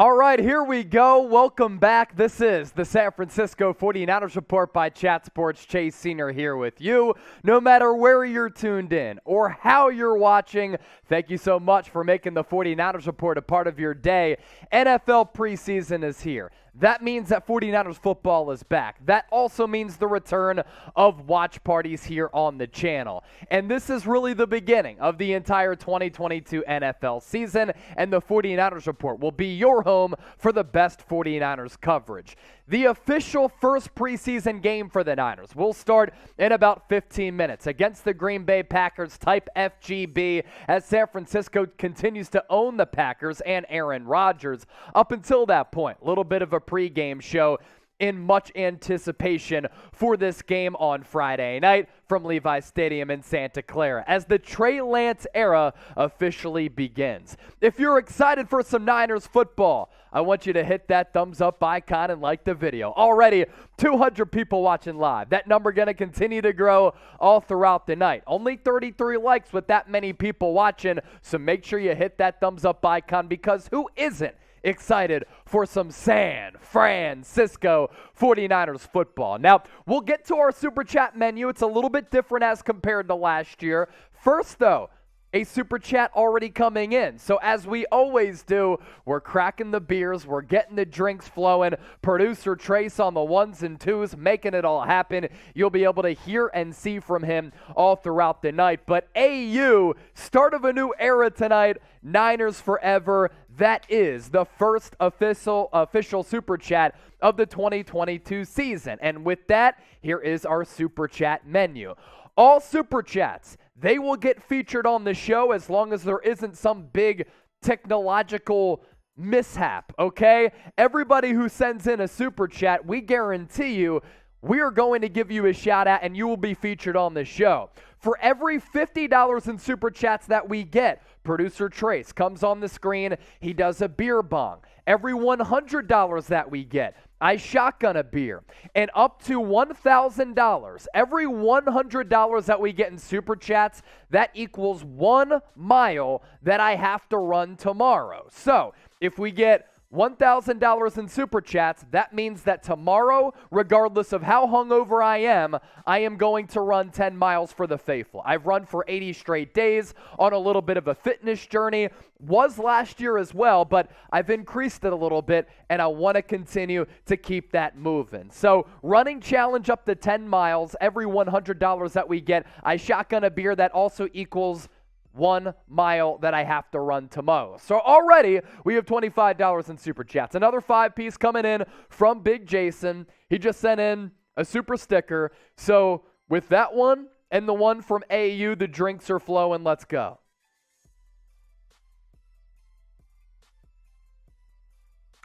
All right, here we go. Welcome back. This is the San Francisco 49ers Report by Chat Sports. Chase Senior here with you. No matter where you're tuned in or how you're watching, thank you so much for making the 49ers Report a part of your day. NFL preseason is here. That means that 49ers football is back. That also means the return of watch parties here on the channel. And this is really the beginning of the entire 2022 NFL season, and the 49ers Report will be your home for the best 49ers coverage. The official first preseason game for the Niners will start in about 15 minutes against the Green Bay Packers, type FGB, as San Francisco continues to own the Packers and Aaron Rodgers. Up until that point, a little bit of a pregame show in much anticipation for this game on Friday night from Levi's Stadium in Santa Clara as the Trey Lance era officially begins. If you're excited for some Niners football, I want you to hit that thumbs up icon and like the video. Already 200 people watching live. That number going to continue to grow all throughout the night. Only 33 likes with that many people watching, so make sure you hit that thumbs up icon, because who isn't excited for some San Francisco 49ers football? Now, we'll get to our Super Chat menu. It's a little bit different as compared to last year. First, though, a Super Chat already coming in. So as we always do, we're cracking the beers, we're getting the drinks flowing. Producer Trace on the ones and twos, making it all happen. You'll be able to hear and see from him all throughout the night. But AU, start of a new era tonight, Niners forever. That is the first official Super Chat of the 2022 season. And with that, here is our Super Chat menu. All Super Chats, they will get featured on the show as long as there isn't some big technological mishap, okay? Everybody who sends in a Super Chat, we guarantee you, we are going to give you a shout out and you will be featured on the show. For every $50 in Super Chats that we get, Producer Trace comes on the screen, he does a beer bong. Every $100 that we get, I shotgun a beer. And up to $1,000, every $100 that we get in Super Chats, that equals 1 mile that I have to run tomorrow. So if we get $1,000 in Super Chats, that means that tomorrow, regardless of how hungover I am going to run 10 miles for the faithful. I've run for 80 straight days on a little bit of a fitness journey. Was last year as well, but I've increased it a little bit, and I want to continue to keep that moving. So running challenge up to 10 miles, every $100 that we get, I shotgun a beer that also equals 1 mile that I have to run tomorrow. So already we have $25 in Super Chats. Another 5-piece coming in from Big Jason. He just sent in a super sticker. So with that one and the one from AU, the drinks are flowing. Let's go.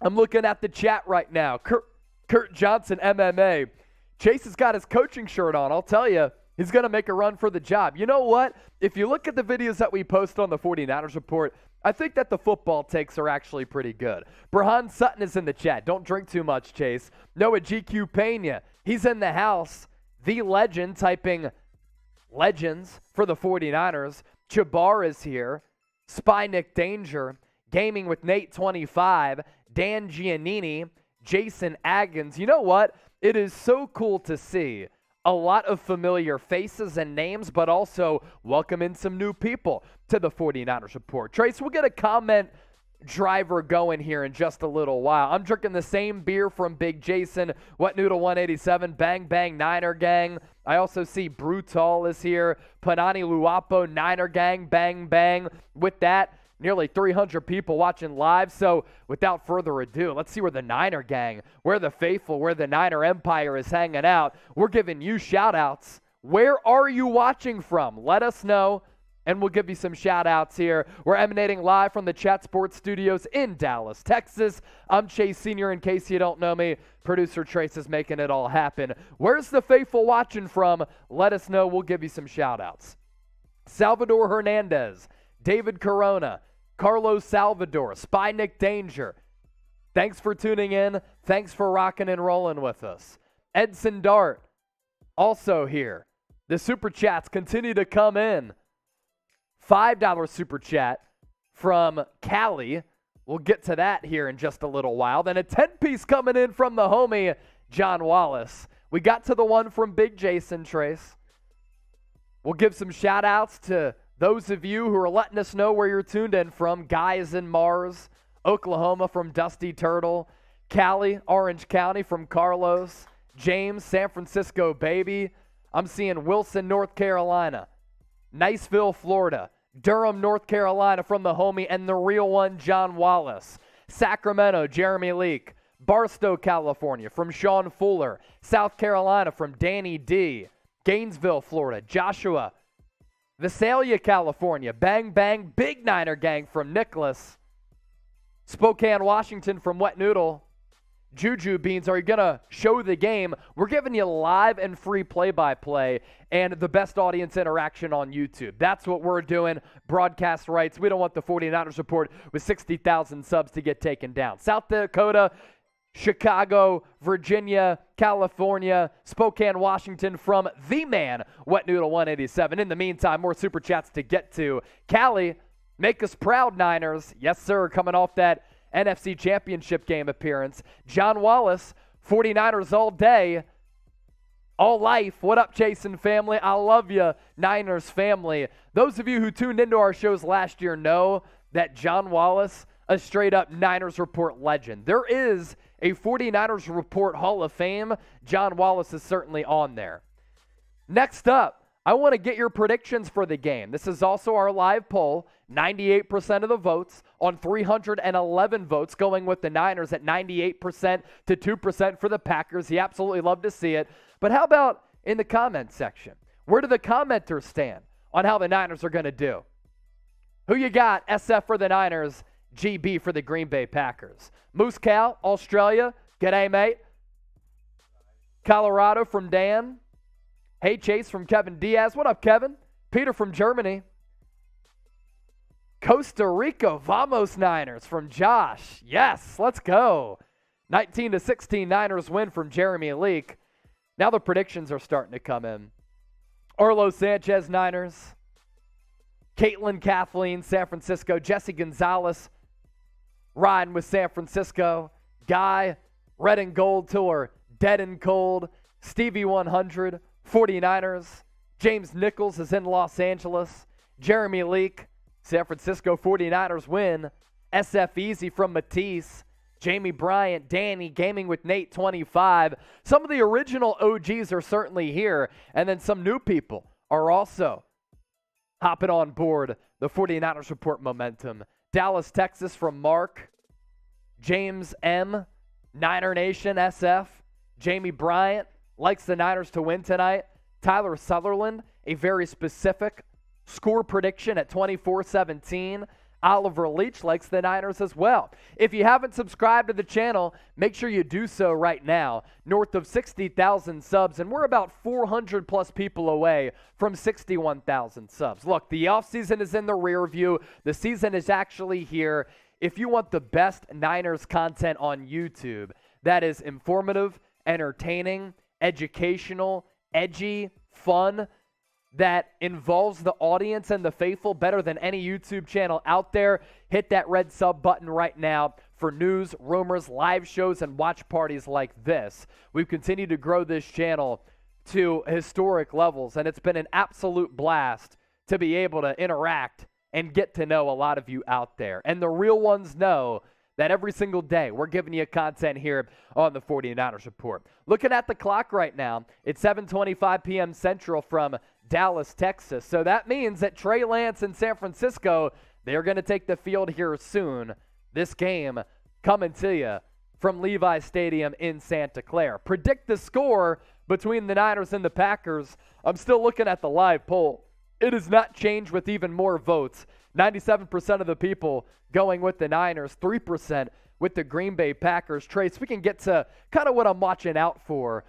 I'm looking at the chat right now. Kurt Johnson, MMA. Chase has got his coaching shirt on. I'll tell you, he's going to make a run for the job. You know what? If you look at the videos that we post on the 49ers Report, I think that the football takes are actually pretty good. Brahan Sutton is in the chat. Don't drink too much, Chase. Noah GQ Pena, he's in the house. The Legend, typing legends for the 49ers. Chabar is here. Spy Nick Danger. Gaming with Nate 25. Dan Giannini. Jason Aggins. You know what? It is so cool to see a lot of familiar faces and names, but also welcome in some new people to the 49ers Report. Trace, we'll get a comment driver going here in just a little while. I'm drinking the same beer from Big Jason, Wet Noodle 187, Bang Bang Niner Gang. I also see Brutal is here, Panani Luapo, Niner Gang, Bang Bang. With that, nearly 300 people watching live. So without further ado, let's see where the Niner Gang, where the faithful, where the Niner Empire is hanging out. We're giving you shout-outs. Where are you watching from? Let us know, and we'll give you some shout-outs here. We're emanating live from the Chat Sports Studios in Dallas, Texas. I'm Chase Senior, in case you don't know me. Producer Trace is making it all happen. Where's the faithful watching from? Let us know. We'll give you some shout-outs. Salvador Hernandez, David Corona, Carlos Salvador, Spy Nick Danger. Thanks for tuning in. Thanks for rocking and rolling with us. Edson Dart, also here. The Super Chats continue to come in. $5 Super Chat from Callie. We'll get to that here in just a little while. Then a 10-piece coming in from the homie, John Wallace. We got to the one from Big Jason, Trace. We'll give some shout-outs to those of you who are letting us know where you're tuned in from. Guys in Mars, Oklahoma from Dusty Turtle, Cali, Orange County from Carlos, James, San Francisco, baby. I'm seeing Wilson, North Carolina, Niceville, Florida, Durham, North Carolina from the homie and the real one, John Wallace, Sacramento, Jeremy Leake, Barstow, California from Sean Fuller, South Carolina from Danny D, Gainesville, Florida, Joshua, Visalia, California, Bang Bang, Big Niner Gang from Nicholas, Spokane, Washington from Wet Noodle, Juju Beans, are you going to show the game? We're giving you live and free play-by-play and the best audience interaction on YouTube. That's what we're doing, broadcast rights. We don't want the 49ers Report with 60,000 subs to get taken down. South Dakota, Chicago, Virginia, California, Spokane, Washington from the man, Wet Noodle 187. In the meantime, more Super Chats to get to. Cali, make us proud, Niners. Yes, sir, coming off that NFC Championship game appearance. John Wallace, 49ers all day, all life. What up, Jason family? I love you, Niners family. Those of you who tuned into our shows last year know that John Wallace, a straight-up Niners Report legend. There is a 49ers Report Hall of Fame. John Wallace is certainly on there. Next up, I want to get your predictions for the game. This is also our live poll. 98% of the votes on 311 votes going with the Niners at 98% to 2% for the Packers. You absolutely love to see it. But how about in the comment section? Where do the commenters stand on how the Niners are going to do? Who you got? SF for the Niners, GB for the Green Bay Packers. Moose Cow, Australia. G'day, mate. Colorado from Dan. Hey, Chase from Kevin Diaz. What up, Kevin? Peter from Germany. Costa Rica, Vamos Niners from Josh. Yes, let's go. 19-16 Niners win from Jeremy Leake. Now the predictions are starting to come in. Orlo Sanchez, Niners. Caitlin Kathleen, San Francisco. Jesse Gonzalez, riding with San Francisco. Guy, red and gold tour, dead and cold. Stevie 100, 49ers. James Nichols is in Los Angeles. Jeremy Leake, San Francisco 49ers win. SF Easy from Matisse. Jamie Bryant, Danny, Gaming with Nate 25. Some of the original OGs are certainly here. And then some new people are also hopping on board the 49ers Report momentum. Dallas, Texas from Mark. James M. Niner Nation SF. Jamie Bryant likes the Niners to win tonight. Tyler Sutherland, a very specific score prediction at 24-17. Oliver Leach likes the Niners as well. If you haven't subscribed to the channel, make sure you do so right now. North of 60,000 subs, and we're about 400 plus people away from 61,000 subs. Look, the offseason is in the rear view. The season is actually here. If you want the best Niners content on YouTube, that is informative, entertaining, educational, edgy, fun, that involves the audience and the faithful better than any YouTube channel out there, hit that red sub button right now for news, rumors, live shows, and watch parties like this. We've continued to grow this channel to historic levels, and it's been an absolute blast to be able to interact and get to know a lot of you out there. And the real ones know that every single day we're giving you content here on the 49ers Report. Looking at the clock right now, it's 7:25 p.m. Central from Dallas, Texas. So that means that Trey Lance in San Francisco, they're going to take the field here soon. This game coming to you from Levi Stadium in Santa Clara. Predict the score between the Niners and the Packers. I'm still looking at the live poll. It has not changed with even more votes. 97% of the people going with the Niners, 3% with the Green Bay Packers. Trace, we can get to kind of what I'm watching out for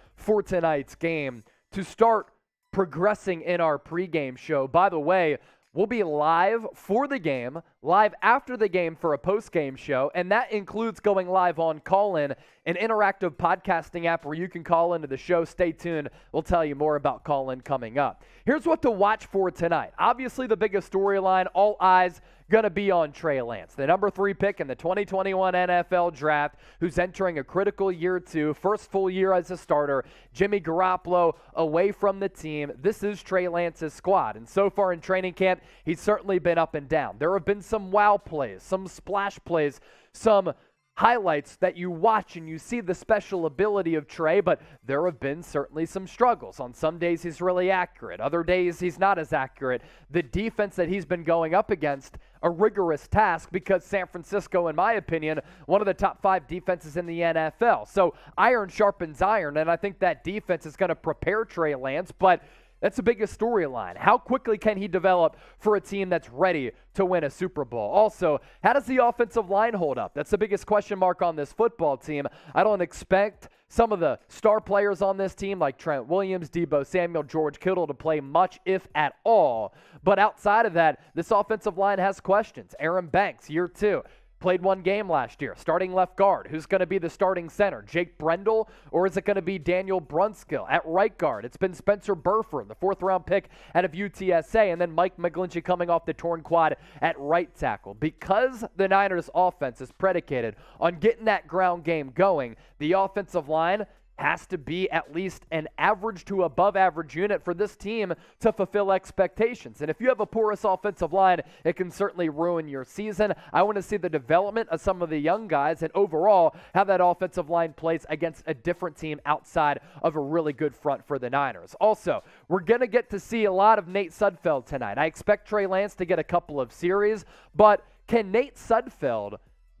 tonight's game to start progressing in our pregame show. By the way, we'll be live for the game live after the game for a post-game show, and that includes going live on Call-In, an interactive podcasting app where you can call into the show. Stay tuned. We'll tell you more about Call-In coming up. Here's what to watch for tonight. Obviously, the biggest storyline, all eyes going to be on Trey Lance, the number 3 pick in the 2021 NFL Draft, who's entering a critical year 2, first full year as a starter. Jimmy Garoppolo away from the team. This is Trey Lance's squad, and so far in training camp, he's certainly been up and down. There have been some wow plays, some splash plays, some highlights that you watch and you see the special ability of Trey, but there have been certainly some struggles. On some days he's really accurate. Other days he's not as accurate. The defense that he's been going up against, a rigorous task because San Francisco, in my opinion, one of the top 5 defenses in the NFL. So iron sharpens iron, and I think that defense is going to prepare Trey Lance, but that's the biggest storyline. How quickly can he develop for a team that's ready to win a Super Bowl? Also, how does the offensive line hold up? That's the biggest question mark on this football team. I don't expect some of the star players on this team like Trent Williams, Deebo Samuel, George Kittle to play much, if at all. But outside of that, this offensive line has questions. Aaron Banks, year 2. Played 1 game last year, starting left guard. Who's going to be the starting center? Jake Brendel, or is it going to be Daniel Brunskill? At right guard, it's been Spencer Burford, the 4th-round pick out of UTSA, and then Mike McGlinchey coming off the torn quad at right tackle. Because the Niners' offense is predicated on getting that ground game going, the offensive line has to be at least an average to above average unit for this team to fulfill expectations. And if you have a porous offensive line, it can certainly ruin your season. I want to see the development of some of the young guys and overall how that offensive line plays against a different team outside of a really good front for the Niners. Also, we're going to get to see a lot of Nate Sudfeld tonight. I expect Trey Lance to get a couple of series, but can Nate Sudfeld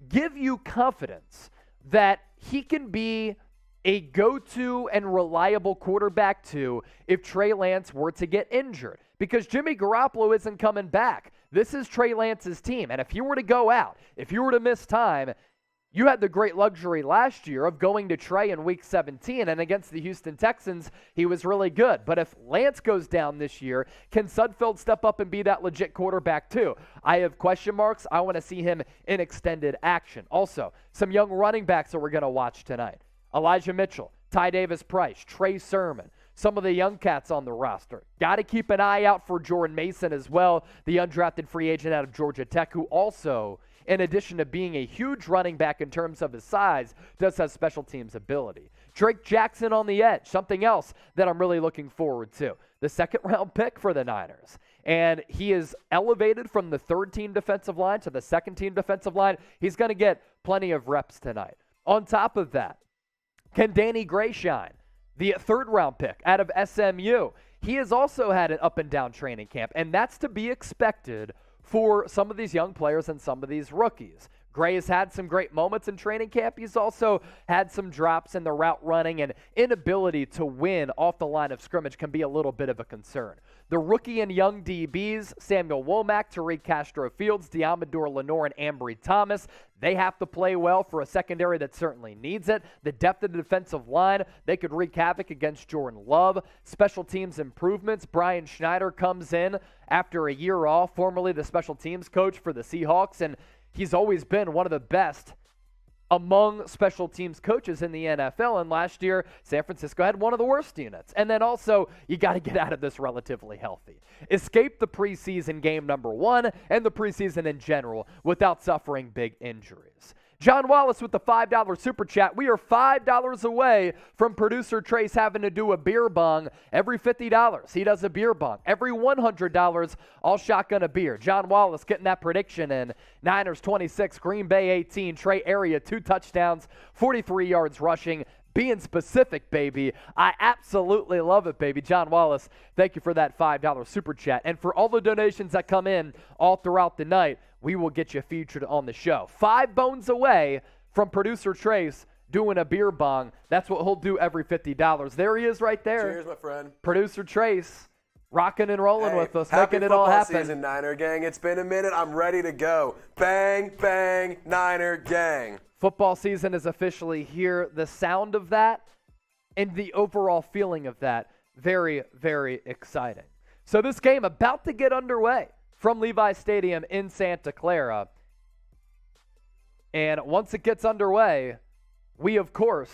give you confidence that he can be a go-to and reliable quarterback too if Trey Lance were to get injured? Because Jimmy Garoppolo isn't coming back. This is Trey Lance's team, and if he were to go out, if you were to miss time, you had the great luxury last year of going to Trey in Week 17, and against the Houston Texans, he was really good. But if Lance goes down this year, can Sudfeld step up and be that legit quarterback too? I have question marks. I want to see him in extended action. Also, some young running backs that we're going to watch tonight. Elijah Mitchell, Ty Davis-Price, Trey Sermon, some of the young cats on the roster. Got to keep an eye out for Jordan Mason as well, the undrafted free agent out of Georgia Tech, who also, in addition to being a huge running back in terms of his size, does have special teams ability. Drake Jackson on the edge, something else that I'm really looking forward to. The 2nd-round pick for the Niners. And he is elevated from the 3rd-team defensive line to the 2nd-team defensive line. He's going to get plenty of reps tonight. On top of that, can Danny Gray shine? The 3rd-round pick out of SMU. He has also had an up-and-down training camp, and that's to be expected for some of these young players and some of these rookies. Gray has had some great moments in training camp. He's also had some drops in the route running, and inability to win off the line of scrimmage can be a little bit of a concern. The rookie and young DBs, Samuel Womack, Tariq Castro-Fields, Diamador Lenore, and Ambry Thomas, they have to play well for a secondary that certainly needs it. The depth of the defensive line, they could wreak havoc against Jordan Love. Special teams improvements, Brian Schneider comes in after a year off, formerly the special teams coach for the Seahawks, and he's always been one of the best among special teams coaches in the NFL, and last year, San Francisco had one of the worst units. And then also, you got to get out of this relatively healthy. Escape the preseason game number 1 and the preseason in general without suffering big injuries. John Wallace with the $5 super chat. We are $5 away from producer Trace having to do a beer bong. Every $50, he does a beer bong. Every $100, I'll shotgun a beer. John Wallace getting that prediction in. Niners 26, Green Bay 18. Trey Area, 2 touchdowns, 43 yards rushing. Being specific, baby. I absolutely love it, baby. John Wallace, thank you for that $5 super chat. And for all the donations that come in all throughout the night, we will get you featured on the show. 5 bones away from producer Trace doing a beer bong. That's what he'll do every $50. There he is right there. Cheers, my friend. Producer Trace, rocking and rolling with us, making it all happen. Happy football season, Niner gang. It's been a minute. I'm ready to go. Bang, bang, Niner gang. Football season is officially here. The sound of that and the overall feeling of that, very, very exciting. So this game about to get underway. from Levi Stadium in Santa Clara. And once it gets underway, we, of course,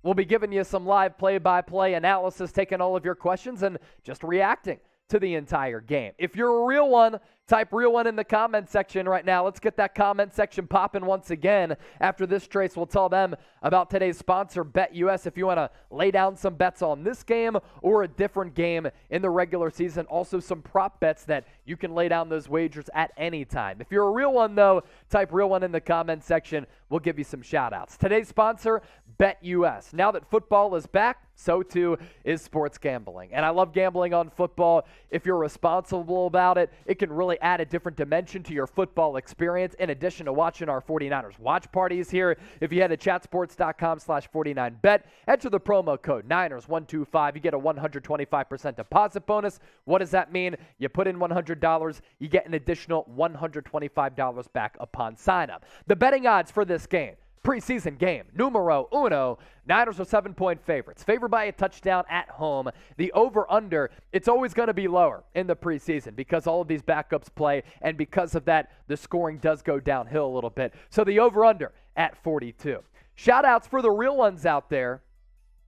will be giving you some live play-by-play analysis, taking all of your questions and just reacting to the entire game. If you're a real one, type real one in the comment section right now. Let's get that comment section popping once again. After this, Trace will tell them about today's sponsor, BetUS, if you want to lay down some bets on this game or a different game in the regular season. Also some prop bets that you can lay down those wagers at any time. If you're a real one, though, type real one in the comment section. We'll give you some shout-outs. Today's sponsor, BetUS. Now that football is back, so too is sports gambling. And I love gambling on football. If you're responsible about it, it can really add a different dimension to your football experience in addition to watching our 49ers watch parties here. If you head to chatsports.com/49bet, enter the promo code Niners125, you get a 125% deposit bonus. What does that mean? You put in $100, you get an additional $125 back upon sign-up. The betting odds for this game, preseason game, numero uno, Niners are 7-point favorites, favored by a touchdown at home. The over-under, it's always going to be lower in the preseason because all of these backups play, and because of that, the scoring does go downhill a little bit. So the over-under at 42. Shout-outs for the real ones out there.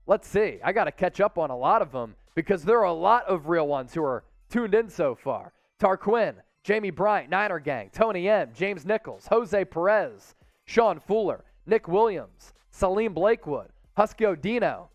Let's see. I got to catch up on a lot of them because there are a lot of real ones who are tuned in so far. Tarquin, Jamie Bryant, Niner Gang, Tony M., James Nichols, Jose Perez, Sean Fuller, Nick Williams, Salim Blakewood, Husky Odino,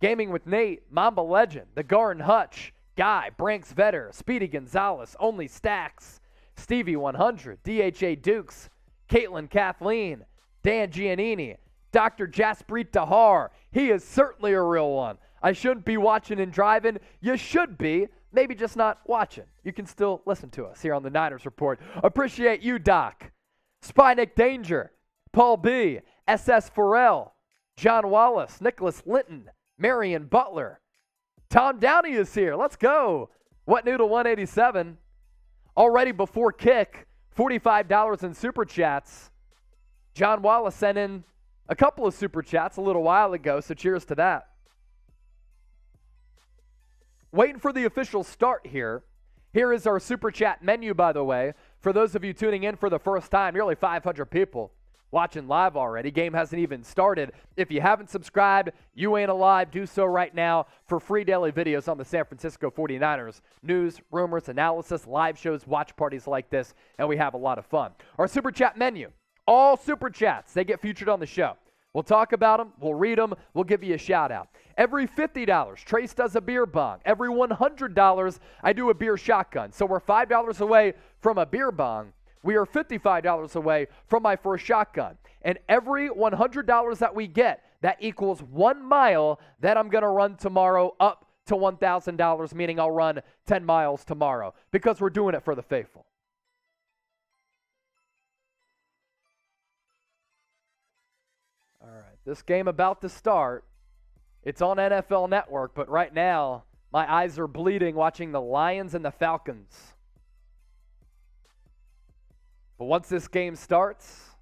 Gaming with Nate, Mamba Legend, The Garden Hutch, Guy, Branks Vetter, Speedy Gonzalez, Only Stacks, Stevie 100, DHA Dukes, Caitlin Kathleen, Dan Giannini, Dr. Jasprit Dahar. He is certainly a real one. I shouldn't be watching and driving. You should be. Maybe just not watching. You can still listen to us here on the Niners Report. Appreciate you, Doc. Spynick Danger, Paul B., SS Farrell, John Wallace, Nicholas Linton, Marion Butler. Tom Downey is here. Let's go. What new to 187? Already before kick, $45 in Super Chats. John Wallace sent in a couple of Super Chats a little while ago, so cheers to that. Waiting for the official start here. Here is our Super Chat menu, by the way. For those of you tuning in for the first time, nearly 500 people watching live already. Game hasn't even started. If you haven't subscribed, you ain't alive. Do so right now for free daily videos on the San Francisco 49ers. News, rumors, analysis, live shows, watch parties like this, and we have a lot of fun. Our Super Chat menu, all Super Chats, they get featured on the show. We'll talk about them. We'll read them. We'll give you a shout-out. Every $50, Trace does a beer bong. Every $100, I do a beer shotgun. So we're $5 away from a beer bong. We are $55 away from my first shotgun. And every $100 that we get, that equals 1 mile that I'm going to run tomorrow up to $1,000, meaning I'll run 10 miles tomorrow because we're doing it for the faithful. All right, this game about to start. It's on NFL Network, but right now, my eyes are bleeding watching the Lions and the Falcons. But once this game starts,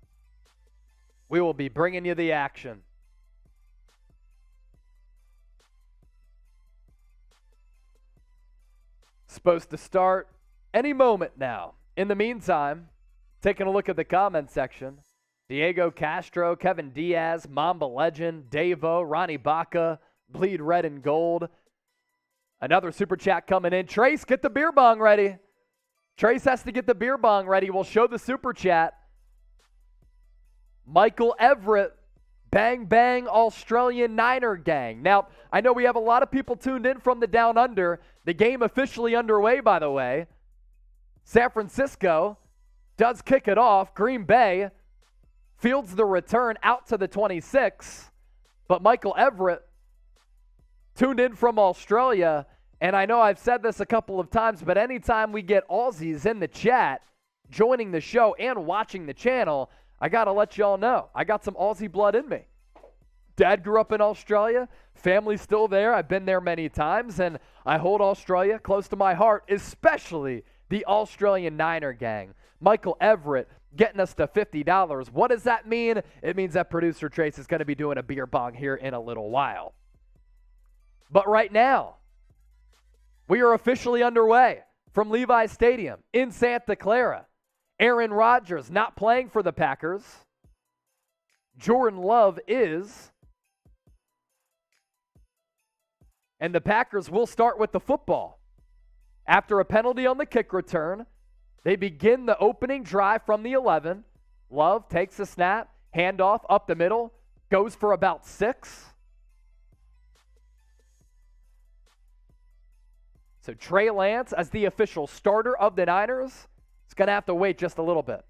we will be bringing you the action. Supposed to start any moment now. In the meantime, taking a look at the comment section, Diego Castro, Kevin Diaz, Mamba Legend, Davo, Ronnie Baca, Bleed Red and Gold. Another Super Chat coming in. Trace, get the beer bong ready. Trace has to get the beer bong ready. We'll show the Super Chat. Michael Everett, Bang Bang Australian Niner Gang. Now, I know we have a lot of people tuned in from the Down Under. The game officially underway, by the way. San Francisco does kick it off. Green Bay fields the return out to the 26. But Michael Everett tuned in from Australia. And I know I've said this a couple of times, but anytime we get Aussies in the chat, joining the show and watching the channel, I got to let y'all know. I got some Aussie blood in me. Dad grew up in Australia. Family's still there. I've been there many times, and I hold Australia close to my heart, especially the Australian Niner Gang. Michael Everett getting us to $50. What does that mean? It means that producer Trace is going to be doing a beer bong here in a little while. But right now, We are officially underway from Levi's Stadium in Santa Clara. Aaron Rodgers not playing for the Packers. Jordan Love is. And the Packers will start with the football. After a penalty on the kick return, they begin the opening drive from the 11. Love takes the snap, handoff up the middle, goes for about 6. So Trey Lance, as the official starter of the Niners, is going to have to wait just a little bit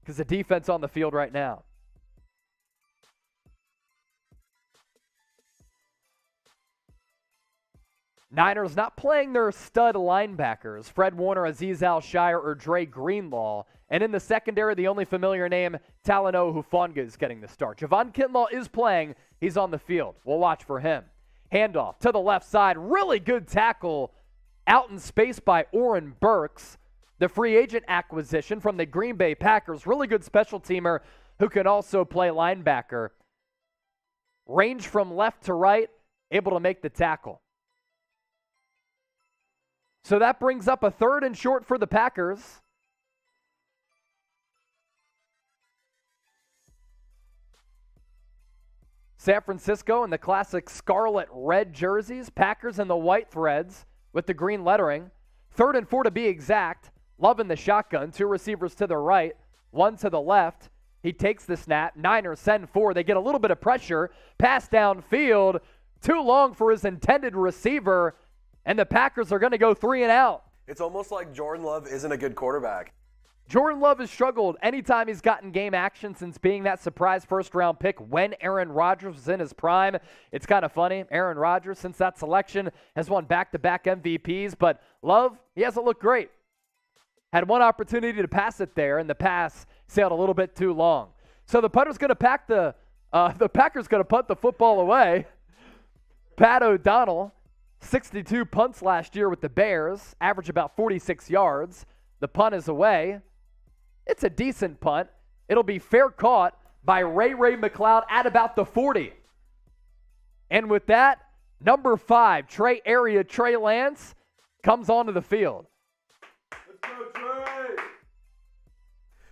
because the defense on the field right now. Niners not playing their stud linebackers, Fred Warner, Azeez Al-Shire, or Dre Greenlaw. And in the secondary, the only familiar name, Talanoa Hufanga, is getting the start. Javon Kinlaw is playing. He's on the field. We'll watch for him. Handoff to the left side. Really good tackle out in space by Oren Burks, the free agent acquisition from the Green Bay Packers. Really good special teamer who can also play linebacker. Range from left to right, able to make the tackle. So that brings up a 3rd and short for the Packers. San Francisco in the classic scarlet red jerseys. Packers in the white threads with the green lettering. 3rd and 4 to be exact. Love in the shotgun. 2 receivers to the right, 1 to the left. He takes the snap. Niners send 4. They get a little bit of pressure. Pass downfield. Too long for his intended receiver. And the Packers are going to go 3 and out. It's almost like Jordan Love isn't a good quarterback. Jordan Love has struggled anytime he's gotten game action since being that surprise first-round pick when Aaron Rodgers was in his prime. It's kind of funny. Aaron Rodgers, since that selection, has won back-to-back MVPs. But Love, he hasn't looked great. Had one opportunity to pass it there, and the pass sailed a little bit too long. So the punter's going to the Packers going to punt the football away. Pat O'Donnell, 62 punts last year with the Bears, average about 46 yards. The punt is away. It's a decent punt. It'll be fair caught by Ray McLeod at about the 40. And with that, number 5, Trey Lance, comes onto the field. Let's go, Trey!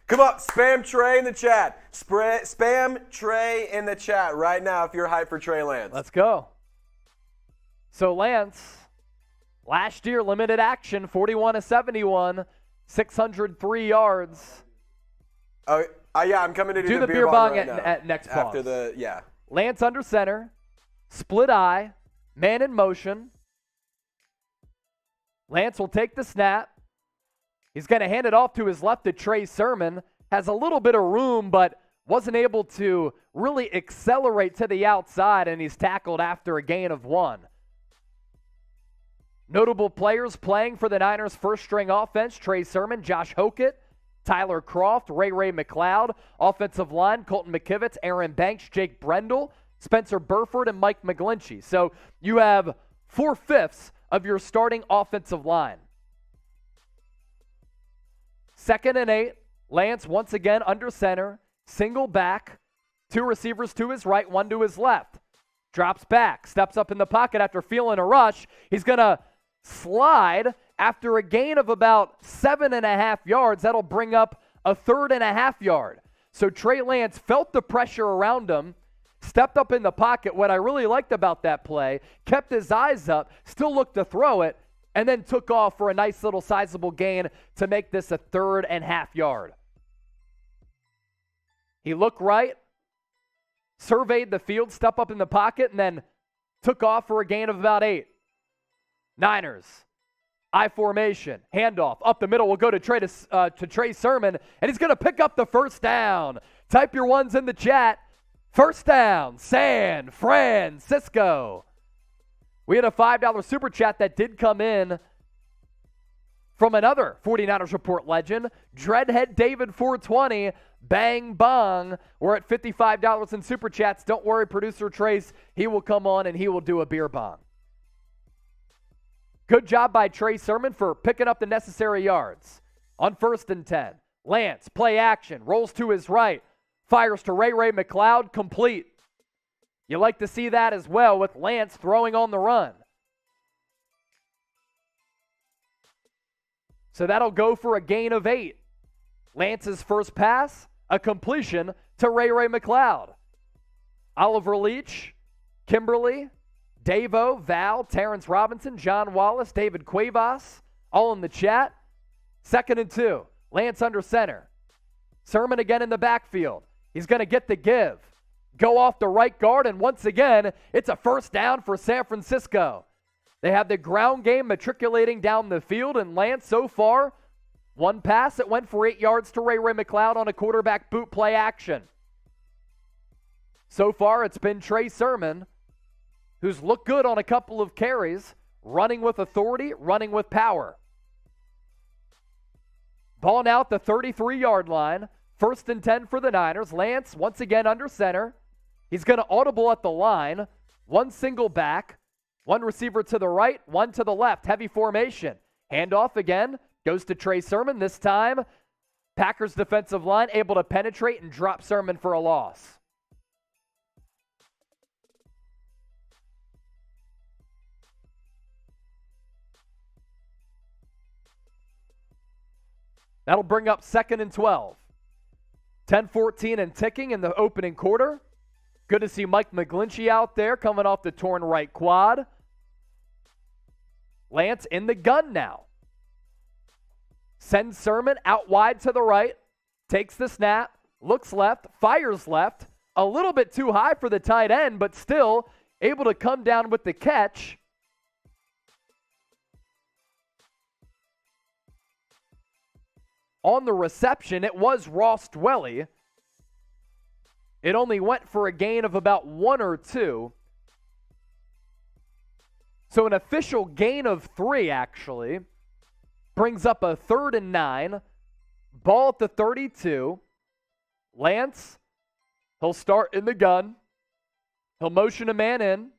Come on, spam Trey in the chat. Spam Trey in the chat right now if you're hyped for Trey Lance. Let's go. So Lance, last year, limited action, 41-71, 603 yards. Oh, yeah, I'm coming to do the beer bong right at next pause. After Lance under center, split eye, man in motion. Lance will take the snap. He's going to hand it off to his left to Trey Sermon. Has a little bit of room, but wasn't able to really accelerate to the outside, and he's tackled after a gain of 1. Notable players playing for the Niners' first-string offense, Trey Sermon, Josh Hokett, Tyler Kroft, Ray McLeod. Offensive line, Colton McKivitz, Aaron Banks, Jake Brendel, Spencer Burford, and Mike McGlinchey. So you have 4/5 of your starting offensive line. 2nd and 8, Lance once again under center, single back, 2 receivers to his right, 1 to his left. Drops back, steps up in the pocket after feeling a rush. He's going to slide after a gain of about 7.5 yards. That'll bring up a 3rd and a half yard. So Trey Lance felt the pressure around him, stepped up in the pocket. What I really liked about that play, kept his eyes up, still looked to throw it, and then took off for a nice little sizable gain to make this a 3rd and half yard. He looked right, surveyed the field, stepped up in the pocket, and then took off for a gain of about 8. Niners, I formation, handoff, up the middle. We'll go to Trey Sermon, and he's going to pick up the first down. Type your ones in the chat. First down, San Francisco. We had a $5 super chat that did come in from another 49ers Report legend, Dreadhead David 420, bang bong. We're at $55 in super chats. Don't worry, producer Trace, he will come on and he will do a beer bong. Good job by Trey Sermon for picking up the necessary yards. On 1st and 10, Lance, play action, rolls to his right, fires to Ray McLeod, complete. You like to see that as well with Lance throwing on the run. So that'll go for a gain of 8. Lance's first pass, a completion to Ray McCloud. Oliver Leach, Kimberly, Davo, Val, Terrence Robinson, John Wallace, David Cuevas, all in the chat. 2nd and 2. Lance under center. Sermon again in the backfield. He's going to get the give. Go off the right guard, and once again, it's a first down for San Francisco. They have the ground game matriculating down the field, and Lance so far, one pass that went for 8 yards to Ray McCloud on a quarterback boot play action. So far, it's been Trey Sermon, who's looked good on a couple of carries, running with authority, running with power. Ball now at the 33-yard line. 1st and 10 for the Niners. Lance once again under center. He's going to audible at the line. One single back. One receiver to the right, one to the left. Heavy formation. Handoff again. Goes to Trey Sermon. This time, Packers defensive line able to penetrate and drop Sermon for a loss. That'll bring up 2nd and 12. 10-14 and ticking in the opening quarter. Good to see Mike McGlinchey out there coming off the torn right quad. Lance in the gun now. Sends Sermon out wide to the right. Takes the snap. Looks left. Fires left. A little bit too high for the tight end, but still able to come down with the catch. On the reception, it was Ross Dwelly. It only went for a gain of about 1 or 2. So an official gain of 3, actually. Brings up a 3rd and 9. Ball at the 32. Lance, he'll start in the gun. He'll motion a man in.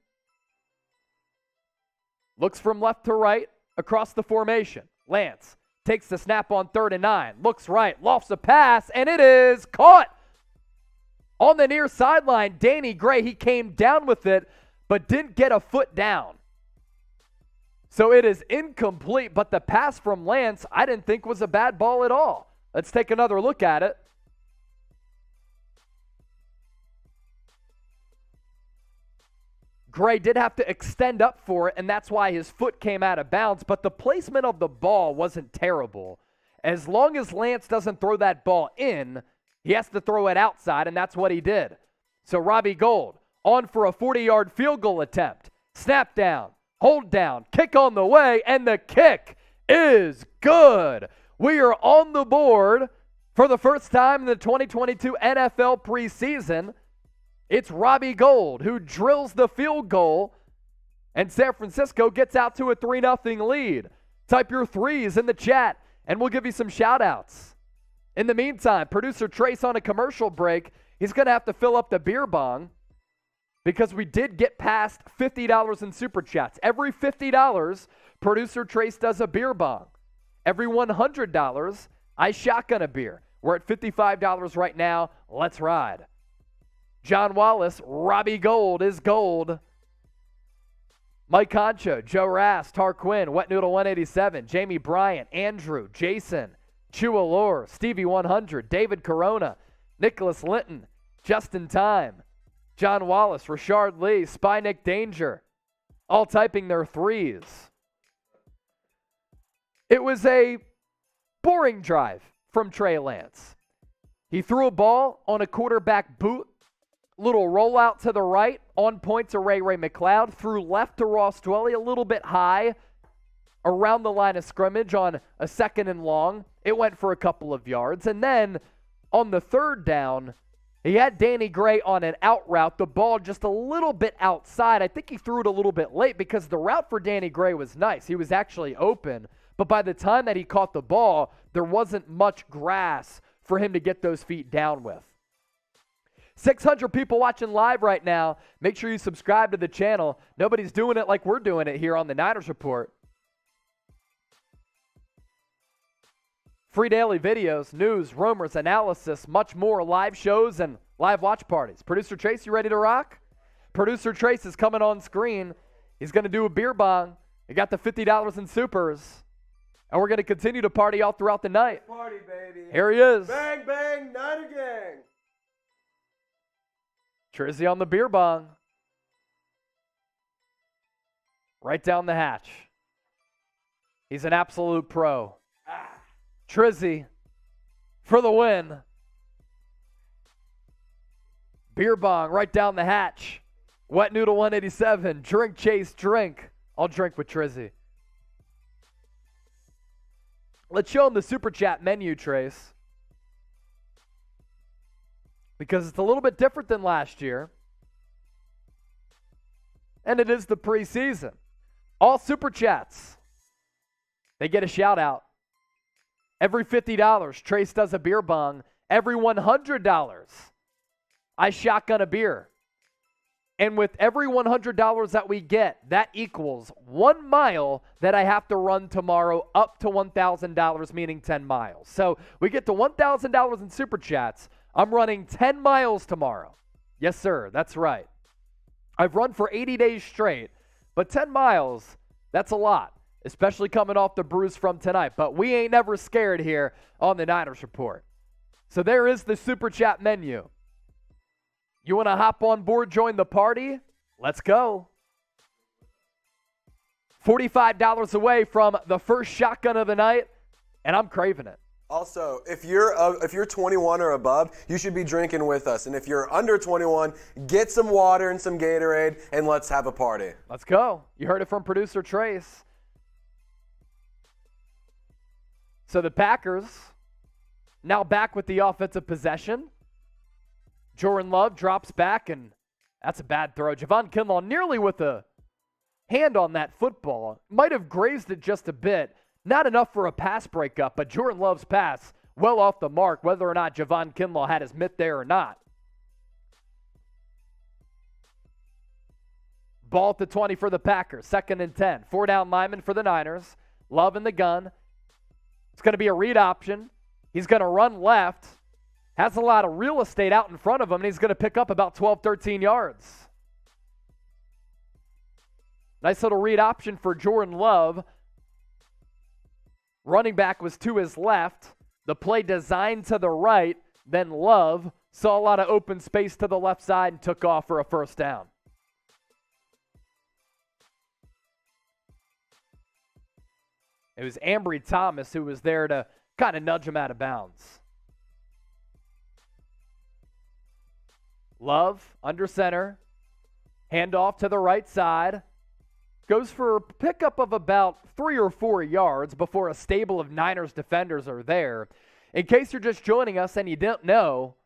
Looks from left to right across the formation. Lance takes the snap on 3rd and 9. Looks right, lofts a pass, and it is caught. On the near sideline, Danny Gray, he came down with it, but didn't get a foot down. So it is incomplete, but the pass from Lance, I didn't think was a bad ball at all. Let's take another look at it. Gray did have to extend up for it, and that's why his foot came out of bounds, but the placement of the ball wasn't terrible. As long as Lance doesn't throw that ball in, he has to throw it outside, and that's what he did. So Robbie Gould on for a 40-yard field goal attempt. Snap down, hold down, kick on the way, and the kick is good. We are on the board for the first time in the 2022 NFL preseason. It's Robbie Gould who drills the field goal, and San Francisco gets out to a 3-0 lead. Type your threes in the chat, and we'll give you some shout-outs. In the meantime, producer Trace on a commercial break. He's going to have to fill up the beer bong because we did get past $50 in Super Chats. Every $50, producer Trace does a beer bong. Every $100, I shotgun a beer. We're at $55 right now. Let's ride. John Wallace, Robbie Gould is gold. Mike Concho, Joe Rass, Tarquin, Wet Noodle 187, Jamie Bryant, Andrew, Jason, Chua Lore, Stevie 100, David Corona, Nicholas Linton, Justin Time, John Wallace, Rashard Lee, Spy Nick Danger, all typing their threes. It was a boring drive from Trey Lance. He threw a ball on a quarterback boot. Little rollout to the right, on point to Ray McCloud, threw left to Ross Dwelly, a little bit high around the line of scrimmage on a 2nd and long. It went for a couple of yards. And then on the 3rd down, he had Danny Gray on an out route, the ball just a little bit outside. I think he threw it a little bit late because the route for Danny Gray was nice. He was actually open. But by the time that he caught the ball, there wasn't much grass for him to get those feet down with. 600 people watching live right now. Make sure you subscribe to the channel. Nobody's doing it like we're doing it here on the Niners Report. Free daily videos, news, rumors, analysis, much more, live shows, and live watch parties. Producer Trace, you ready to rock? Producer Trace is coming on screen. He's going to do a beer bong. He got the $50 in supers. And we're going to continue to party all throughout the night. Party, baby. Here he is. Bang, bang, Niner gang. Trizzy on the beer bong. Right down the hatch. He's an absolute pro. Trizzy for the win. Beer bong right down the hatch. Wet Noodle 187. Drink, Chase, drink. I'll drink with Trizzy. Let's show him the Super Chat menu, Trace. Because it's a little bit different than last year. And it is the preseason. All Super Chats, they get a shout out. Every $50, Trace does a beer bong. Every $100, I shotgun a beer. And with every $100 that we get, that equals 1 mile that I have to run tomorrow up to $1,000, meaning 10 miles. So we get to $1,000 in Super Chats. I'm running 10 miles tomorrow. Yes, sir. That's right. I've run for 80 days straight, but 10 miles, that's a lot, especially coming off the bruise from tonight. But we ain't never scared here on the Niners Report. So there is the Super Chat menu. You want to hop on board, join the party? Let's go. $45 away from the first shotgun of the night, and I'm craving it. Also, if you're 21 or above, you should be drinking with us. And if you're under 21, get some water and some Gatorade, and let's have a party. Let's go. You heard it from producer Trace. So the Packers now back with the offensive possession. Jordan Love drops back, and that's a bad throw. Javon Kinlaw nearly with a hand on that football. Might have grazed it just a bit. Not enough for a pass breakup, but Jordan Love's pass well off the mark, whether or not Javon Kinlaw had his mitt there or not. Ball at the 20 for the Packers. 2nd and 10. 4 down lineman for the Niners. Love in the gun. It's going to be a read option. He's going to run left. Has a lot of real estate out in front of him, and he's going to pick up about 12, 13 yards. Nice little read option for Jordan Love. Running back was to his left. The play designed to the right. Then Love saw a lot of open space to the left side and took off for a first down. It was Ambry Thomas who was there to kind of nudge him out of bounds. Love under center. Handoff to the right side. Goes for a pickup of about 3 or 4 yards before a stable of Niners defenders are there. In case you're just joining us and you didn't know,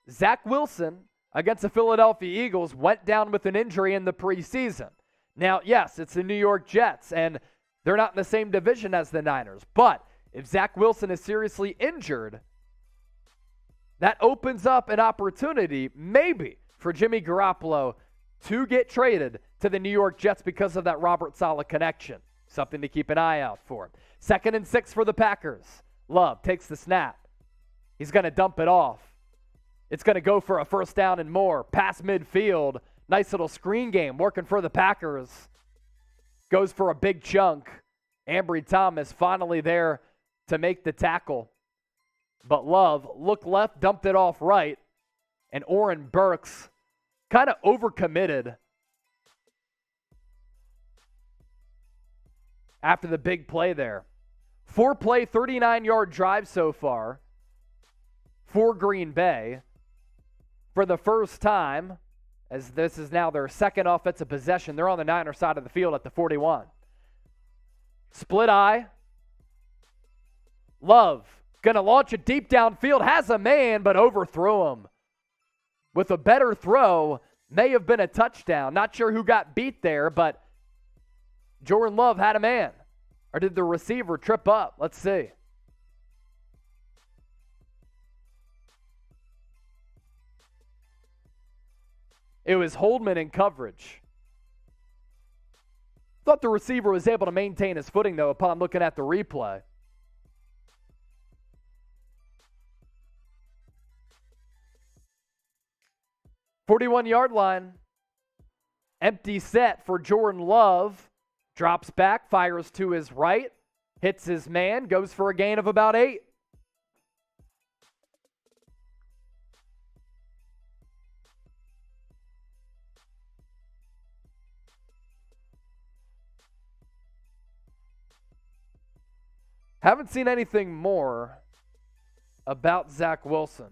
Zach Wilson against the Philadelphia Eagles went down with an injury in the preseason. Now, yes, it's the New York Jets, and they're not in the same division as the Niners. But if Zach Wilson is seriously injured, that opens up an opportunity, maybe, for Jimmy Garoppolo to get traded to the New York Jets because of that Robert Saleh connection. Something to keep an eye out for. 2nd and 6 for the Packers. Love takes the snap. He's going to dump it off. It's going to go for a first down and more. Pass midfield. Nice little screen game working for the Packers. Goes for a big chunk. Ambry Thomas finally there to make the tackle. But Love looked left, dumped it off right. And Oren Burks kind of overcommitted after the big play there. 4-play, 39-yard drive so far for Green Bay. For the first time, as this is now their second offensive possession, they're on the Niner side of the field at the 41. Split eye. Love going to launch it deep downfield. Has a man, but overthrew him. With a better throw, may have been a touchdown. Not sure who got beat there, but Jordan Love had a man. Or did the receiver trip up? Let's see. It was Holdman in coverage. Thought the receiver was able to maintain his footing, though, upon looking at the replay. "41-yard line. Empty set for Jordan Love. Drops back, fires to his right. hits his man, goes for a gain of about 8. Haven't seen anything more about Zach Wilson.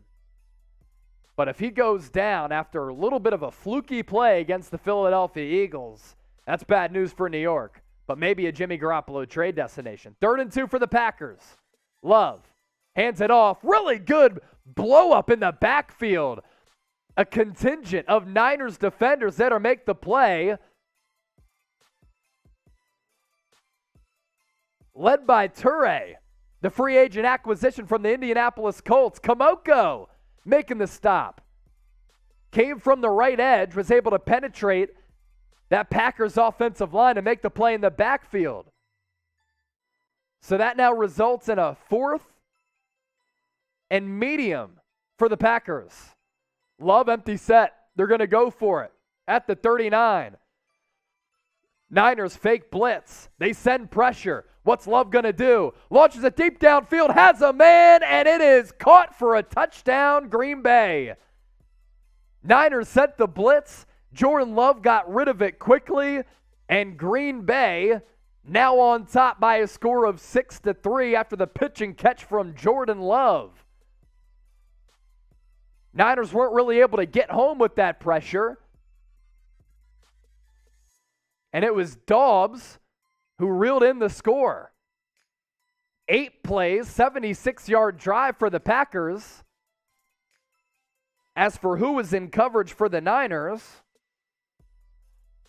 But if he goes down after a little bit of a fluky play against the Philadelphia Eagles, that's bad news for New York. But maybe a Jimmy Garoppolo trade destination. 3rd and 2 for the Packers. Love hands it off. Really good blow up in the backfield. A contingent of Niners defenders that are make the play. Led by Toure, the free agent acquisition from the Indianapolis Colts. Kamoko making the stop. Came from the right edge, was able to penetrate that Packers offensive line and make the play in the backfield. So that now results in a 4th and medium for the Packers. Love empty set. They're going to go for it at the 39. Niners fake blitz. They send pressure. What's Love going to do? Launches it deep downfield, has a man, and it is caught for a touchdown, Green Bay. Niners sent the blitz. Jordan Love got rid of it quickly, and Green Bay now on top by a score of 6-3 after the pitch and catch from Jordan Love. Niners weren't really able to get home with that pressure. And it was Dobbs who reeled in the score. 8 plays, 76-yard drive for the Packers. As for who was in coverage for the Niners,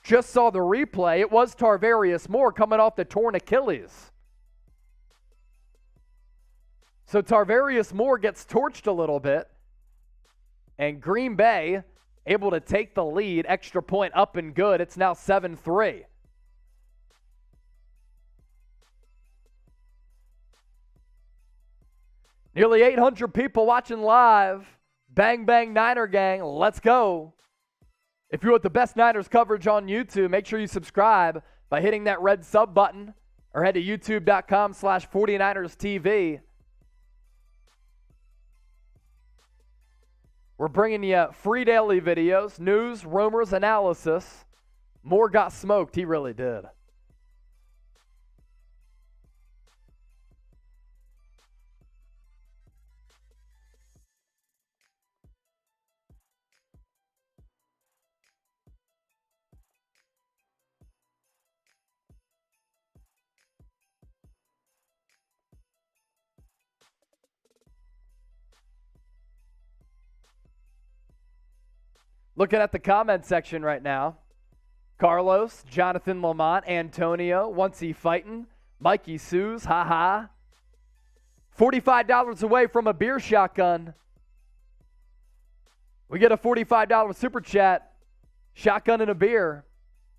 just saw the replay. It was Tarvarius Moore coming off the torn Achilles. So Tarvarius Moore gets torched a little bit. And Green Bay able to take the lead. Extra point up and good. It's now 7-3. Nearly 800 people watching live. Bang, bang, Niner gang. Let's go. If you want the best Niners coverage on YouTube, make sure you subscribe by hitting that red sub button or head to youtube.com/49erstv. We're bringing you free daily videos, news, rumors, analysis. Moore got smoked. He really did. Looking at the comment section right now. Carlos, Jonathan Lamont, Antonio, once he fighting, Mikey Sues, haha. $45 away from a beer shotgun. We get a $45 super chat, shotgun and a beer.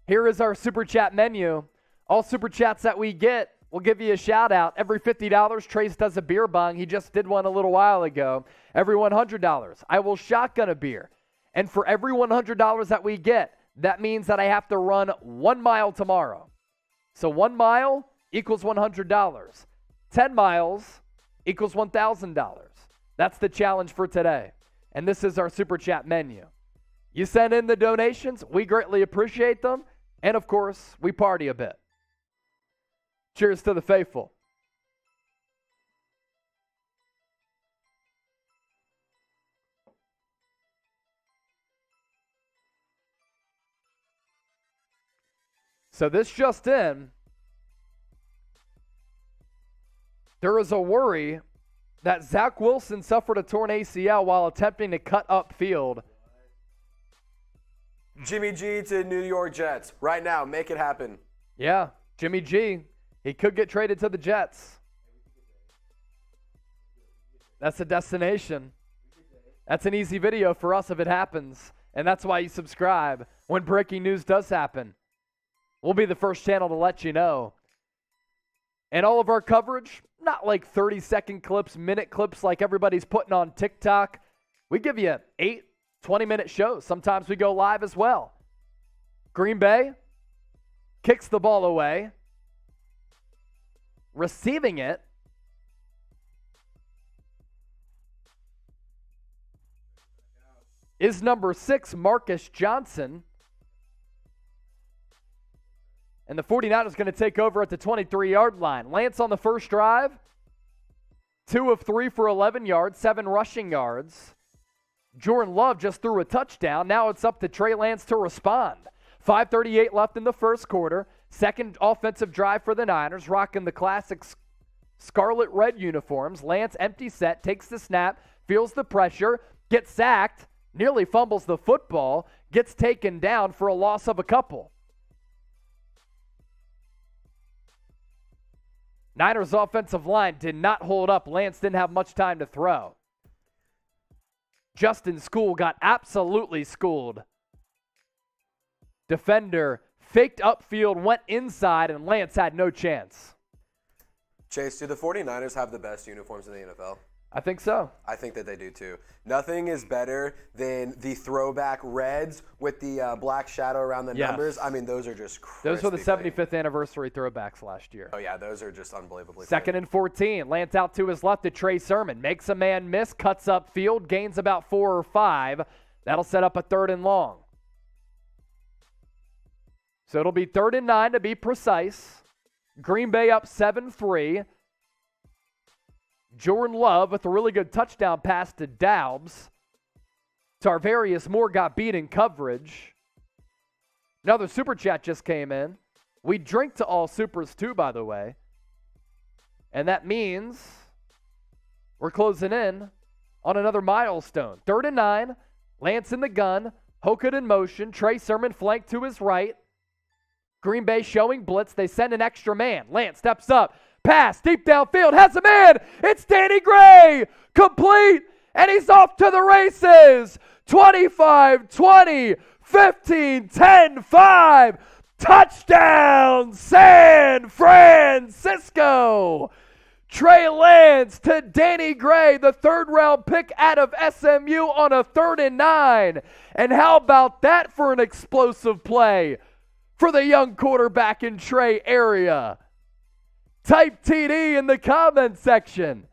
Here is our super chat menu. All super chats that we get, we'll give you a shout out. Every $50, Trace does a beer bong. He just did one a little while ago. Every $100, I will shotgun a beer. And for every $100 that we get, that means that I have to run 1 mile tomorrow. So 1 mile equals $100. 10 miles equals $1,000. That's the challenge for today. And this is our Super Chat menu. You send in the donations. We greatly appreciate them. And, of course, we party a bit. Cheers to the faithful. So this just in, there is a worry that Zach Wilson suffered a torn ACL while attempting to cut upfield. Jimmy G to New York Jets. Right now, make it happen. Yeah, Jimmy G. He could get traded to the Jets. That's a destination. That's an easy video for us if it happens. And that's why you subscribe when breaking news does happen. We'll be the first channel to let you know. And all of our coverage, not like 30-second clips, minute clips like everybody's putting on TikTok. We give you 8, 20-minute shows. Sometimes we go live as well. Green Bay kicks the ball away. Receiving it is number 6, Marcus Johnson. And the 49ers going to take over at the 23-yard line. Lance on the first drive, 2 of 3 for 11 yards, 7 rushing yards. Jordan Love just threw a touchdown. Now it's up to Trey Lance to respond. 5:38 left in the first quarter. Second offensive drive for the Niners, rocking the classic scarlet red uniforms. Lance, empty set, takes the snap, feels the pressure, gets sacked, nearly fumbles the football, gets taken down for a loss of a couple. Niners offensive line did not hold up. Lance didn't have much time to throw. Justin School got absolutely schooled. Defender faked upfield, went inside, and Lance had no chance. Chase, do the 49ers have the best uniforms in the NFL? I think so. I think that they do too. Nothing is better than the throwback reds with the black shadow around the numbers. I mean, those are just crispy. Those were the 75th anniversary throwbacks last year. Oh, yeah, those are just unbelievably Second and 14. Lance out to his left to Trey Sermon. Makes a man miss, cuts up field, gains about 4 or 5. That'll set up a 3rd and long. So it'll be 3rd and 9 to be precise. Green Bay up 7-3. Jordan Love with a really good touchdown pass to Daubs. Tarvarius Moore got beat in coverage. Another super chat just came in. We drink to all supers too, by the way. And that means we're closing in on another milestone. 3rd and 9. Lance in the gun. Hokut in motion. Trey Sermon flanked to his right. Green Bay showing blitz. They send an extra man. Lance steps up. Pass deep downfield, has a man. It's Danny Gray, complete, and he's off to the races. 25-20, 15-10-5, touchdown San Francisco. Trey Lance to Danny Gray, the 3rd-round pick out of SMU on a 3rd and 9. And how about that for an explosive play for the young quarterback in Trey area? Type TD in the comment section.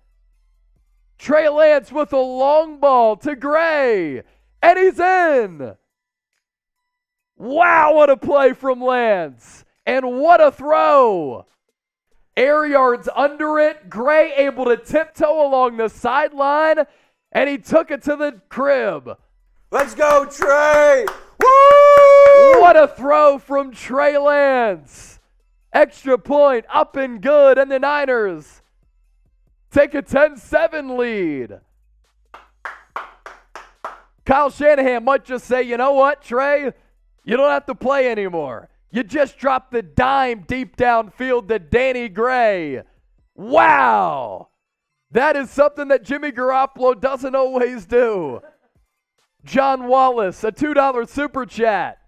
Trey Lance with a long ball to Gray, and he's in. Wow, what a play from Lance, and what a throw. Air yards under it. Gray able to tiptoe along the sideline, and he took it to the crib. Let's go, Trey! Woo! What a throw from Trey Lance. Extra point, up and good, and the Niners take a 10-7 lead. Kyle Shanahan might just say, you know what, Trey? You don't have to play anymore. You just dropped the dime deep downfield to Danny Gray. Wow! That is something that Jimmy Garoppolo doesn't always do. John Wallace, a $2 super chat.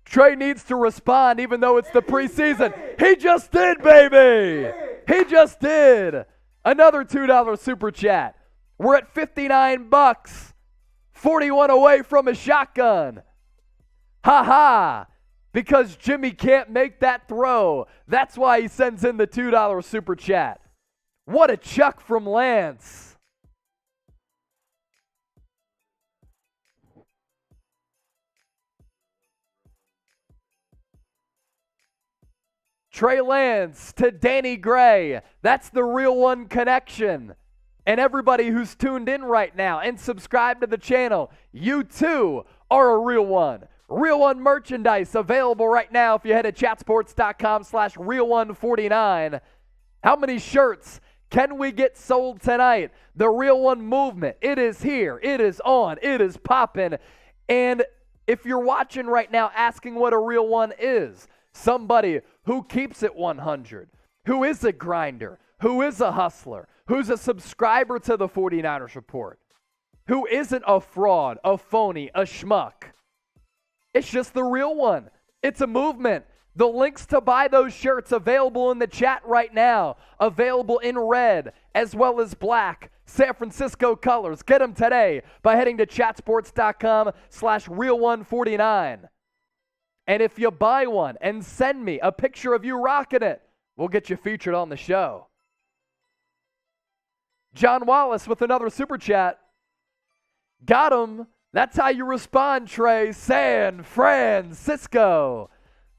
Trey needs to respond even though it's the preseason. He just did, baby. He just did. Another $2 super chat. We're at $59. 41 away from a shotgun. Ha ha. Because Jimmy can't make that throw. That's why he sends in the $2 super chat. What a chuck from Lance. Trey Lance to Danny Gray. That's the real one connection. And everybody who's tuned in right now and subscribed to the channel, you too are a real one. Real One merchandise available right now if you head to chatsports.com/real149. How many shirts can we get sold tonight? The Real One movement. It is here. It is on. It is popping. And if you're watching right now asking what a real one is, somebody who keeps it 100, who is a grinder, who is a hustler, who's a subscriber to the 49ers Report, who isn't a fraud, a phony, a schmuck. It's just the real one. It's a movement. The links to buy those shirts available in the chat right now. Available in red as well as black. San Francisco colors. Get them today by heading to chatsports.com/real149. And if you buy one and send me a picture of you rocking it, We'll get you featured on the show. John Wallace with another super chat. Got him. That's how you respond, Trey. San Francisco.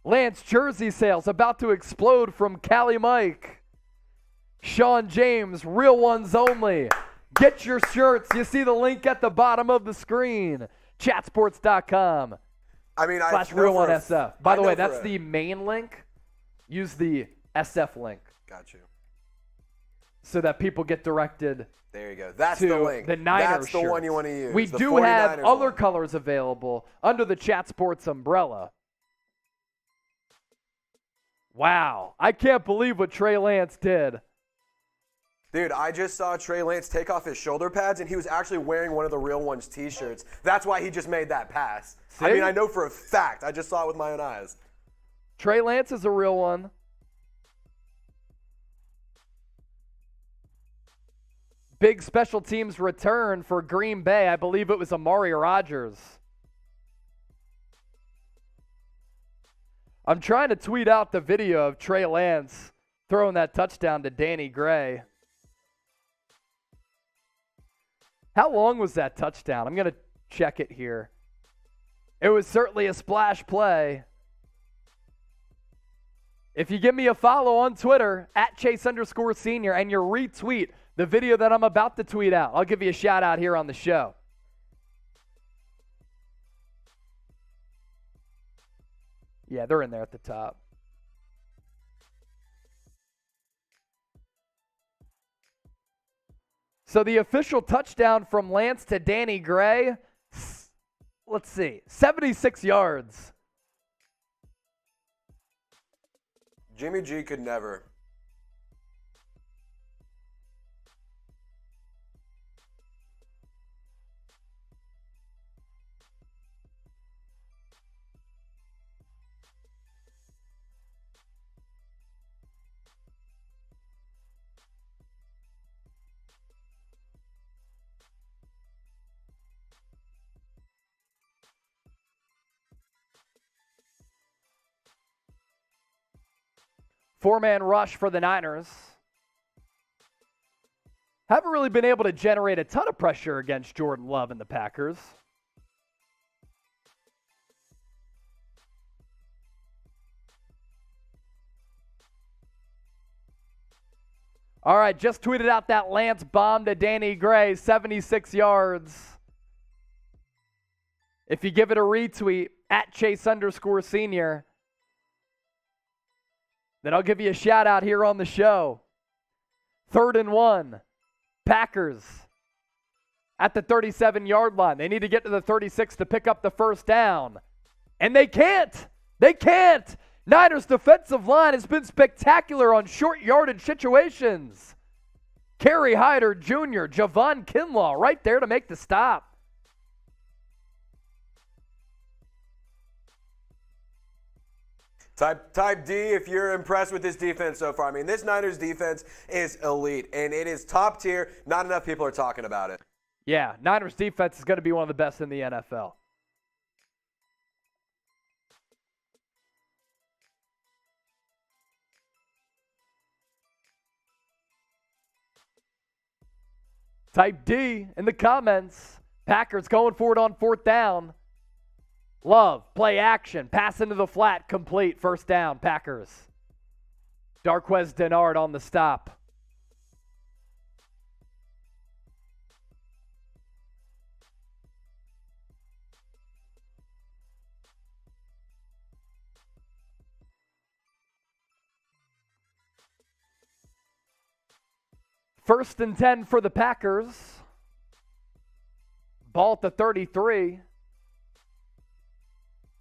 Lance jersey sales about to explode from Cali Mike. Sean James, real ones only. Get your shirts. You see the link at the bottom of the screen. Chatsports.com. I mean, / real one SF. By the way, that's the main link. Use the SF link. Got you. So that people get directed. There you go. That's to the link. The Niners That's the shirts. one you want to use. We the do have 49ers other one. colors available under the Chat Sports umbrella. Wow. I can't believe what Trey Lance did. Dude, I just saw Trey Lance take off his shoulder pads, and he was actually wearing one of the Real Ones t-shirts. That's why he just made that pass. See? I mean, I know for a fact. I just saw it with my own eyes. Trey Lance is a real one. Big special teams return for Green Bay. I believe it was Amari Rodgers. I'm trying to tweet out the video of Trey Lance throwing that touchdown to Danny Gray. How long was that touchdown? I'm going to check it here. It was certainly a splash play. If you give me a follow on Twitter, @Chase_Senior, and you retweet the video that I'm about to tweet out, I'll give you a shout out here on the show. Yeah, they're in there at the top. So the official touchdown from Lance to Danny Gray, let's see, 76 yards. Jimmy G could never. Four-man rush for the Niners. Haven't really been able to generate a ton of pressure against Jordan Love and the Packers. All right, just tweeted out that Lance bomb to Danny Gray, 76 yards. If you give it a retweet, @Chase_Senior, then I'll give you a shout out here on the show. 3rd and 1. Packers at the 37-yard line. They need to get to the 36 to pick up the first down. And they can't. They can't. Niners defensive line has been spectacular on short yardage situations. Kerry Hyder Jr., Javon Kinlaw right there to make the stop. Type D if you're impressed with this defense so far. I mean, this Niners defense is elite, and it is top tier. Not enough people are talking about it. Yeah, Niners defense is going to be one of the best in the NFL. Type D in the comments. Packers going for it on 4th down. Love, play action, pass into the flat, complete, first down, Packers. Darquez Dennard on the stop. First and 10 for the Packers. Ball at the 33.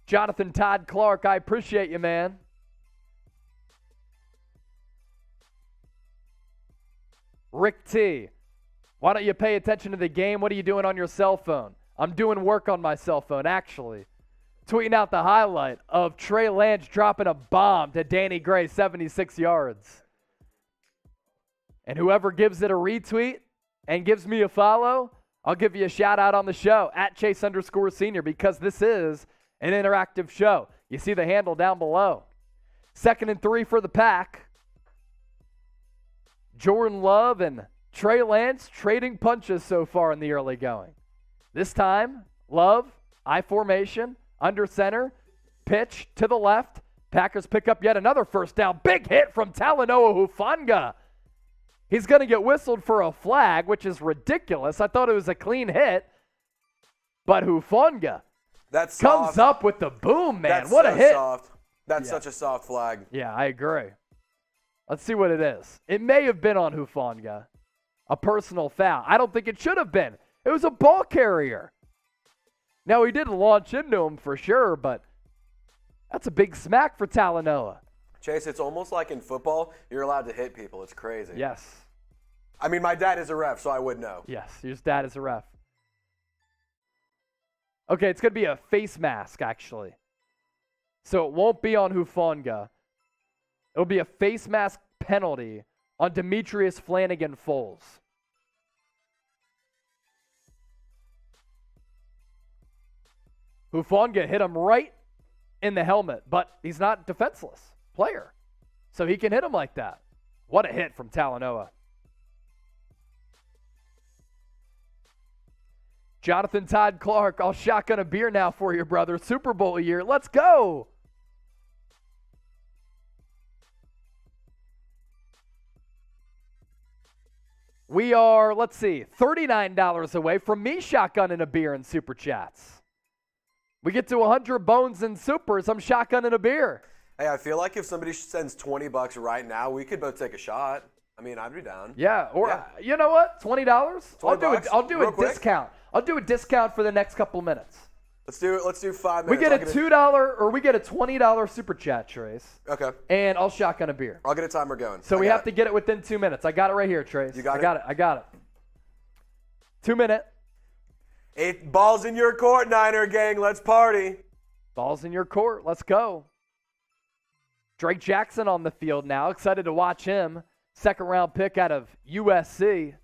Jonathan Todd Clark, I appreciate you, man. Rick T, why don't you pay attention to the game? What are you doing on your cell phone? I'm doing work on my cell phone, actually. Tweeting out the highlight of Trey Lance dropping a bomb to Danny Gray, 76 yards. And whoever gives it a retweet and gives me a follow, I'll give you a shout out on the show, @Chase_Senior, because this is an interactive show. You see the handle down below. 2nd and 3 for the Pack. Jordan Love and Trey Lance trading punches so far in the early going. This time, Love, I formation, under center, pitch to the left. Packers pick up yet another first down. Big hit from Talanoa Hufanga. He's going to get whistled for a flag, which is ridiculous. I thought it was a clean hit, but Hufanga comes up with the boom, man. What a hit. Soft. That's such a soft flag. Yeah, I agree. Let's see what it is. It may have been on Hufanga, a personal foul. I don't think it should have been. It was a ball carrier. Now, he did launch into him for sure, but that's a big smack for Talanoa. Chase, it's almost like in football, you're allowed to hit people. It's crazy. Yes. I mean, my dad is a ref, so I would know. Yes, your dad is a ref. Okay, it's going to be a face mask, actually. So it won't be on Hufanga. It'll be a face mask penalty on Demetrius Flanagan-Foles. Hufanga hit him right in the helmet, but he's not a defenseless player, so he can hit him like that. What a hit from Talanoa. Jonathan Todd Clark, I'll shotgun a beer now for you, brother. Super Bowl year. Let's go. We are, let's see, $39 away from me shotgunning a beer in Super Chats. We get to 100 bones and supers, I'm shotgunning a beer. Hey, I feel like if somebody sends $20 right now, we could both take a shot. I mean, I'd be down. Yeah, or you know what? $20? I'll do a discount. I'll do a discount for the next couple of minutes. Let's do it. Let's do 5 We minutes. get a $2 or we get a $20 super chat, Trace. Okay. And I'll shotgun a beer. I'll get a timer going. So we have to get it within 2 minutes. I got it right here, Trace. You got it? I got it. 2 minute. Ball's in your court, Niner gang. Let's party. Ball's in your court. Let's go. Drake Jackson on the field now. Excited to watch him. Second round pick out of USC.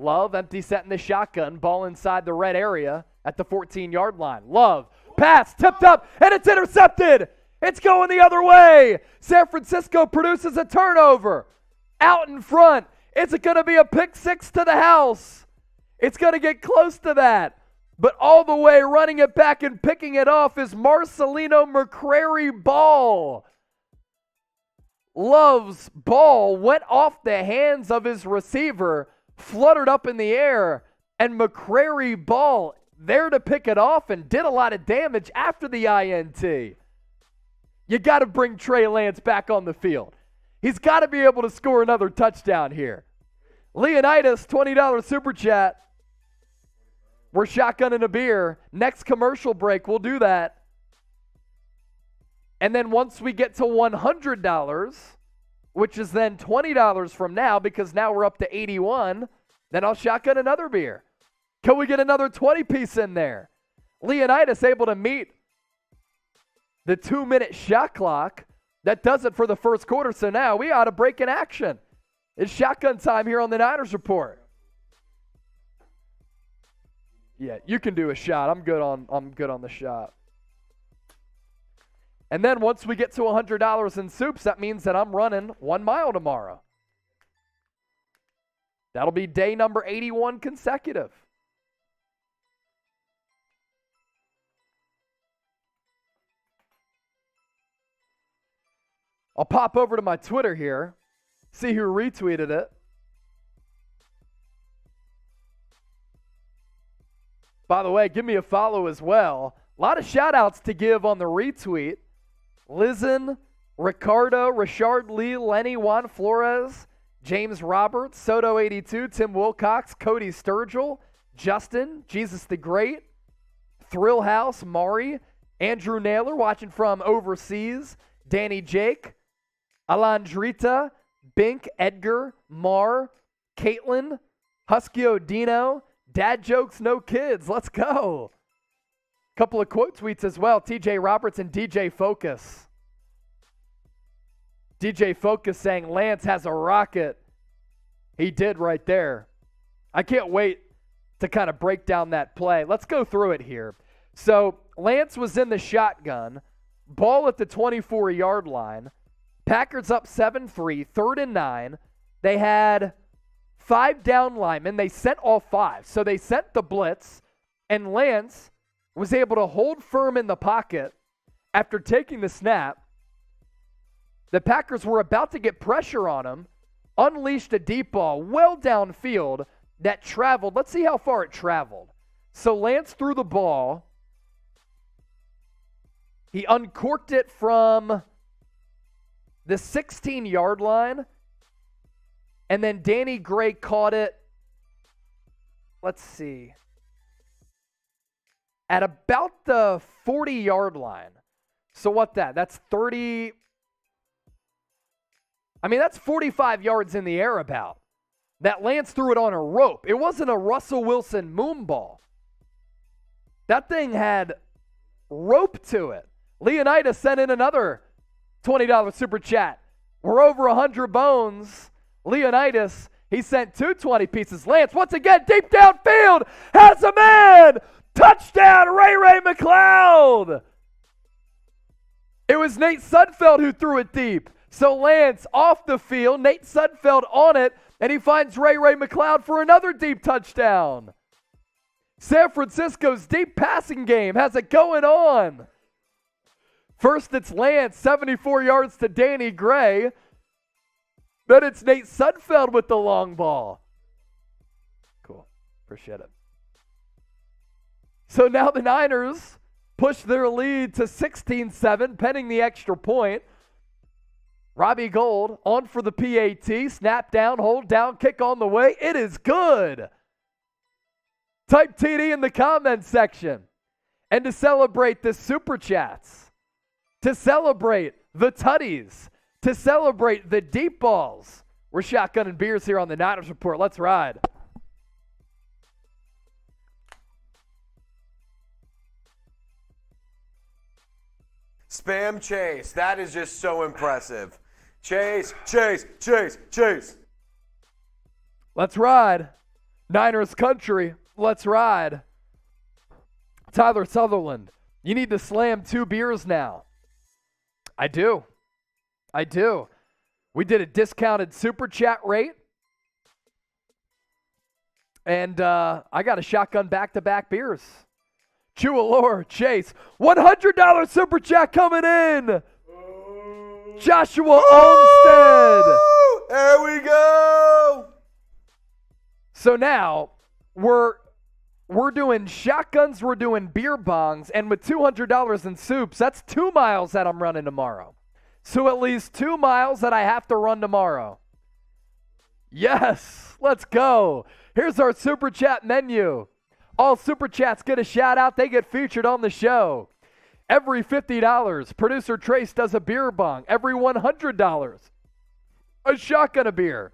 Love, empty set in the shotgun. Ball inside the red area at the 14-yard line. Love, pass, tipped up, and it's intercepted. It's going the other way. San Francisco produces a turnover. Out in front. It's going to be a pick six to the house. It's going to get close to that. But all the way running it back and picking it off is Marcelino McCrary Ball. Love's ball went off the hands of his receiver, fluttered up in the air, and McCrary Ball there to pick it off and did a lot of damage after the INT. You got to bring Trey Lance back on the field. He's got to be able to score another touchdown here. Leonidas, $20 super chat. We're shotgunning a beer. Next commercial break, we'll do that. And then once we get to $100, which is then $20 from now because now we're up to 81, then I'll shotgun another beer. Can we get another 20-piece in there? Leonidas able to meet the 2-minute shot clock. That does it for the first quarter, so now we ought to break in action. It's shotgun time here on the Niners Report. Yeah, you can do a shot. I'm good on the shot. And then once we get to $100 in soups, that means that I'm running 1 mile tomorrow. That'll be day number 81 consecutive. I'll pop over to my Twitter here, see who retweeted it. By the way, give me a follow as well. A lot of shout-outs to give on the retweet. Lizen, Ricardo, Richard Lee, Lenny, Juan Flores, James Roberts, Soto82, Tim Wilcox, Cody Sturgill, Justin, Jesus the Great, Thrill House, Mari, Andrew Naylor watching from overseas, Danny Jake, Alandrita, Bink, Edgar, Mar, Caitlin, Husky Odino, Dad Jokes, No Kids. Let's go. Couple of quote tweets as well. TJ Roberts and DJ Focus. DJ Focus saying Lance has a rocket. He did right there. I can't wait to kind of break down that play. Let's go through it here. So Lance was in the shotgun, ball at the 24-yard line. Packers up 7-3, 3rd and 9. They had 5 down linemen. They sent all 5. So they sent the blitz, and Lance was able to hold firm in the pocket after taking the snap. The Packers were about to get pressure on him, unleashed a deep ball well downfield that traveled. Let's see how far it traveled. So Lance threw the ball. He uncorked it from the 16-yard line, and then Danny Gray caught it, let's see, at about the 40-yard line. So that's 30, that's 45 yards in the air about. That Lance threw it on a rope. It wasn't a Russell Wilson moon ball. That thing had rope to it. Leonidas sent in another $20 super chat. We're over 100 bones. Leonidas, he sent 2 20 pieces. Lance, once again, deep downfield, has a man. Touchdown, Ray McLeod. It was Nate Sudfeld who threw it deep. So Lance off the field, Nate Sudfeld on it, and he finds Ray McLeod for another deep touchdown. San Francisco's deep passing game has it going on. First, it's Lance, 74 yards to Danny Gray. Then it's Nate Sudfeld with the long ball. Cool. Appreciate it. So now the Niners push their lead to 16-7, pending the extra point. Robbie Gould on for the PAT. Snap down, hold down, kick on the way. It is good. Type TD in the comment section. And to celebrate the Super Chats, to celebrate the tutties, to celebrate the deep balls, we're shotgunning beers here on the Niners Report. Let's ride. Spam Chase. That is just so impressive. Chase. Let's ride. Niners country. Let's ride. Tyler Sutherland, you need to slam 2 beers now. I do. We did a discounted super chat rate. And I got a shotgun back-to-back beers. Chewalore, Chase, $100 super chat coming in. Joshua Olmstead. There we go. So now we're doing shotguns, we're doing beer bongs, and with $200 in soups, that's 2 miles that I'm running tomorrow. So at least 2 miles that I have to run tomorrow. Yes, let's go. Here's our super chat menu. All super chats get a shout out. They get featured on the show. Every $50, producer Trace does a beer bong. Every $100, a shotgun of beer.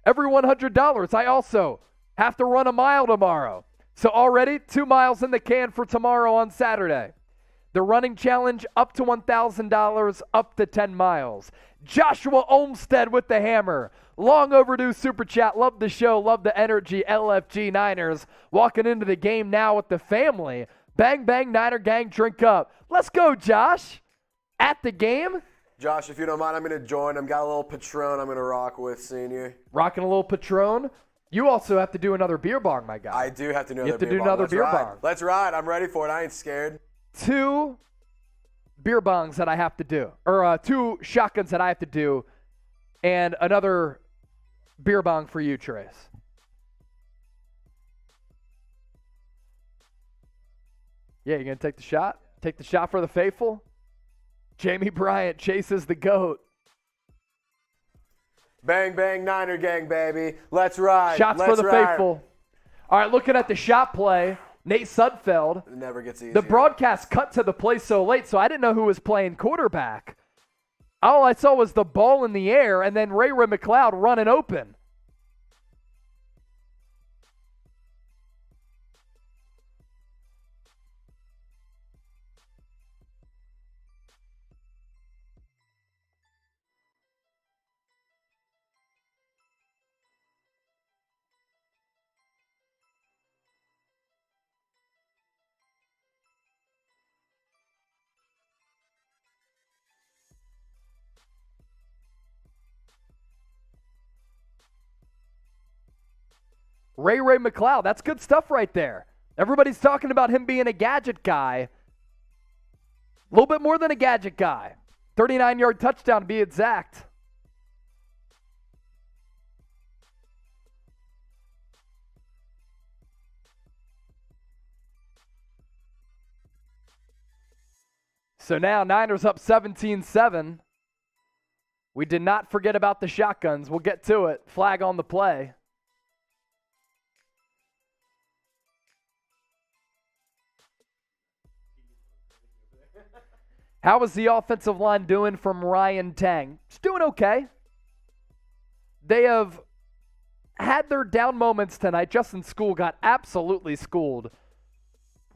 Every $100, I also have to run a mile tomorrow. So already 2 miles in the can for tomorrow on Saturday. The running challenge up to $1,000, up to 10 miles. Joshua Olmstead with the hammer. Long overdue super chat. Love the show. Love the energy. LFG Niners walking into the game now with the family. Bang, bang, Niner gang, drink up. Let's go, Josh. At the game. Josh, if you don't mind, I'm going to join. I've got a little Patron I'm going to rock with, senior. Rocking a little Patron. You also have to do another beer bong, my guy. I do have to do another beer bong. You have to do another beer bong. Let's ride. I'm ready for it. I ain't scared. 2 beer bongs that I have to do. Or 2 shotguns that I have to do. And another beer bong for you, Trace. Yeah, you going to take the shot? Take the shot for the faithful? Jamie Bryant chases the GOAT. Bang, bang, Niner gang, baby. Let's ride. Shots Let's for the ride. faithful. All right, looking at the shot play, Nate Sudfeld. It never gets easier. The broadcast cut to the play so late, so I didn't know who was playing quarterback. All I saw was the ball in the air and then Ray McLeod running open. Ray McLeod. That's good stuff right there. Everybody's talking about him being a gadget guy. A little bit more than a gadget guy. 39-yard touchdown to be exact. So now Niners up 17-7. We did not forget about the shotguns. We'll get to it. Flag on the play. How is the offensive line doing from Ryan Tang? It's doing okay. They have had their down moments tonight. Justin School got absolutely schooled,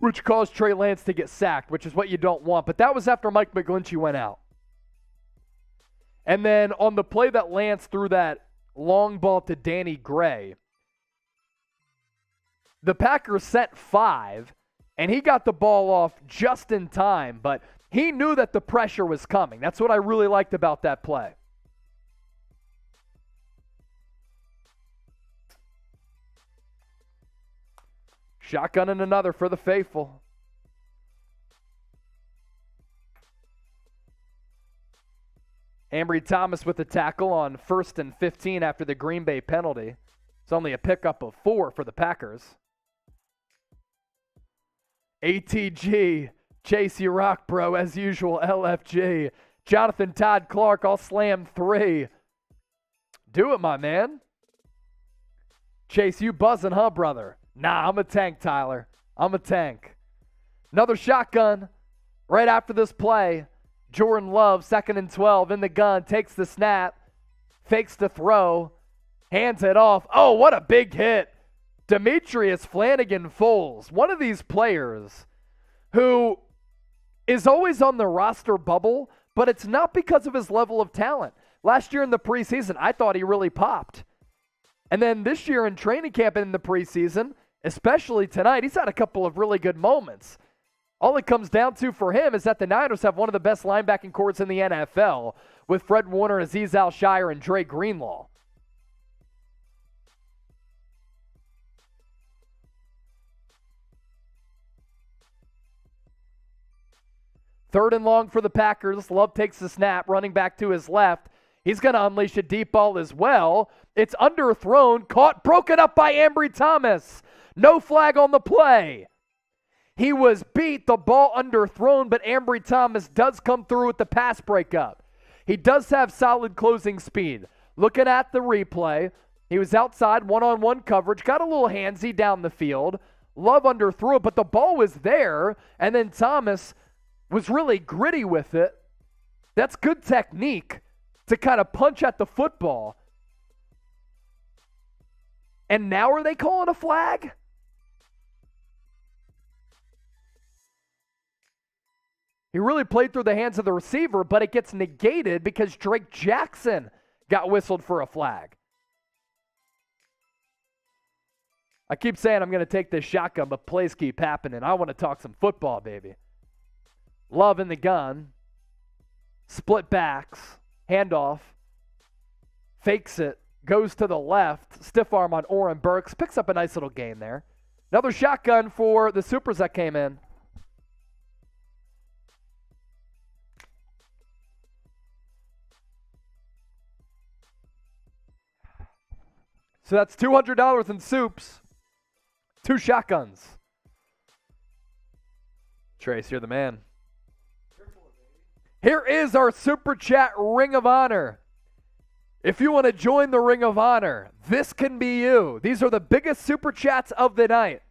which caused Trey Lance to get sacked, which is what you don't want. But that was after Mike McGlinchey went out. And then on the play that Lance threw that long ball to Danny Gray, the Packers sent 5, and he got the ball off just in time, but he knew that the pressure was coming. That's what I really liked about that play. Shotgun and another for the faithful. Ambry Thomas with the tackle on 1st and 15 after the Green Bay penalty. It's only a pickup of 4 for the Packers. ATG, Chase, you rock, bro, as usual, LFG. Jonathan Todd Clark, I'll slam 3. Do it, my man. Chase, you buzzing, huh, brother? Nah, I'm a tank, Tyler. I'm a tank. Another shotgun right after this play. Jordan Love, 2nd and 12, in the gun, takes the snap, fakes the throw, hands it off. Oh, what a big hit. Demetrius Flanagan-Foles, one of these players who is always on the roster bubble, but it's not because of his level of talent. Last year in the preseason, I thought he really popped. And then this year in training camp and in the preseason, especially tonight, he's had a couple of really good moments. All it comes down to for him is that the Niners have one of the best linebacking corps in the NFL with Fred Warner, Azeez Al-Shaair, and Dre Greenlaw. Third and long for the Packers. Love takes the snap, running back to his left. He's going to unleash a deep ball as well. It's underthrown, caught, broken up by Ambry Thomas. No flag on the play. He was beat, the ball underthrown, but Ambry Thomas does come through with the pass breakup. He does have solid closing speed. Looking at the replay, he was outside, one-on-one coverage, got a little handsy down the field. Love underthrew it, but the ball was there, and then Thomas was really gritty with it. That's good technique to kind of punch at the football. And now are they calling a flag? He really played through the hands of the receiver, but it gets negated because Drake Jackson got whistled for a flag. I keep saying I'm going to take this shotgun, but plays keep happening. I want to talk some football, baby. Love in the gun. Split backs. Handoff. Fakes it. Goes to the left. Stiff arm on Oren Burks. Picks up a nice little gain there. Another shotgun for the Supers that came in. So that's $200 in soups. 2 shotguns. Trace, you're the man. Here is our Super Chat Ring of Honor. If you want to join the Ring of Honor, this can be you. These are the biggest Super Chats of the night.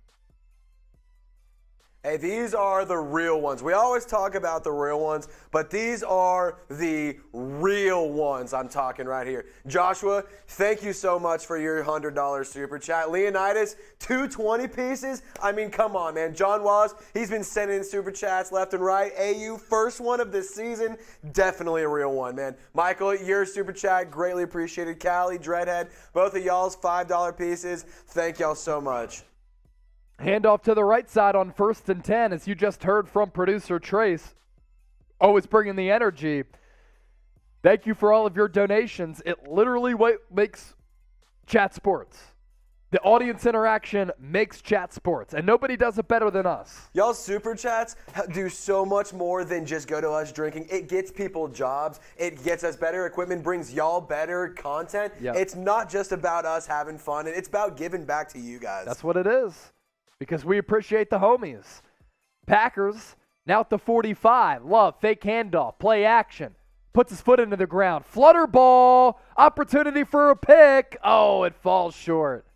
Hey, these are the real ones. We always talk about the real ones, but these are the real ones I'm talking right here. Joshua, thank you so much for your $100 Super Chat. Leonidas, 220 pieces. I mean, come on, man. John Wallace, he's been sending in Super Chats left and right. AU, first one of this season. Definitely a real one, man. Michael, your Super Chat, greatly appreciated. Callie, Dreadhead, both of y'all's $5 pieces. Thank y'all so much. Handoff to the right side on 1st and 10, as you just heard from producer Trace. Always bringing the energy. Thank you for all of your donations. It literally makes Chat Sports. The audience interaction makes Chat Sports, and nobody does it better than us. Y'all super chats do so much more than just go to us drinking. It gets people jobs. It gets us better equipment, brings y'all better content. Yep. It's not just about us having fun. It's about giving back to you guys. That's what it is, because we appreciate the homies. Packers now at the 45. Love, fake handoff, play action. Puts his foot into the ground. Flutter ball, opportunity for a pick. Oh, it falls short.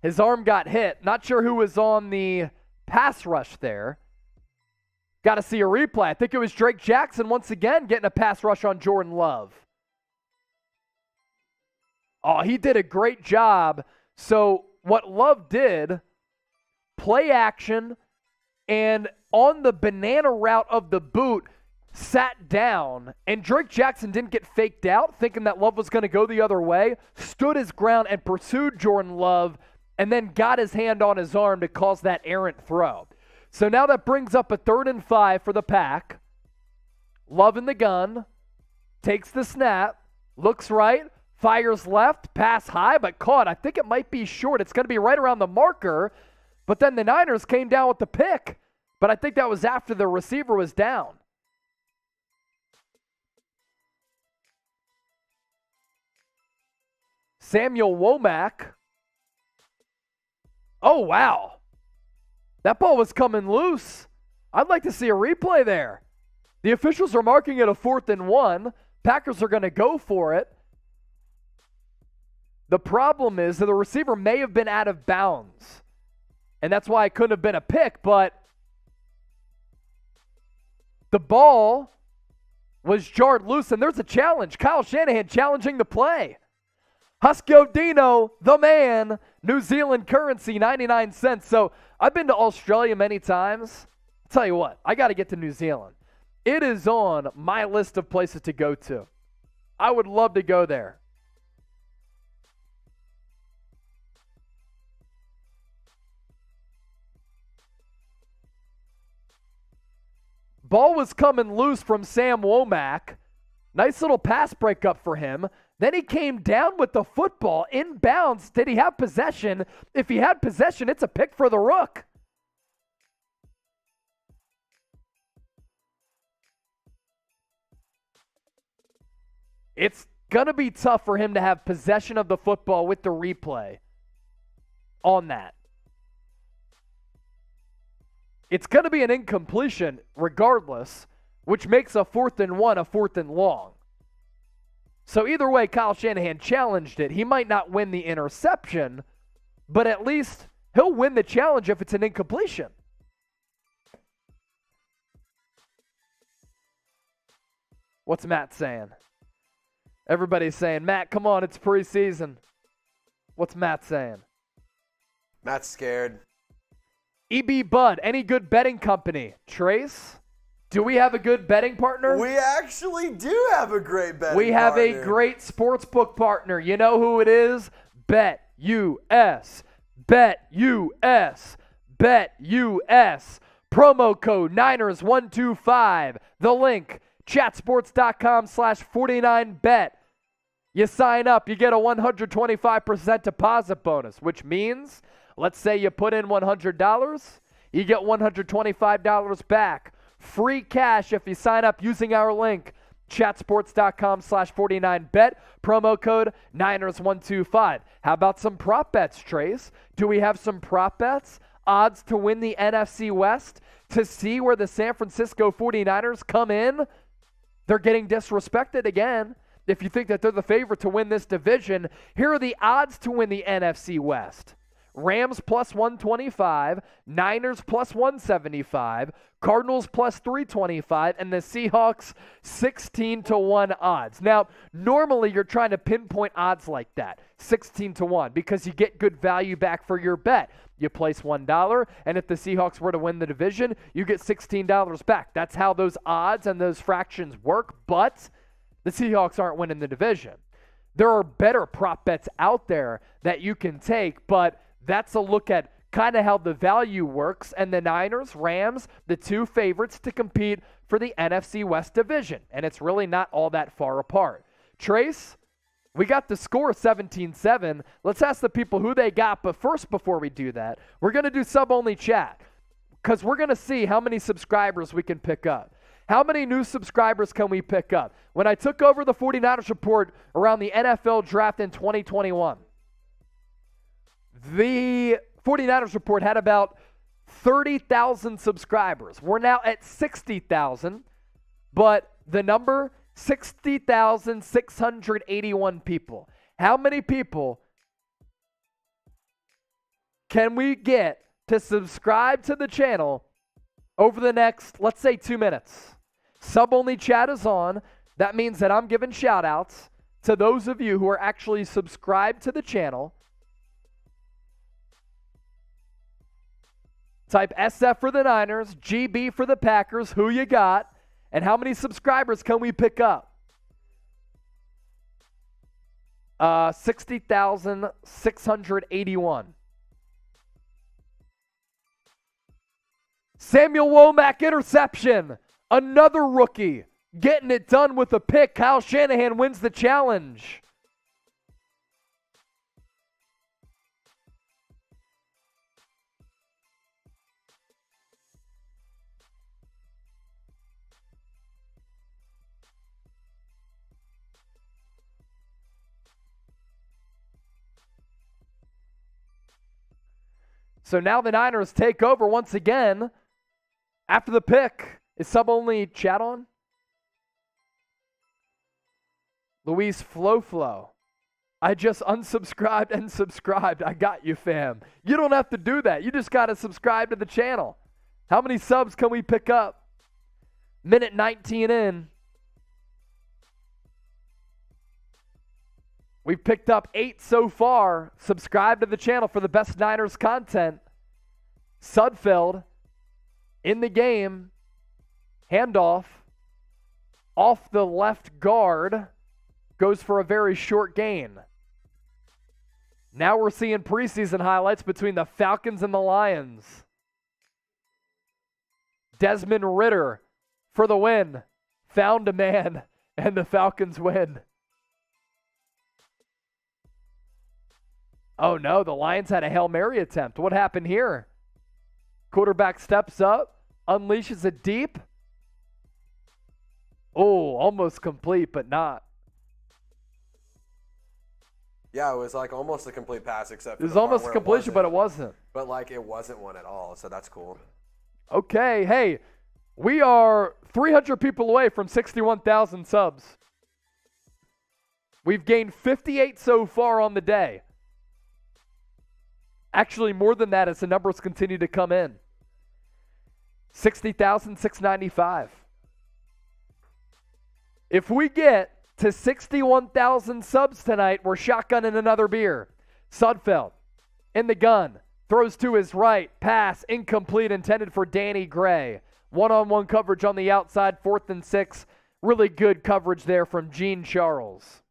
His arm got hit. Not sure who was on the pass rush there. Got to see a replay. I think it was Drake Jackson once again getting a pass rush on Jordan Love. Oh, he did a great job. So what Love did, play action, and on the banana route of the boot, sat down, and Drake Jackson didn't get faked out, thinking that Love was going to go the other way, stood his ground and pursued Jordan Love, and then got his hand on his arm to cause that errant throw. So now that brings up a 3rd and 5 for the Pack. Love in the gun, takes the snap, looks right, fires left, pass high, but caught. I think it might be short. It's going to be right around the marker, but then the Niners came down with the pick. But I think that was after the receiver was down. Samuel Womack. Oh, wow. That ball was coming loose. I'd like to see a replay there. The officials are marking it a 4th and 1. Packers are going to go for it. The problem is that the receiver may have been out of bounds. And that's why it couldn't have been a pick, but the ball was jarred loose, and there's a challenge. Kyle Shanahan challenging the play. Husko Dino, the man, New Zealand currency, 99 cents. So I've been to Australia many times. I'll tell you what, I got to get to New Zealand. It is on my list of places to go to. I would love to go there. Ball was coming loose from Sam Womack. Nice little pass breakup for him. Then he came down with the football inbounds. Did he have possession? If he had possession, it's a pick for the Rook. It's going to be tough for him to have possession of the football with the replay on that. It's going to be an incompletion regardless, which makes a 4th and 1 a 4th and long. So either way, Kyle Shanahan challenged it. He might not win the interception, but at least he'll win the challenge if it's an incompletion. What's Matt saying? Everybody's saying, Matt, come on, it's preseason. What's Matt saying? Matt's scared. EB Bud, any good betting company? Trace? Do we have a good betting partner? We actually do have a great betting partner. We have a great sportsbook partner. You know who it is? BetUS. BetUS. BetUS. Promo code Niners125. The link, chatsports.com/49bet. You sign up, you get a 125% deposit bonus, which means, let's say you put in $100, you get $125 back. Free cash if you sign up using our link, chatsports.com/49bet, promo code Niners125. How about some prop bets, Trace? Do we have some prop bets? Odds to win the NFC West? To see where the San Francisco 49ers come in? They're getting disrespected again. If you think that they're the favorite to win this division, here are the odds to win the NFC West. Rams plus 125, Niners plus 175, Cardinals plus 325, and the Seahawks 16-1 odds. Now, normally you're trying to pinpoint odds like that, 16-1, because you get good value back for your bet. You place $1, and if the Seahawks were to win the division, you get $16 back. That's how those odds and those fractions work, but the Seahawks aren't winning the division. There are better prop bets out there that you can take, but that's a look at kind of how the value works, and the Niners, Rams, the two favorites to compete for the NFC West division, and it's really not all that far apart. Trace, We got the score 17-7. Let's ask the people who they got. But first, before we do that, we're going to do sub-only chat because we're going to see how many subscribers we can pick up. How many new subscribers can we pick up? When I took over the 49ers report around the NFL draft in 2021, the 49ers report had about 30,000 subscribers. We're now at 60,000, but the number 60,681 people. How many people can we get to subscribe to the channel over the next, let's say, 2 minutes? Sub-only chat is on. That means that I'm giving shout-outs to those of you who are actually subscribed to the channel. Type SF for the Niners, GB for the Packers, who you got, and how many subscribers can we pick up? 60,681. Samuel Womack interception. Another rookie getting it done with a pick. Kyle Shanahan wins the challenge. So now the Niners take over once again after the pick. Is sub-only chat on? Luis Flo. I just unsubscribed and subscribed. I got you, fam. You don't have to do that. You just got to subscribe to the channel. How many subs can we pick up? Minute 19 in. We've picked up 8 so far. Subscribe to the channel for the best Niners content. Sudfeld in the game. Handoff. Off the left guard. Goes for a very short gain. Now we're seeing preseason highlights between the Falcons and the Lions. Desmond Ridder for the win. Found a man, and the Falcons win. Oh no, the Lions had a Hail Mary attempt. What happened here? Quarterback steps up, unleashes it deep. Oh, almost complete, but not. Yeah, it was like almost a complete pass, except for it was almost a completion, but it wasn't. But like it wasn't one at all, so that's cool. Okay, hey, we are 300 people away from 61,000 subs. We've gained 58 so far on the day. Actually, more than that as the numbers continue to come in. 60,695. If we get to 61,000 subs tonight, we're shotgunning another beer. Sudfeld in the gun. Throws to his right. Pass incomplete, intended for Danny Gray. One-on-one coverage on the outside, 4th and 6. Really good coverage there from Gene Charles.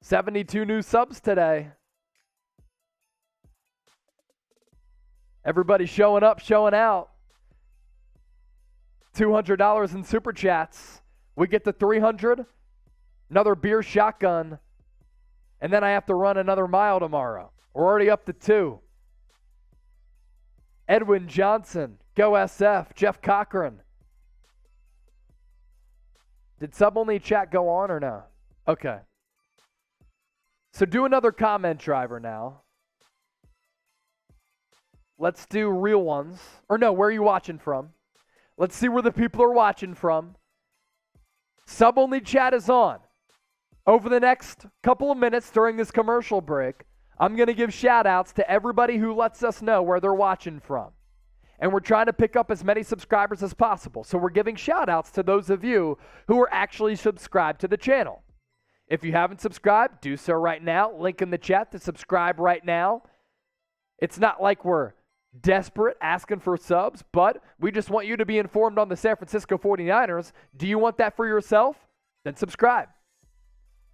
$72 new subs today. Everybody showing up, showing out. $200 in super chats. We get to 300. Another beer shotgun. And then I have to run another mile tomorrow. We're already up to 2. Edwin Johnson. Go SF. Jeff Cochran. Did sub-only chat go on or no? Okay. So do another comment driver now. Let's do real ones. Or no, where are you watching from? Let's see where the people are watching from. Sub-only chat is on. Over the next couple of minutes during this commercial break, I'm going to give shout-outs to everybody who lets us know where they're watching from. And we're trying to pick up as many subscribers as possible. So we're giving shout-outs to those of you who are actually subscribed to the channel. If you haven't subscribed, do so right now. Link in the chat to subscribe right now. It's not like we're desperate asking for subs, but we just want you to be informed on the San Francisco 49ers. Do you want that for yourself? Then subscribe.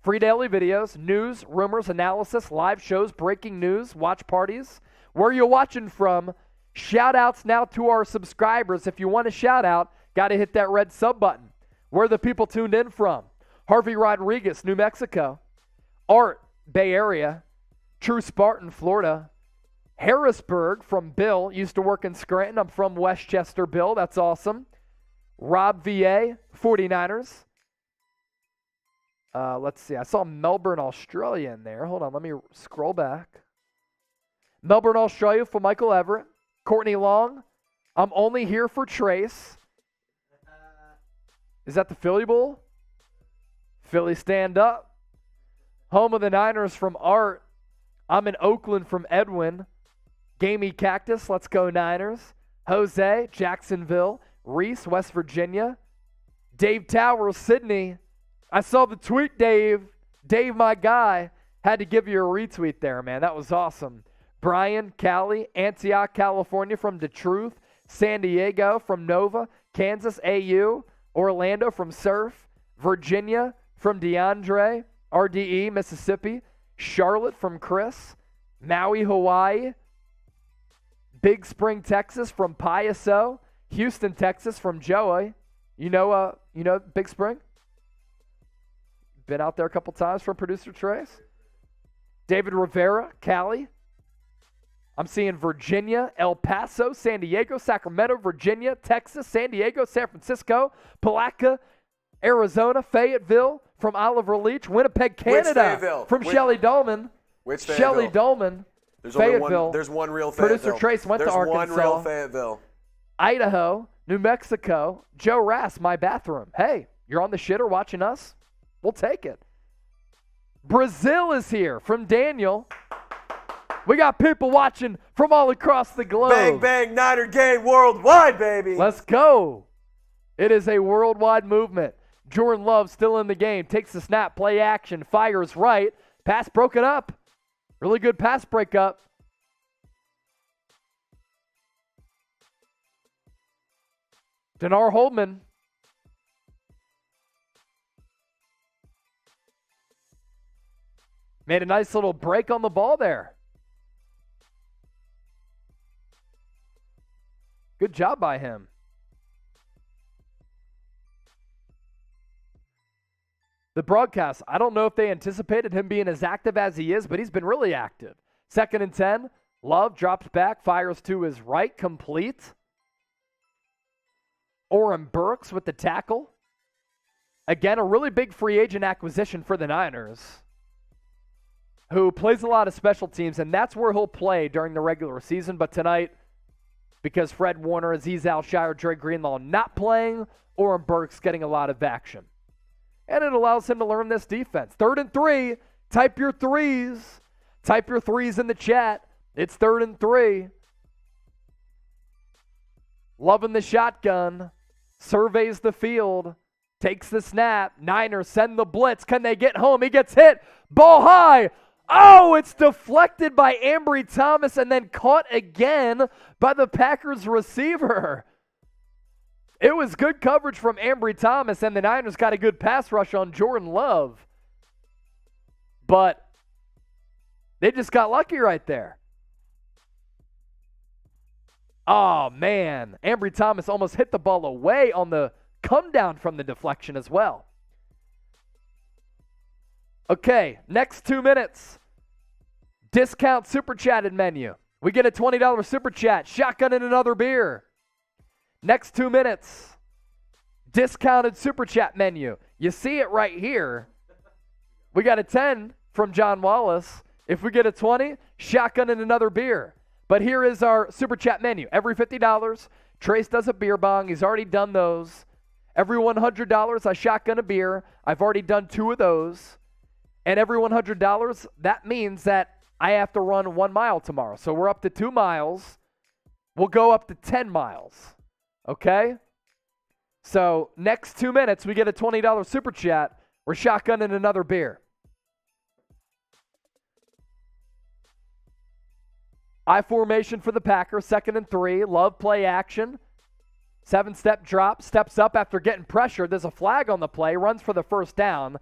Free daily videos, news, rumors, analysis, live shows, breaking news, watch parties. Where you're watching from, shout outs now to our subscribers. If you want a shout out, got to hit that red sub button. Where are the people tuned in from? Harvey Rodriguez, New Mexico. Art, Bay Area. True Spartan, Florida. Harrisburg from Bill. Used to work in Scranton. I'm from Westchester, Bill. That's awesome. Rob VA, 49ers. Let's see. I saw Melbourne, Australia in there. Hold on. Let me scroll back. Melbourne, Australia for Michael Everett. Courtney Long. I'm only here for Trace. Is that the Philly Bowl? Philly stand up. Home of the Niners from Art. I'm in Oakland from Edwin. Gamey Cactus, let's go Niners. Jose, Jacksonville. Reese, West Virginia. Dave Towers, Sydney. I saw the tweet, Dave. Dave, my guy. Had to give you a retweet there, man. That was awesome. Brian, Cali. Antioch, California from DeTruth. San Diego from Nova. Kansas, AU. Orlando from Surf. Virginia from DeAndre. RDE, Mississippi. Charlotte from Chris. Maui, Hawaii. Big Spring, Texas from Piaso. Houston, Texas from Joey. You know Big Spring? Been out there a couple times from producer Trace. David Rivera, Cali. I'm seeing Virginia, El Paso, San Diego, Sacramento, Virginia, Texas, San Diego, San Francisco, Palatka, Arizona, Fayetteville from Oliver Leach, Winnipeg, Canada from Shelley Dolman. Which Shelley Dolman, Fayetteville. There's one real Fayetteville. Producer Trace went to Arkansas. There's one real Fayetteville. Idaho, New Mexico, Joe Rass, my bathroom. Hey, you're on the shitter watching us? We'll take it. Brazil is here from Daniel. We got people watching from all across the globe. Bang, bang, Niner game worldwide, baby. Let's go. It is a worldwide movement. Jordan Love still in the game. Takes the snap, play action, fires right. Pass broken up. Really good pass breakup. Denar Holdman. Made a nice little break on the ball there. Good job by him. The broadcast, I don't know if they anticipated him being as active as he is, but he's been really active. 2nd and 10. Love drops back, fires to his right, complete. Oren Burks with the tackle. Again, a really big free agent acquisition for the Niners, who plays a lot of special teams, and that's where he'll play during the regular season. But tonight, because Fred Warner, Azeez Al-Shire, Dre Greenlaw not playing, Oren Burks getting a lot of action. And it allows him to learn this defense. 3rd and 3. Type your threes. Type your threes in the chat. It's 3rd and 3. Loving the shotgun. Surveys the field. Takes the snap. Niners send the blitz. Can they get home? He gets hit. Ball high. Oh, it's deflected by Ambry Thomas and then caught again by the Packers receiver. It was good coverage from Ambry Thomas, and the Niners got a good pass rush on Jordan Love. But they just got lucky right there. Oh, man. Ambry Thomas almost hit the ball away on the come down from the deflection as well. Okay, next 2 minutes. Discount Super Chatted menu. We get a $20 Super Chat. Shotgun and another beer. Next 2 minutes. Discounted Super Chat menu. You see it right here. We got a 10 from John Wallace. If we get a 20, shotgun and another beer. But here is our Super Chat menu. Every $50, Trace does a beer bong. He's already done those. Every $100, I shotgun a beer. I've already done 2 of those. And every $100, that means that I have to run 1 mile tomorrow. So we're up to 2 miles. We'll go up to 10 miles. Okay? So next 2 minutes, we get a $20 Super Chat. We're shotgunning another beer. I formation for the Packers, 2nd and 3. Love play action. 7-step drop. Steps up after getting pressured. There's a flag on the play. Runs for the first down.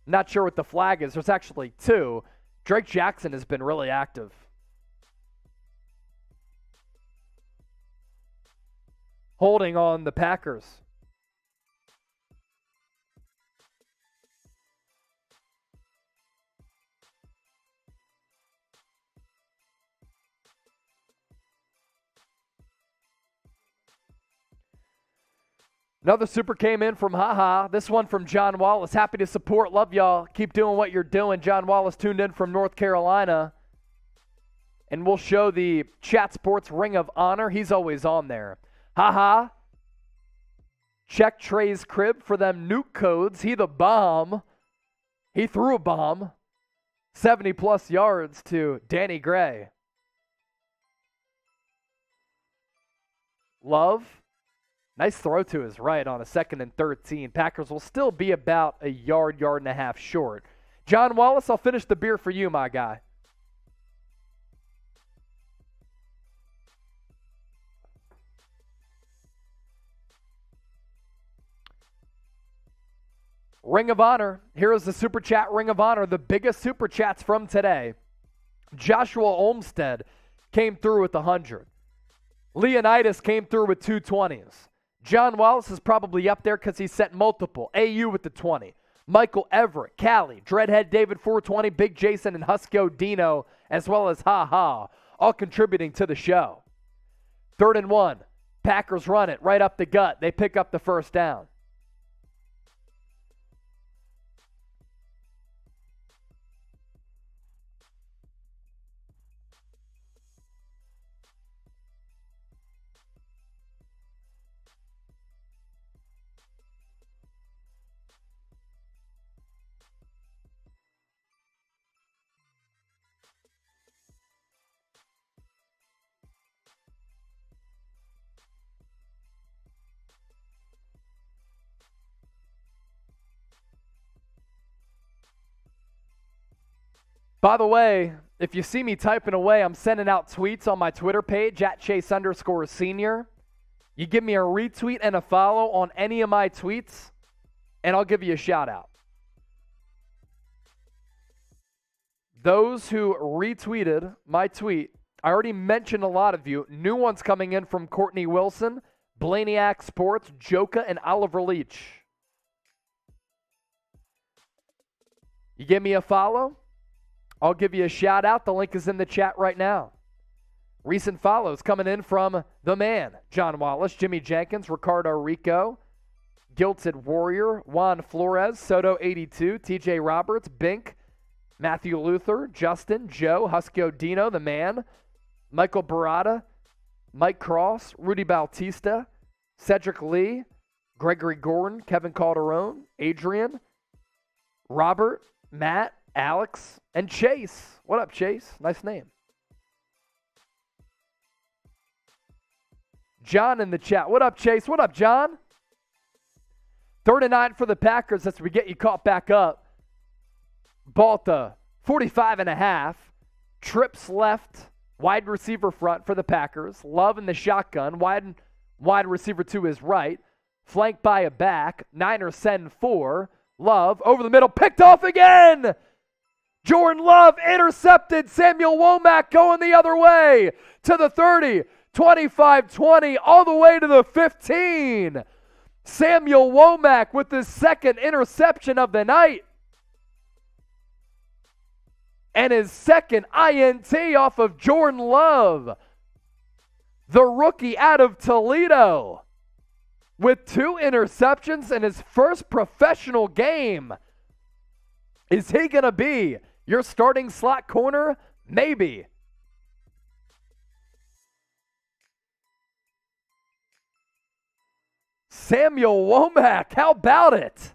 Not sure what the flag is. There's actually 2. Drake Jackson has been really active. holding on the Packers. Another super came in from Haha. This one from John Wallace. Happy to support. Love y'all. Keep doing what you're doing. John Wallace tuned in from North Carolina. And we'll show the Chat Sports Ring of Honor. He's always on there. Haha. Check Trey's crib for them nuke codes. He the bomb. He threw a bomb. 70-plus yards to Danny Gray. Love. Nice throw to his right on a 2nd and 13. Packers will still be about a yard and a half short. John Wallace, I'll finish the beer for you, my guy. Ring of Honor. Here is the Super Chat Ring of Honor, the biggest Super Chats from today. Joshua Olmstead came through with 100. Leonidas came through with 220s. John Wallace is probably up there because he sent multiple. AU with the 20. Michael Everett, Callie, Dreadhead David 420, Big Jason, and Husko Dino, as well as Ha, all contributing to the show. 3rd and 1. Packers run it right up the gut. They pick up the first down. By the way, if you see me typing away, I'm sending out tweets on my Twitter page at Chase_senior. You give me a retweet and a follow on any of my tweets, and I'll give you a shout out. Those who retweeted my tweet, I already mentioned a lot of you. New ones coming in from Courtney Wilson, Blaniac Sports, Joka, and Oliver Leach. You give me a follow, I'll give you a shout out. The link is in the chat right now. Recent follows coming in from the man, John Wallace, Jimmy Jenkins, Ricardo Rico, Gilted Warrior, Juan Flores, Soto 82, TJ Roberts, Bink, Matthew Luther, Justin, Joe, Husko Dino, the man, Michael Barada, Mike Cross, Rudy Bautista, Cedric Lee, Gregory Gordon, Kevin Calderon, Adrian, Robert, Matt, Alex, and Chase. What up, Chase? Nice name. John in the chat. What up, Chase? What up, John? 3rd and 9 for the Packers as we get you caught back up. Ball at the 45.5. Trips left. Wide receiver front for the Packers. Love in the shotgun. Wide receiver to his right. Flanked by a back. Niners send 4. Love over the middle. Picked off again. Jordan Love intercepted. Samuel Womack going the other way to the 30, 25-20, all the way to the 15. Samuel Womack with his 2nd interception of the night. And his 2nd INT off of Jordan Love, the rookie out of Toledo, with 2 interceptions in his first professional game. Is he going to be your starting slot corner? Maybe. Samuel Womack, how about it?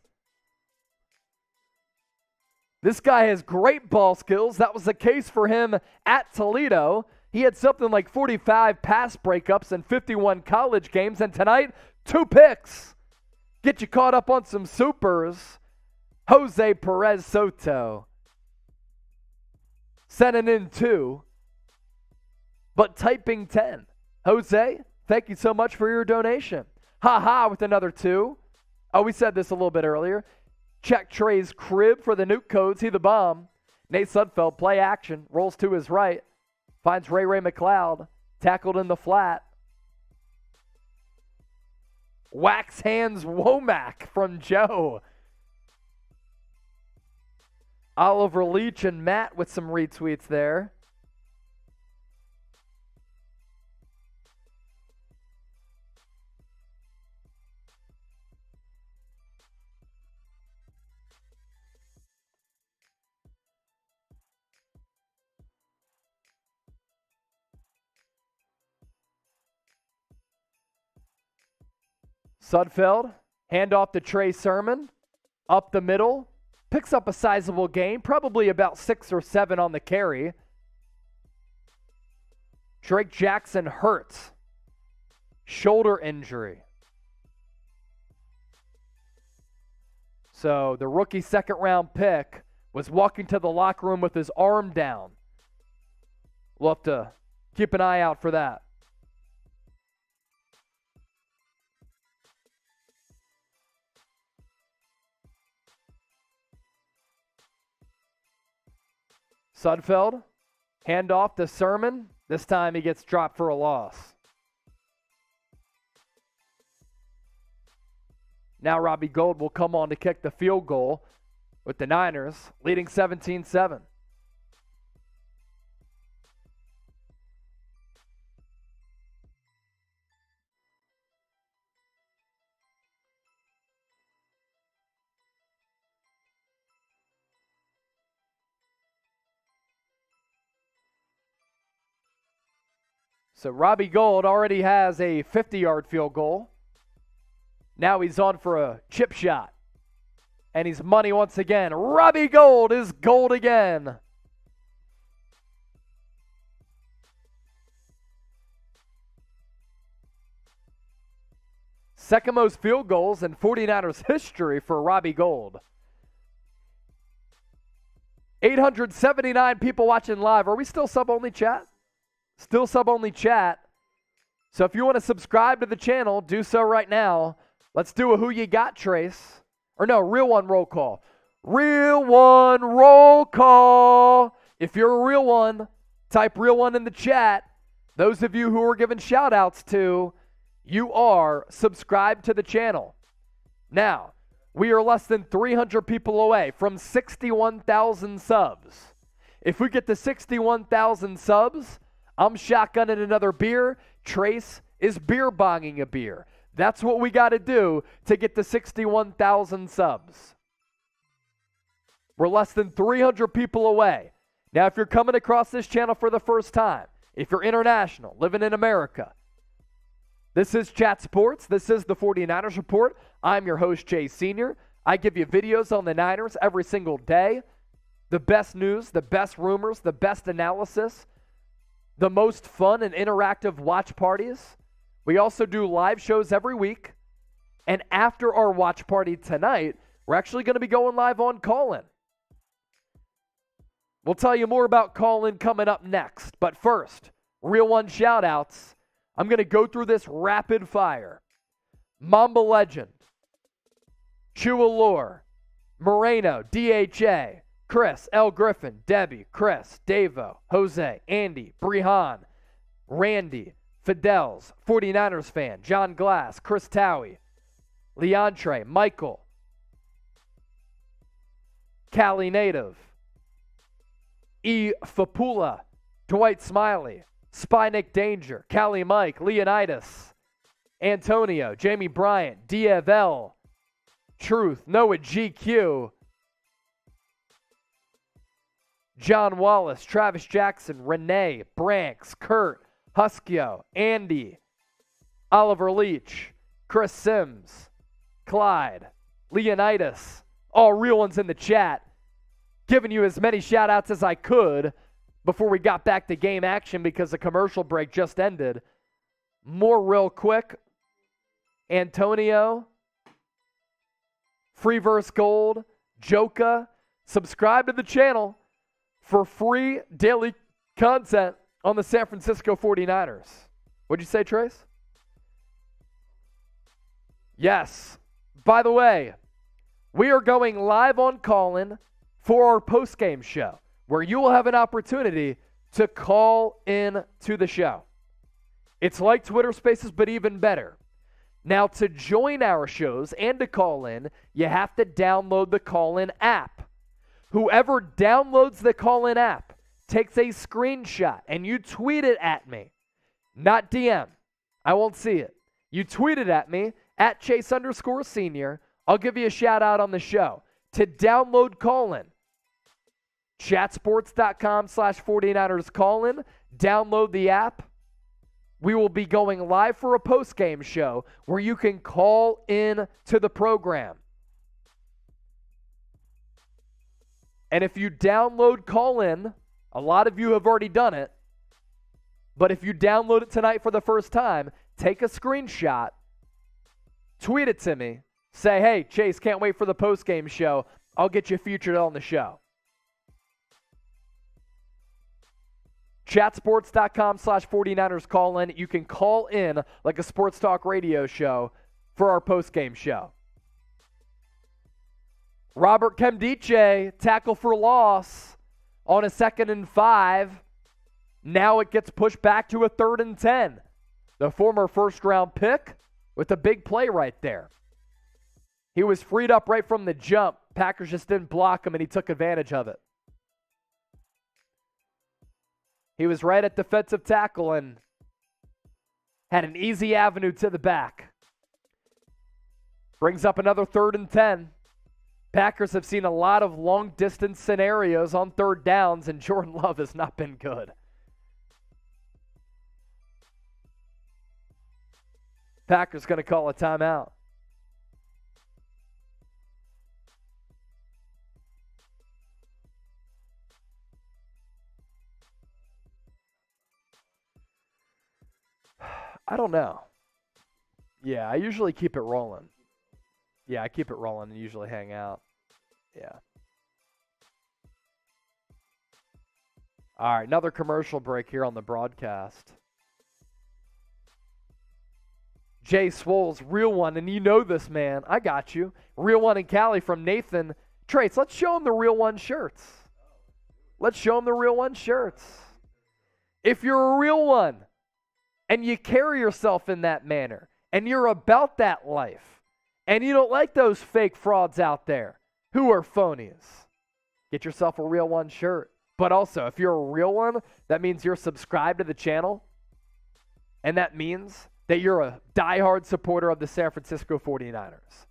This guy has great ball skills. That was the case for him at Toledo. He had something like 45 pass breakups in 51 college games, and tonight, 2 picks. Get you caught up on some supers. Jose Perez Soto sending in 2, but typing 10. Jose, thank you so much for your donation. Ha with another 2. Oh, we said this a little bit earlier. Check Trey's crib for the nuke codes. He the bomb. Nate Sudfeld, play action. Rolls to his right. Finds Ray McLeod. Tackled in the flat. Wax Hands Womack from Joe. Oliver Leach and Matt with some retweets there. Sudfeld, handoff to Trey Sermon, up the middle, picks up a sizable gain, probably about 6 or 7 on the carry. Drake Jackson hurts, shoulder injury. So the rookie second-round pick was walking to the locker room with his arm down. We'll have to keep an eye out for that. Sudfeld, handoff to Sermon. This time he gets dropped for a loss. Now Robbie Gould will come on to kick the field goal with the Niners leading 17-7. So Robbie Gould already has a 50-yard field goal. Now he's on for a chip shot. And he's money once again. Robbie Gould is gold again. Second most field goals in 49ers history for Robbie Gould. 879 people watching live. Are we still sub-only chat? Still sub-only chat. So if you want to subscribe to the channel, do so right now. Let's do a Who You Got Trace. Or no, Real One roll call. Real One roll call. If you're a real one, type Real One in the chat. Those of you who are giving shout-outs to, you are subscribed to the channel. Now, we are less than 300 people away from 61,000 subs. If we get to 61,000 subs, I'm shotgunning another beer. Trace is beer bonging a beer. That's what we got to do to get to 61,000 subs. We're less than 300 people away. Now, if you're coming across this channel for the first time, if you're international, living in America, this is Chat Sports. This is the 49ers Report. I'm your host, Jay Sr. I give you videos on the Niners every single day. The best news, the best rumors, the best analysis, the most fun and interactive watch parties. We also do live shows every week. And after our watch party tonight, we're actually going to be going live on Call-In. We'll tell you more about Call-In coming up next. But first, Real One shout-outs. I'm going to go through this rapid fire. Mamba Legend, Chua Moreno, DHA, Chris, L. Griffin, Debbie, Chris, Davo, Jose, Andy, Brihan, Randy, Fidels, 49ers fan, John Glass, Chris Towie, Leontre, Michael, Cali Native, E. Fapula, Dwight Smiley, Spynick Danger, Cali Mike, Leonidas, Antonio, Jamie Bryant, DFL, Truth, Noah GQ, John Wallace, Travis Jackson, Renee, Branks, Kurt, Huskio, Andy, Oliver Leach, Chris Sims, Clyde, Leonidas, all real ones in the chat. Giving you as many shout-outs as I could before we got back to game action because the commercial break just ended. More real quick. Antonio, Freeverse Gold, Joka. Subscribe to the channel for free daily content on the San Francisco 49ers. What'd you say, Trace? Yes. By the way, we are going live on Call-In for our post-game show, where you will have an opportunity to call in to the show. It's like Twitter Spaces, but even better. Now, to join our shows and to call in, you have to download the call-in app. Whoever downloads the call-in app takes a screenshot and you tweet it at me. Not DM. I won't see it. You tweet it at me, at Chase_Senior. I'll give you a shout out on the show. To download call-in, chatsports.com/49ers call-in. Download the app. We will be going live for a post-game show where you can call in to the program. And if you download call-in, a lot of you have already done it, but if you download it tonight for the first time, take a screenshot, tweet it to me, say, hey, Chase, can't wait for the post-game show. I'll get you featured on the show. Chatsports.com/49ers call in. You can call in like a sports talk radio show for our post-game show. Robert Kemdiche, tackle for loss on a 2nd and 5. Now it gets pushed back to a 3rd and 10. The former first-round pick with a big play right there. He was freed up right from the jump. Packers just didn't block him, and he took advantage of it. He was right at defensive tackle and had an easy avenue to the back. Brings up another 3rd and 10. Packers have seen a lot of long-distance scenarios on 3rd downs, and Jordan Love has not been good. Packers going to call a timeout. I don't know. Yeah, I usually keep it rolling. Yeah, I keep it rolling and usually hang out. Yeah. All right, another commercial break here on the broadcast. Jay Swole's Real One, and you know this, man. I got you. Real One in Cali from Nathan Trace. Let's show him the Real One shirts. Let's show him the Real One shirts. If you're a real one, and you carry yourself in that manner, and you're about that life, and you don't like those fake frauds out there who are phonies, get yourself a Real One shirt. But also, if you're a real one, that means you're subscribed to the channel, and that means that you're a diehard supporter of the San Francisco 49ers.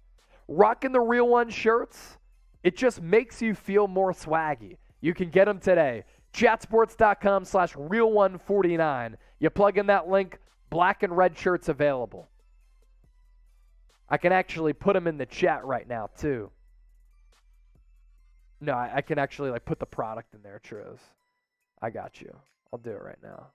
Rocking the Real One shirts, it just makes you feel more swaggy. You can get them today. Chatsports.com/Real149. You plug in that link, black and red shirts available. I can actually put them in the chat right now, too. No, I can actually put the product in there, Troz. I got you. I'll do it right now.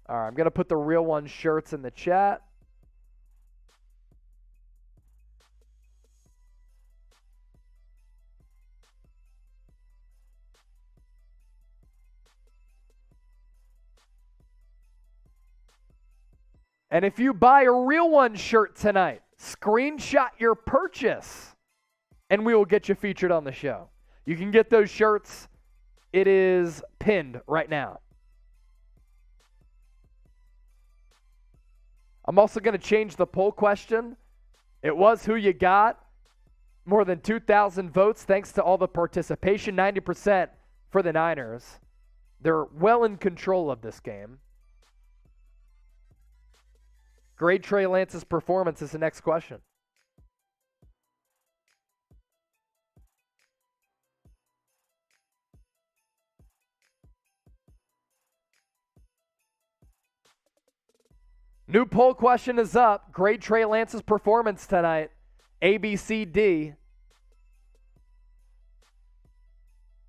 All right, I'm going to put the Real One shirts in the chat. And if you buy a Real One shirt tonight, screenshot your purchase, and we will get you featured on the show. You can get those shirts. It is pinned right now. I'm also going to change the poll question. It was who you got. More than 2,000 votes thanks to all the participation. 90% for the Niners. They're well in control of this game. Grade Trey Lance's performance is the next question. New poll question is up. Grade Trey Lance's performance tonight. A, B, C, D.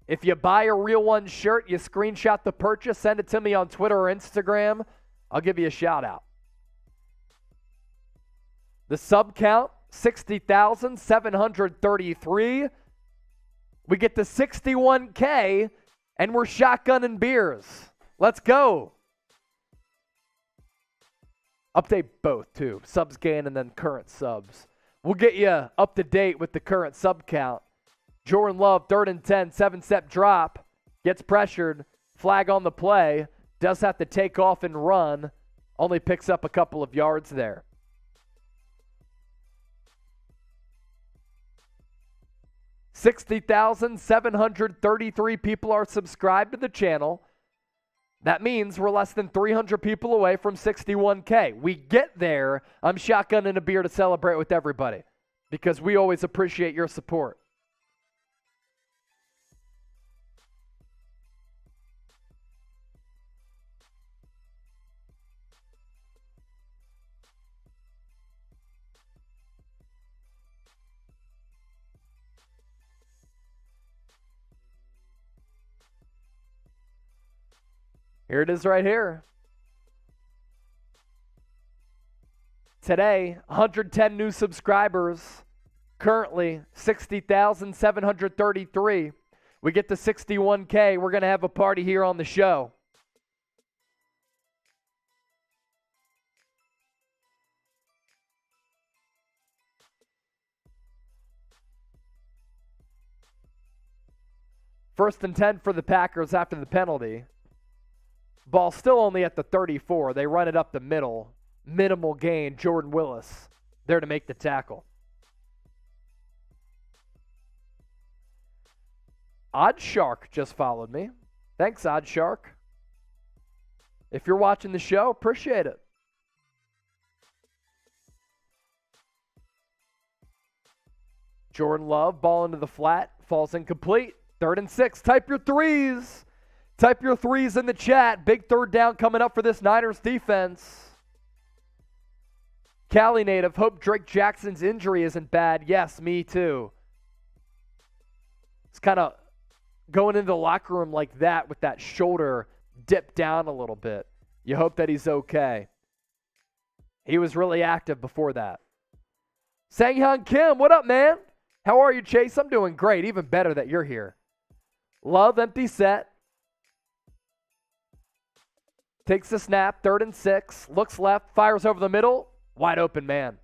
If you buy a Real One shirt, you screenshot the purchase, send it to me on Twitter or Instagram. I'll give you a shout out. The sub count, 60,733. We get to 61K, and we're shotgunning beers. Let's go. Update both, too. Subs gain and then current subs. We'll get you up to date with the current sub count. Jordan Love, 3rd and 10, 7-step drop. Gets pressured. Flag on the play. Does have to take off and run. Only picks up a couple of yards there. $60,733 people are subscribed to the channel. That means we're less than 300 people away from 61K. We get there, I'm shotgunning a beer to celebrate with everybody because we always appreciate your support. Here it is right here. Today, 110 new subscribers. Currently, 60,733. We get to 61K. We're going to have a party here on the show. First and 10 for the Packers after the penalty. Ball still only at the 34. They run it up the middle. Minimal gain. Jordan Willis there to make the tackle. Odd Shark just followed me. Thanks, Odd Shark. If you're watching the show, appreciate it. Jordan Love, ball into the flat, falls incomplete. 3rd and 6. Type your threes. Type your threes in the chat. Big 3rd down coming up for this Niners defense. Cali native, hope Drake Jackson's injury isn't bad. Yes, me too. It's kind of going into the locker room like that with that shoulder dipped down a little bit. You hope that he's okay. He was really active before that. Sang-Hyun Kim, what up, man? How are you, Chase? I'm doing great. Even better that you're here. Love, empty set. Takes the snap, 3rd and 6, looks left, fires over the middle, wide open man.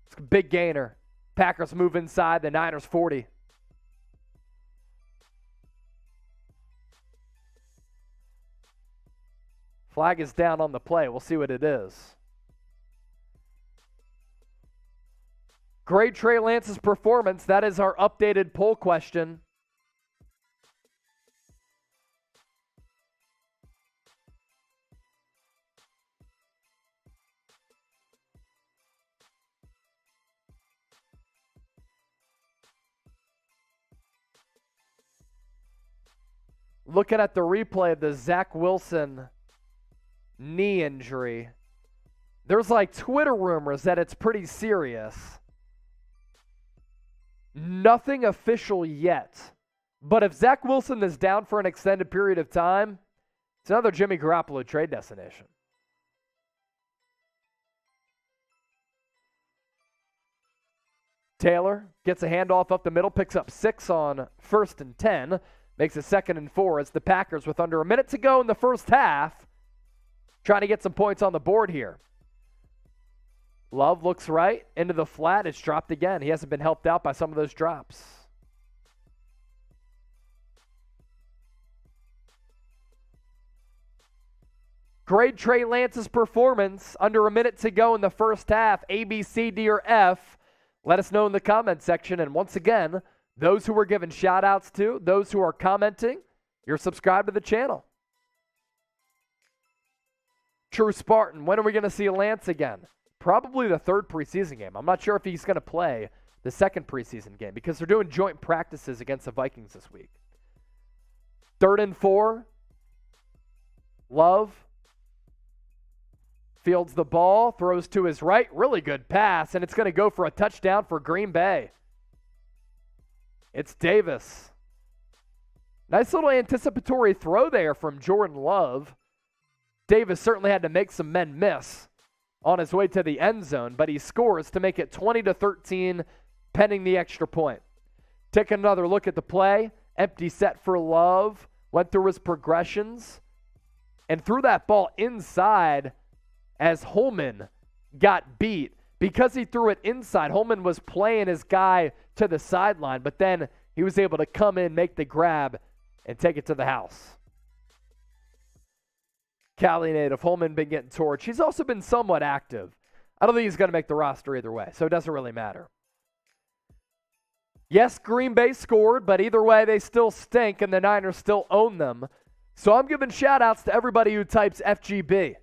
It's a big gainer. Packers move inside the Niners 40. Flag is down on the play. We'll see what it is. Grade Trey Lance's performance. That is our updated poll question. Looking at the replay of the Zach Wilson knee injury, there's like Twitter rumors that it's pretty serious. Nothing official yet. But if Zach Wilson is down for an extended period of time, it's another Jimmy Garoppolo trade destination. Taylor gets a handoff up the middle, picks up 6 on 1st and 10. Makes it 2nd and 4 as the Packers, with under a minute to go in the first half, trying to get some points on the board here. Love looks right into the flat. It's dropped again. He hasn't been helped out by some of those drops. Grade Trey Lance's performance. Under a minute to go in the first half. A, B, C, D, or F. Let us know in the comment section. And once again, those who we're giving shout-outs to, those who are commenting, you're subscribed to the channel. True Spartan, when are we going to see Lance again? Probably the 3rd preseason game. I'm not sure if he's going to play the 2nd preseason game because they're doing joint practices against the Vikings this week. 3rd and 4. Love fields the ball, throws to his right. Really good pass, and it's going to go for a touchdown for Green Bay. It's Davis. Nice little anticipatory throw there from Jordan Love. Davis certainly had to make some men miss on his way to the end zone, but he scores to make it 20-13 pending the extra point. Take another look at the play. Empty set for Love. Went through his progressions and threw that ball inside as Holman got beat because he threw it inside. Holman was playing his guy to the sideline, but then he was able to come in, make the grab, and take it to the house. Cali native Holman been getting torched. He's also been somewhat active. I don't think he's going to make the roster either way, so it doesn't really matter. Yes, Green Bay scored, but either way, they still stink, and the Niners still own them. So I'm giving shout-outs to everybody who types FGB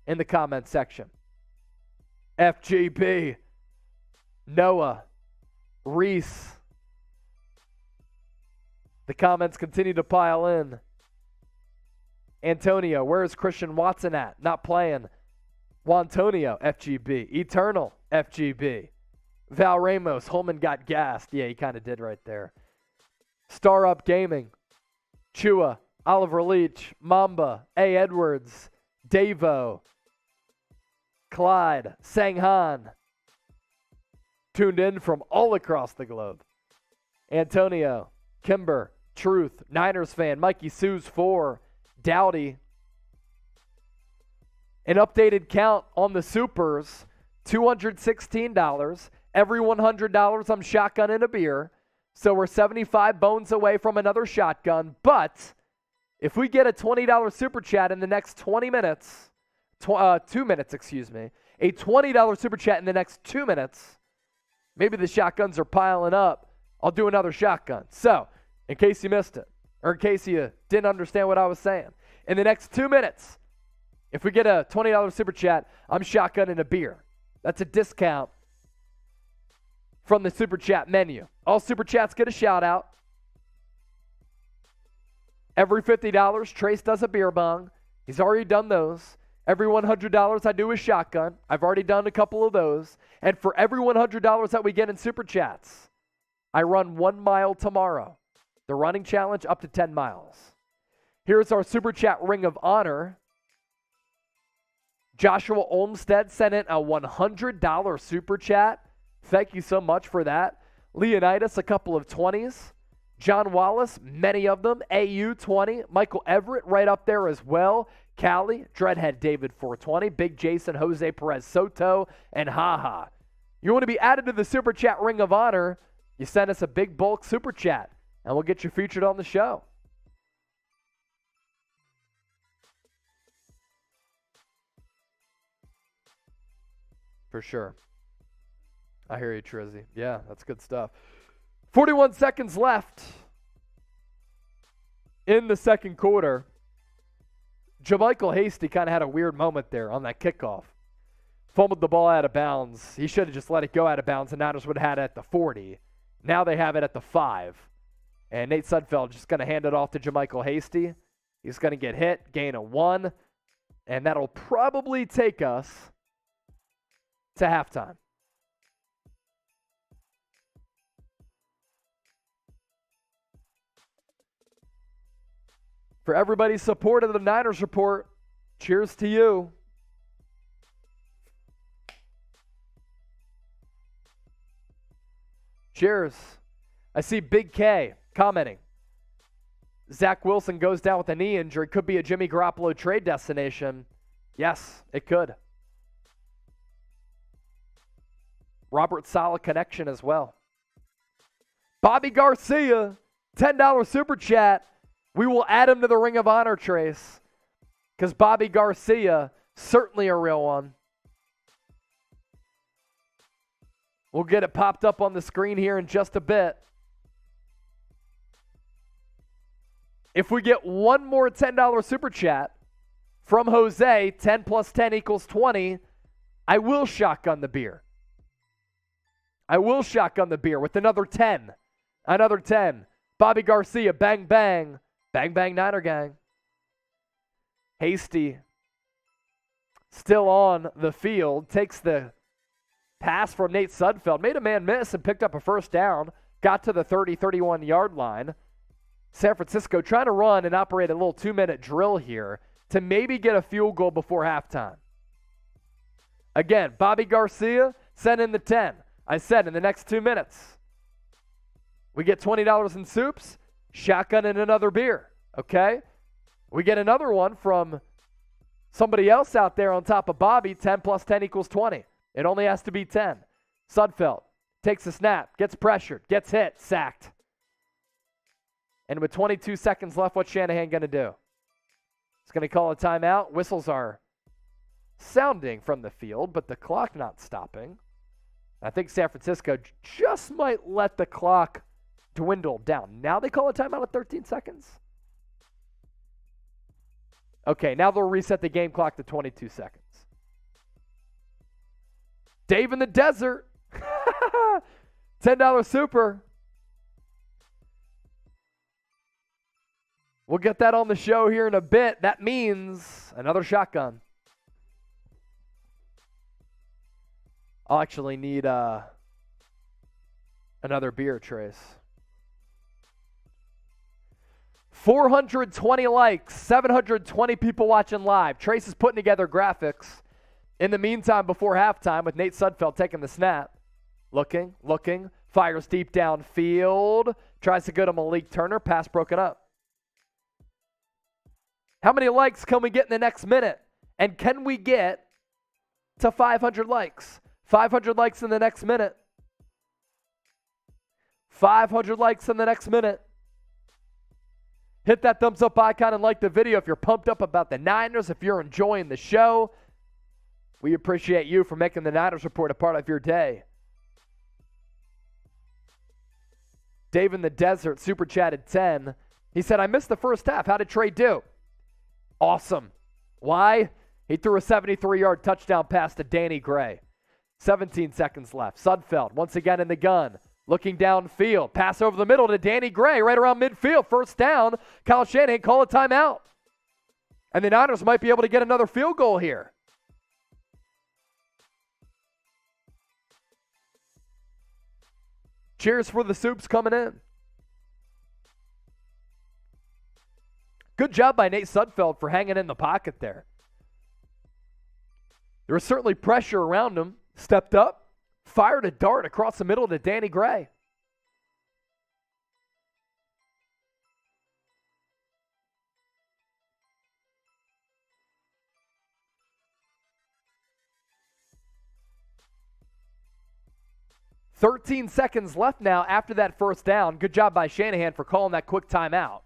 in the comment section. FGB, Noah, Reese. The comments continue to pile in. Antonio, where is Christian Watson at? Not playing. Wantonio, FGB. Eternal, FGB. Val Ramos, Holman got gassed. Yeah, he kind of did right there. Star Up Gaming, Chua, Oliver Leach, Mamba, A. Edwards, Davo, Clyde, Sanghan, tuned in from all across the globe. Antonio, Kimber, Truth, Niners fan, Mikey Sue's 4, Dowdy. An updated count on the Supers, $216. Every $100, I'm shotgunning a beer. So we're 75 bones away from another shotgun. But if we get a $20 super chat in the next 20 minutes, 2 minutes, excuse me, a $20 super chat in the next 2 minutes, maybe the shotguns are piling up, I'll do another shotgun. So, in case you missed it, or in case you didn't understand what I was saying, in the next 2 minutes, if we get a $20 super chat, I'm shotgunning a beer. That's a discount from the super chat menu. All super chats get a shout out. Every $50, Trace does a beer bong. He's already done those. Every $100 I do a shotgun. I've already done a couple of those. And for every $100 that we get in super chats, I run 1 mile tomorrow. The running challenge up to 10 miles. Here's our super chat ring of honor. Joshua Olmstead sent in a $100 super chat. Thank you so much for that. Leonidas, a couple of 20s. John Wallace, many of them. AU, 20. Michael Everett, right up there as well. Cali, Dreadhead David, 420. Big Jason, Jose Perez Soto, and Haha. You want to be added to the super chat ring of honor, you send us a big bulk super chat, and we'll get you featured on the show. For sure. I hear you, Trizzy. Yeah, that's good stuff. 41 seconds left in the second quarter. JaMycal Hasty kind of had a weird moment there on that kickoff. Fumbled the ball out of bounds. He should have just let it go out of bounds, and Niners would have had it at the 40. Now they have it at the 5. And Nate Sudfeld just going to hand it off to JaMycal Hasty. He's going to get hit, gain a 1, and that'll probably take us to halftime. For everybody's support of the Niners Report, cheers to you. Cheers. I see Big K commenting. Zach Wilson goes down with a knee injury. Could be a Jimmy Garoppolo trade destination. Yes, it could. Robert Saleh connection as well. Bobby Garcia, $10 super chat. We will add him to the Ring of Honor, Trace, because Bobby Garcia, certainly a real one. We'll get it popped up on the screen here in just a bit. If we get one more $10 super chat from Jose, 10 plus 10 equals 20, I will shotgun the beer. I will shotgun the beer with another 10. Another 10. Bobby Garcia, bang, bang. Bang, bang, Niner gang. Hasty still on the field. Takes the pass from Nate Sudfeld. Made a man miss and picked up a first down. Got to the 30, 31-yard line. San Francisco trying to run and operate a little 2-minute drill here to maybe get a field goal before halftime. Again, Bobby Garcia sent in the 10. I said in the next 2 minutes, we get $20 in soups, shotgun and another beer, okay? We get another one from Somebody else out there on top of Bobby, 10 plus 10 equals 20. It only has to be 10. Sudfeld takes a snap, gets pressured, gets hit, sacked. And with 22 seconds left, what's Shanahan going to do? He's going to call a timeout. Whistles are sounding from the field, but the clock not stopping. I think San Francisco just might let the clock dwindle down. Now they call a timeout at 13 seconds? Okay, now they'll reset the game clock to 22 seconds. Dave in the desert. $10 super. We'll get that on the show here in a bit. That means another shotgun. I'll actually need another beer, Trace. 420 likes, 720 people watching live. Trace is putting together graphics. In the meantime, before halftime, with Nate Sudfeld taking the snap. Looking, fires deep downfield. Tries to go to Malik Turner. Pass broken up. How many likes can we get in the next minute? And can we get to 500 likes? 500 likes in the next minute. 500 likes in the next minute. Hit that thumbs up icon and like the video if you're pumped up about the Niners, if you're enjoying the show. We appreciate you for making the Niners Report a part of your day. Dave in the Desert super chatted 10. He said, I missed the first half. How did Trey do? Awesome. Why? He threw a 73-yard touchdown pass to Danny Gray. 17 seconds left. Sudfeld once again in the gun. Looking downfield. Pass over the middle to Danny Gray right around midfield. First down. Kyle Shanahan call a timeout. And the Niners might be able to get another field goal here. Cheers for the Soups coming in. Good job by Nate Sudfeld for hanging in the pocket there. There was certainly pressure around him. Stepped up, fired a dart across the middle to Danny Gray. "13 seconds left now after that first down. Good job by Shanahan for calling that quick timeout.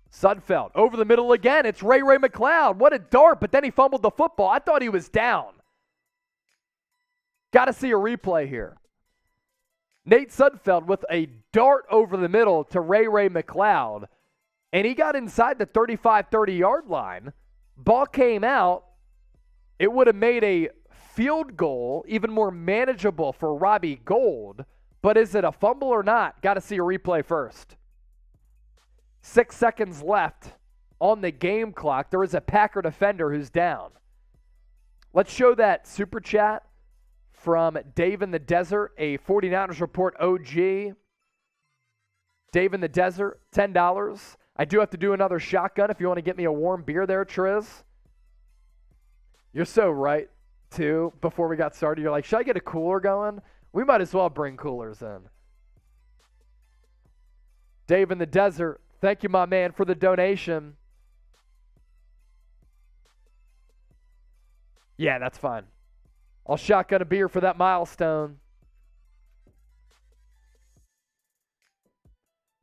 Sudfeld over the middle again. It's Ray McCloud. What a dart, but then he fumbled the football. I thought he was down. Got to see a replay here. Nate Sudfeld with a dart over the middle to Ray McCloud, and he got inside the 35, 30-yard line. Ball came out. It would have made a field goal even more manageable for Robbie Gould, but is it a fumble or not? Got to see a replay first. 6 seconds left on the game clock. There is a Packer defender who's down. Let's show that super chat from Dave in the Desert, a 49ers Report OG. Dave in the Desert, $10. I do have to do another shotgun if you want to get me a warm beer there, Triz. You're so right, too. Before we got started, you're like, should I get a cooler going? We might as well bring coolers in. Dave in the Desert, thank you, my man, for the donation. Yeah, that's fine. I'll shotgun a beer for that milestone.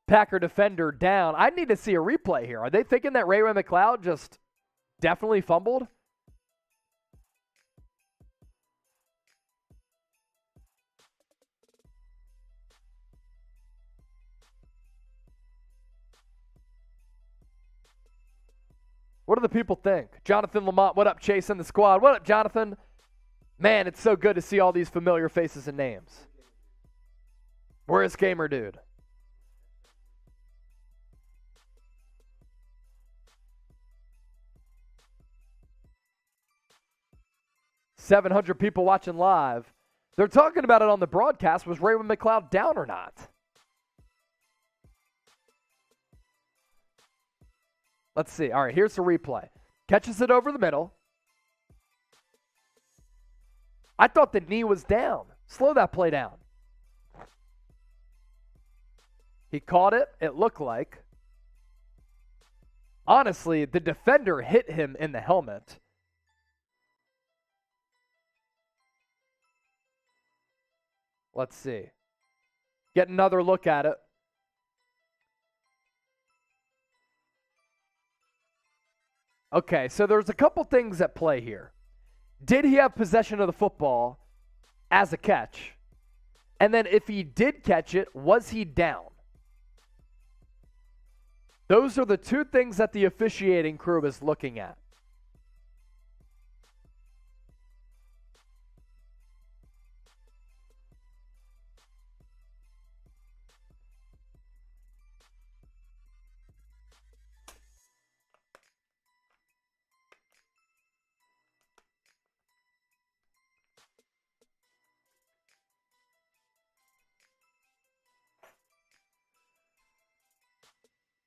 Packer defender down. I need to see a replay here. Are they thinking that Ray McCloud just definitely fumbled? What do the people think? Jonathan Lamont, what up, Chase in the squad? What up, Jonathan? Man, it's so good to see all these familiar faces and names. Where's Gamer Dude? $700 people watching live. They're talking about it on the broadcast. Was Ray McCloud down or not? Let's see. All right, here's the replay. Catches it over the middle. I thought the knee was down. Slow that play down. He caught it, it looked like. Honestly, the defender hit him in the helmet. Let's see. Get another look at it. Okay, so there's a couple things at play here. Did he have possession of the football as a catch? And then if he did catch it, was he down? Those are the two things that the officiating crew is looking at.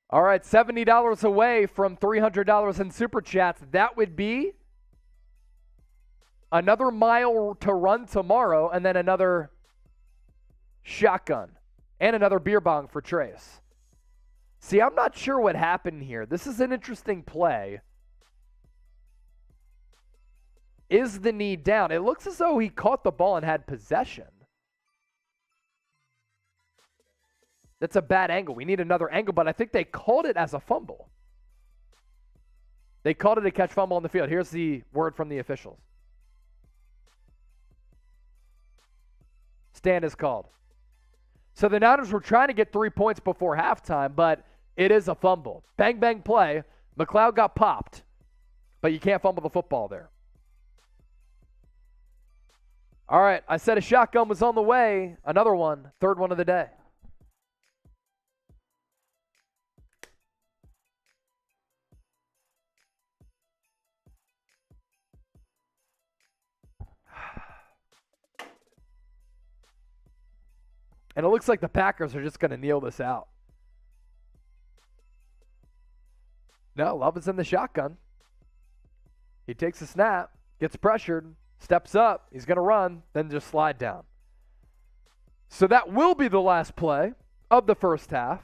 All right, $70 away from $300 in Super Chats. That would be another mile to run tomorrow and then another shotgun and another beer bong for Trace. See, I'm not sure what happened here. This is an interesting play. Is the knee down? It looks as though he caught the ball and had possession. That's a bad angle. We need another angle, but I think they called it as a fumble. They called it a catch fumble on the field. Here's the word from the officials. Stand is called. So the Niners were trying to get 3 points before halftime, but it is a fumble. Bang, bang play. McLeod got popped, but you can't fumble the football there. All right, I said a shotgun was on the way. Another one, third one of the day. And it looks like the Packers are just going to kneel this out. No, Love is in the shotgun. He takes a snap, gets pressured, steps up. He's going to run, then just slide down. So that will be the last play of the first half.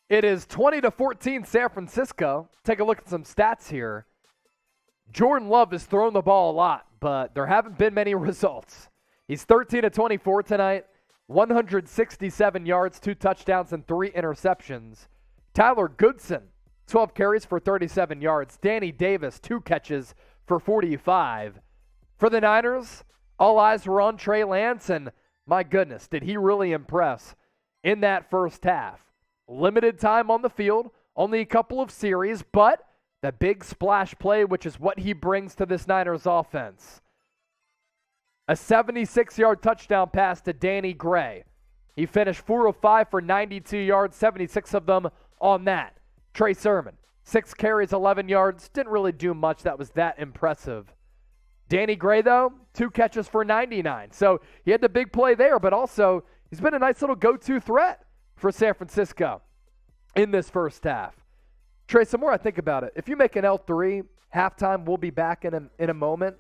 It is 20-14 San Francisco. Take a look at some stats here. Jordan Love has thrown the ball a lot, but there haven't been many results. He's 13-24 tonight, 167 yards, 2 touchdowns, and 3 interceptions. Tyler Goodson, 12 carries for 37 yards. Danny Davis, 2 catches for 45. For the Niners, all eyes were on Trey Lance, and my goodness, did he really impress in that first half. Limited time on the field, only a couple of series, but the big splash play, which is what he brings to this Niners offense. A 76-yard touchdown pass to Danny Gray. He finished 4 of 5 for 92 yards, 76 of them on that. Trey Sermon, 6 carries, 11 yards. Didn't really do much that was that impressive. Danny Gray, though, 2 catches for 99. So he had the big play there, but also he's been a nice little go-to threat for San Francisco in this first half. Trey, some more I think about it. If you make an L3 halftime, we'll be back in a moment.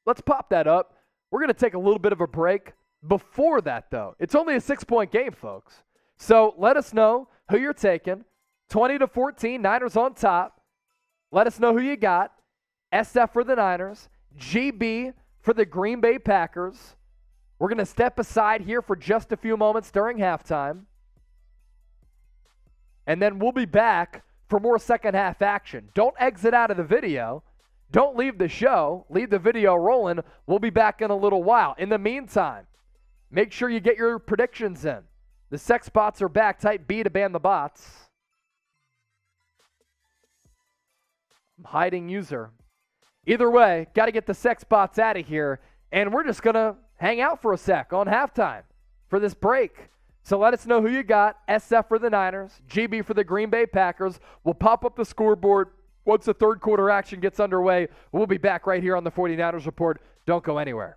Let's pop that up. We're going to take a little bit of a break. Before that, though, it's only a 6-point game, folks. So let us know who you're taking. 20-14, Niners on top. Let us know who you got. SF for the Niners. GB for the Green Bay Packers. We're going to step aside here for just a few moments during halftime. And then we'll be back for more second half action. Don't exit out of the video. Don't leave the show. Leave the video rolling. We'll be back in a little while. In the meantime, make sure you get your predictions in. The sex bots are back. Type B to ban the bots. I'm hiding user. Either way, got to get the sex bots out of here. And we're just going to hang out for a sec on halftime for this break. So let us know who you got. SF for the Niners, GB for the Green Bay Packers. We'll pop up the scoreboard once the third quarter action gets underway. We'll be back right here on the 49ers Report. Don't go anywhere.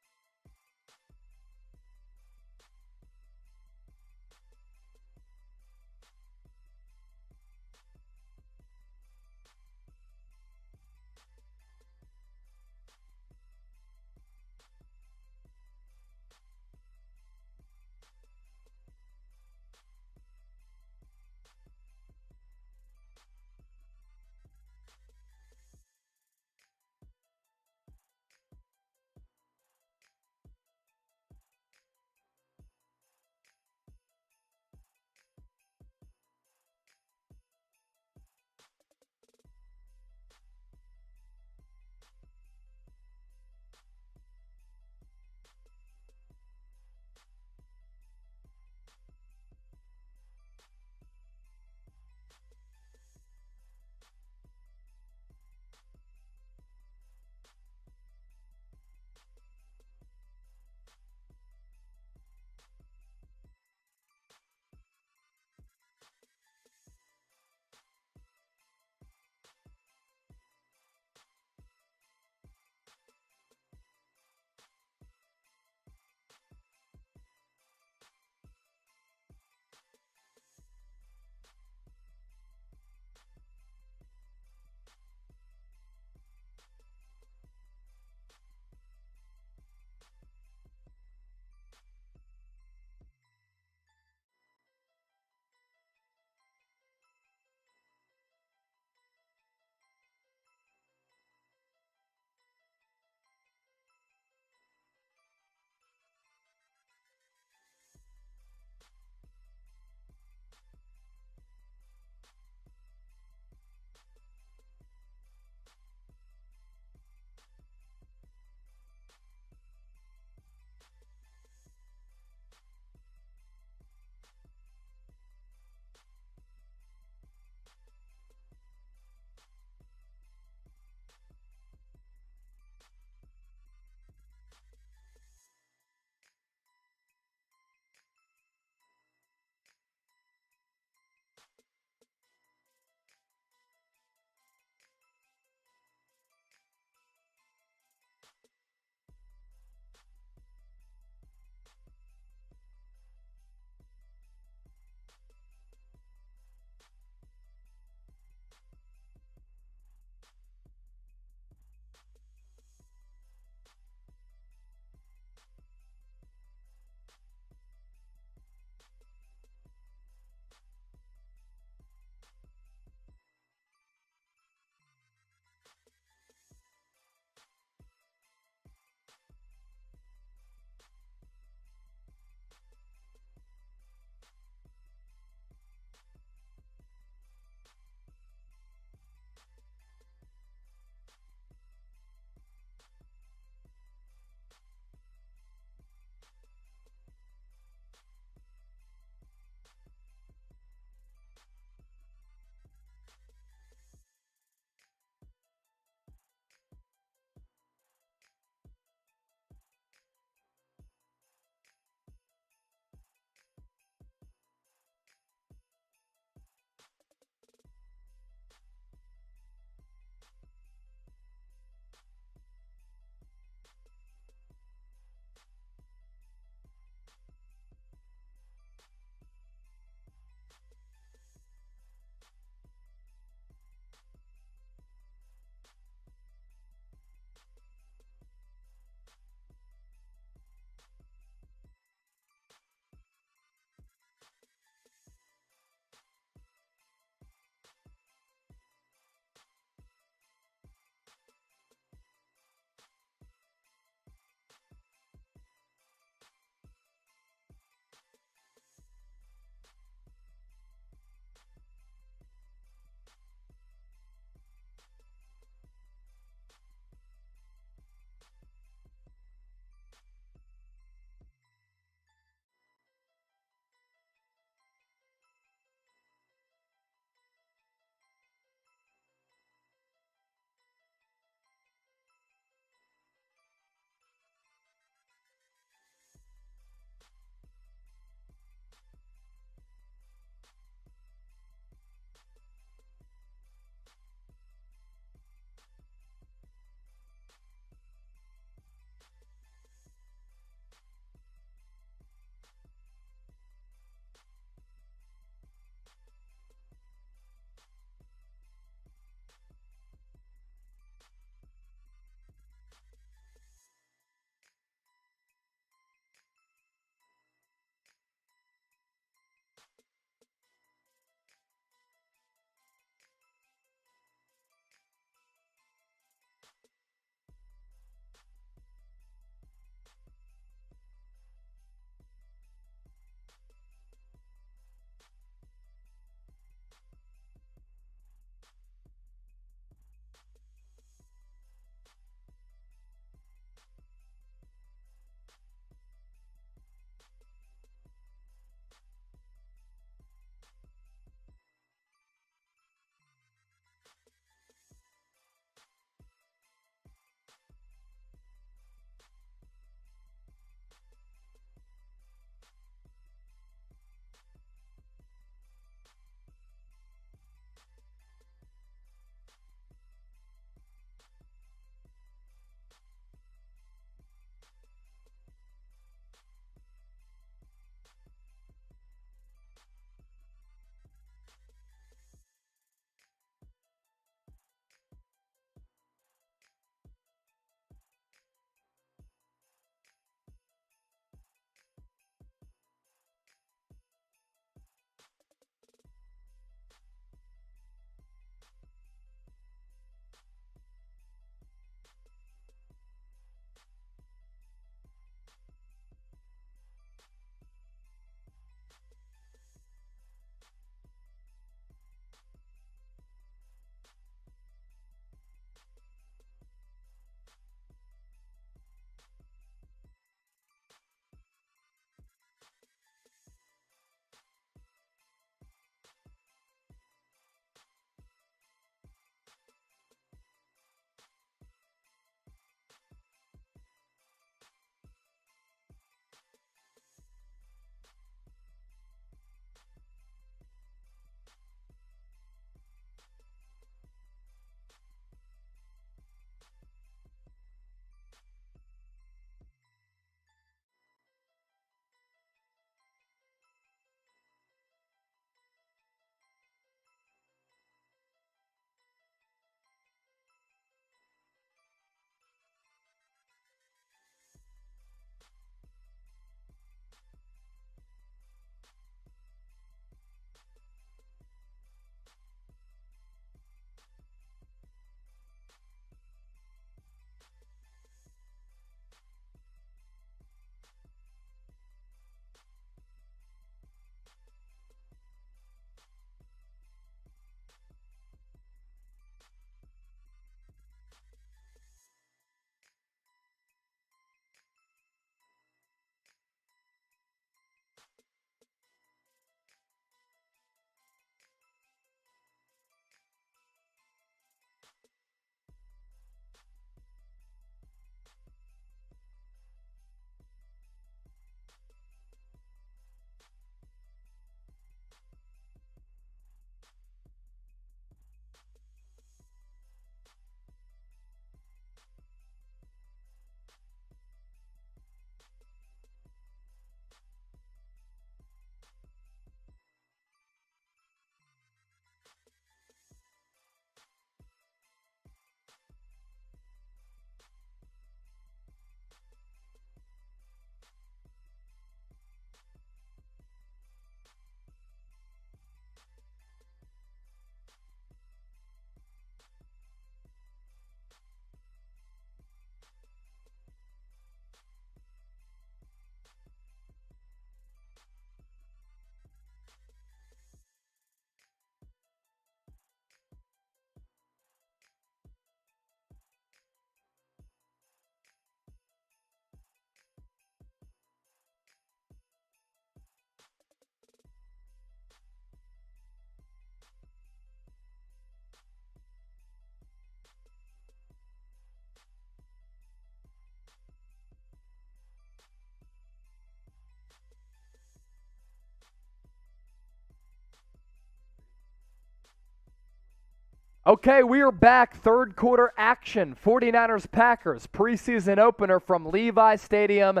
Okay, we are back. Third quarter action. 49ers Packers preseason opener from Levi Stadium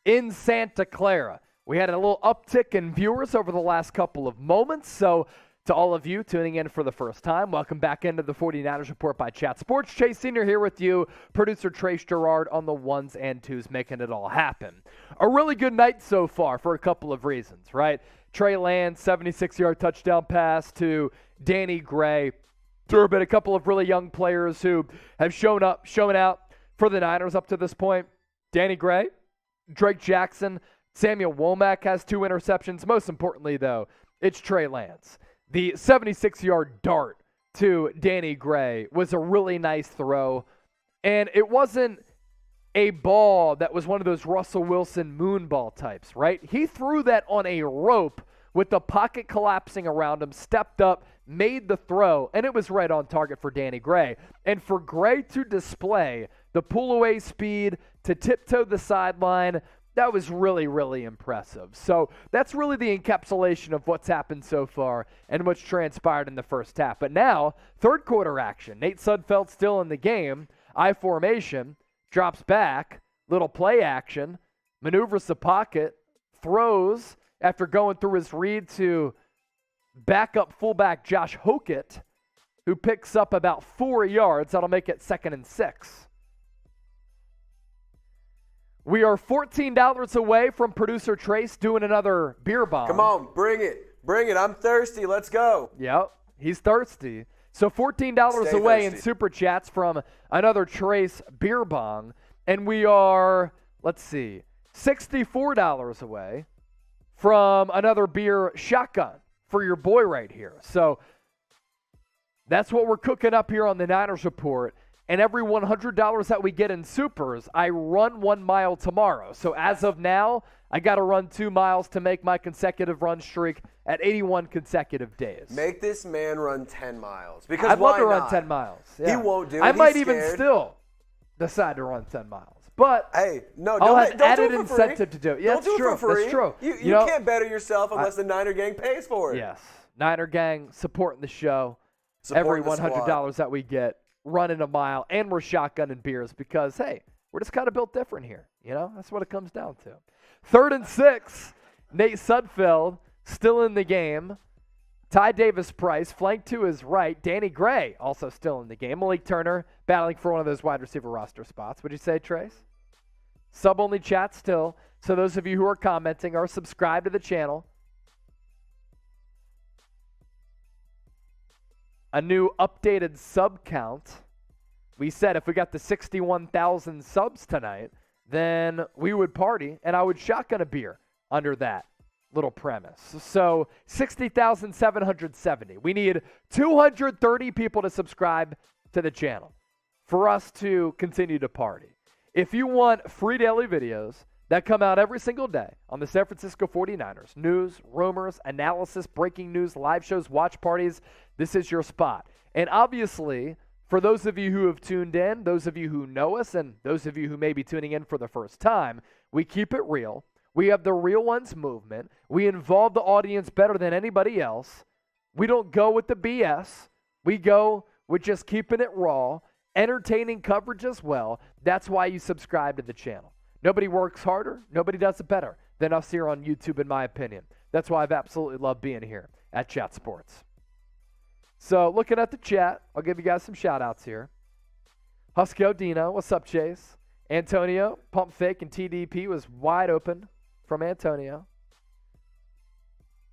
in Santa Clara. We had a little uptick in viewers over the last couple of moments, so to all of you tuning in for the first time, welcome back into the 49ers Report by Chat Sports. Chase Sr. here with you, producer Trace Gerard on the ones and twos, making it all happen. A really good night so far for a couple of reasons, right? Trey Lance, 76-yard touchdown pass to Danny Gray. There have been a couple of really young players who have shown out for the Niners up to this point. Danny Gray, Drake Jackson, Samuel Womack has 2 interceptions. Most importantly, though, it's Trey Lance. The 76-yard dart to Danny Gray was a really nice throw, and it wasn't a ball that was one of those Russell Wilson moonball types, right? He threw that on a rope with the pocket collapsing around him, stepped up, made the throw, and it was right on target for Danny Gray. And for Gray to display the pull-away speed to tiptoe the sideline, that was really, really impressive. So that's really the encapsulation of what's happened so far and what's transpired in the first half. But now, third quarter action. Nate Sudfeld still in the game. I formation, drops back, little play action, maneuvers the pocket, throws after going through his read to backup fullback Josh Hokett, who picks up about 4 yards. That'll make it 2nd and 6. We are $14 away from producer Trace doing another beer bomb. Come on, bring it. Bring it. I'm thirsty. Let's go. Yep, he's thirsty. So $14 Stay away thirsty. in Super Chats from another Trace beer bong. And we are, $64 away from another beer shotgun for your boy right here. So that's what we're cooking up here on the Niners Report. And every $100 that we get in supers, I run 1 mile tomorrow. So as of now, I got to run 2 miles to make my consecutive run streak at 81 consecutive days. Make this man run 10 miles. Because I'd love to why run not? 10 miles. Yeah. He won't do it. I might He's even scared. still decide to run 10 miles. But hey, no, I'll don't have do added it for free. incentive to do it. Yeah, Don't do true. it for free. That's true. You know, can't better yourself unless the Niner gang pays for it. Yes. Niner gang supporting the show. Support every the $100 squad. that we get, running a mile, and we're shotgunning beers because, hey, we're just kind of built different here. You know, that's what it comes down to. 3rd and 6, Nate Sudfeld still in the game. Ty Davis-Price flanked to his right. Danny Gray also still in the game. Malik Turner battling for one of those wide receiver roster spots. Would you say, Trace? Sub-only chat still. So those of you who are commenting are subscribed to the channel. A new updated sub count. We said if we got the 61,000 subs tonight, then we would party, and I would shotgun a beer under that little premise. So 60,770. We need 230 people to subscribe to the channel for us to continue to party. If you want free daily videos that come out every single day on the San Francisco 49ers, news, rumors, analysis, breaking news, live shows, watch parties, this is your spot. And obviously, for those of you who have tuned in, those of you who know us, and those of you who may be tuning in for the first time, we keep it real. We have the Real Ones movement. We involve the audience better than anybody else. We don't go with the BS. We go with just keeping it raw, entertaining coverage as well. That's why you subscribe to the channel. Nobody works harder. Nobody does it better than us here on YouTube, in my opinion. That's why I've absolutely loved being here at Chat Sports. So looking at the chat, I'll give you guys some shout-outs here. Husky Dino, what's up, Chase? Antonio, Pump Fake, and TDP was wide open from Antonio.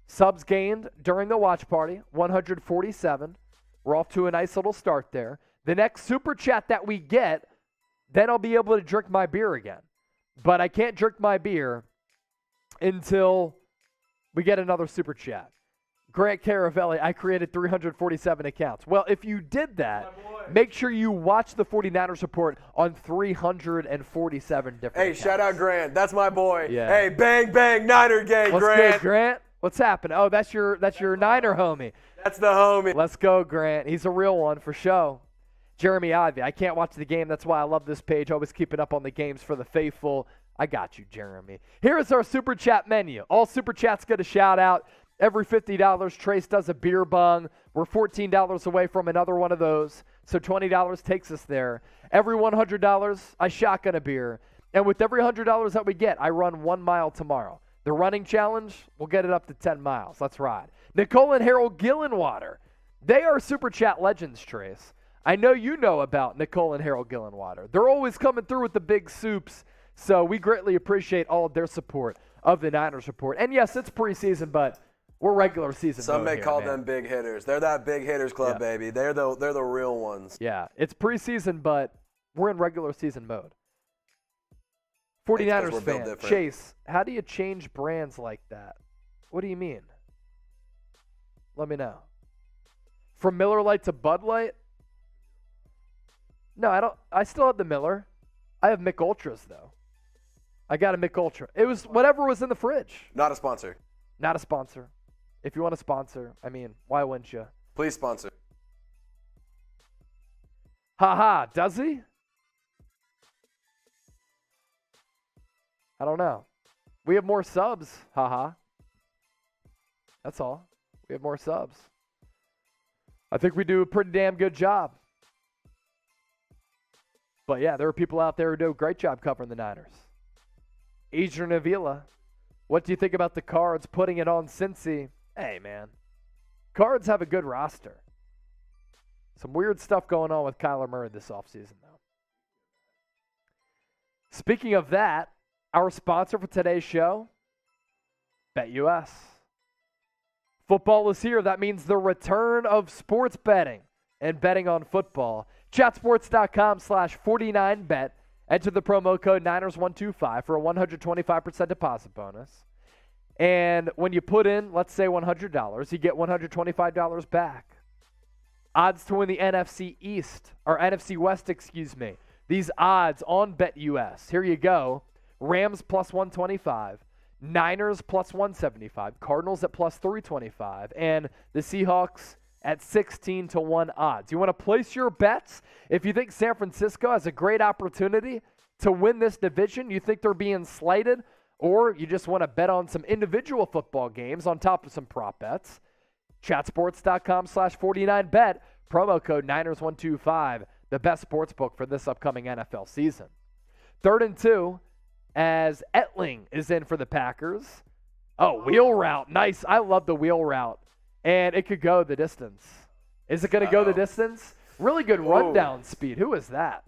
Subs gained during the watch party, 147. We're off to a nice little start there. The next super chat that we get, then I'll be able to drink my beer again. But I can't drink my beer until we get another super chat. Grant Caravelli, I created 347 accounts. Well, if you did that, make sure you watch the 49ers Report on 347 different accounts. Hey, shout out Grant. That's my boy. Yeah. Hey, bang, bang, Niner gang, What's Grant. good, Grant? What's happening? Oh, that's your Niner homie. That's the homie. Let's go, Grant. He's a real one for show. Jeremy Ivy, I can't watch the game. That's why I love this page. Always keeping up on the games for the faithful. I got you, Jeremy. Here is our Super Chat menu. All Super Chats get a shout out. Every $50, Trace does a beer bong. We're $14 away from another one of those, so $20 takes us there. Every $100, I shotgun a beer. And with every $100 that we get, I run 1 mile tomorrow. The running challenge, we'll get it up to 10 miles. Let's ride. Nicole and Harold Gillenwater, they are Super Chat legends, Trace. I know you know about Nicole and Harold Gillenwater. They're always coming through with the big soups, so we greatly appreciate all of their support of the Niners Report. And yes, it's preseason, but we're regular season. Some may call man. them big hitters. They're that big hitters club, baby. They're the real ones. Yeah, it's preseason, but we're in regular season mode. 49ers fan, Chase, how do you change brands like that? What do you mean? Let me know. From Miller Lite to Bud Light? No, I don't. I still have the Miller. I have Mick Ultras, though. I got a Mick Ultra. It was whatever was in the fridge. Not a sponsor. Not a sponsor. If you want a sponsor, I mean, why wouldn't you? Please sponsor. Ha, does he? I don't know. We have more subs. Ha. That's all. We have more subs. I think we do a pretty damn good job. But yeah, there are people out there who do a great job covering the Niners. Adrian Avila, what do you think about the Cards putting it on Cincy? Hey, man. Cards have a good roster. Some weird stuff going on with Kyler Murray this offseason, though. Speaking of that, our sponsor for today's show, BetUS. Football is here. That means the return of sports betting and betting on football. Chatsports.com/49bet. Enter the promo code Niners125 for a 125% deposit bonus. And when you put in, let's say $100, you get $125 back. Odds to win the NFC East, or NFC West, excuse me. These odds on BetUS. Here you go. Rams plus 125. Niners plus 175. Cardinals at plus 325. And the Seahawks at 16-1 odds. You want to place your bets? If you think San Francisco has a great opportunity to win this division, you think they're being slighted, or you just want to bet on some individual football games on top of some prop bets, chatsports.com/49bet, promo code Niners125, the best sports book for this upcoming NFL season. 3rd and 2, as Etling is in for the Packers. Oh, wheel route. Nice. I love the wheel route. And it could go the distance. Is it going to go the distance? Really good rundown speed. Who is that?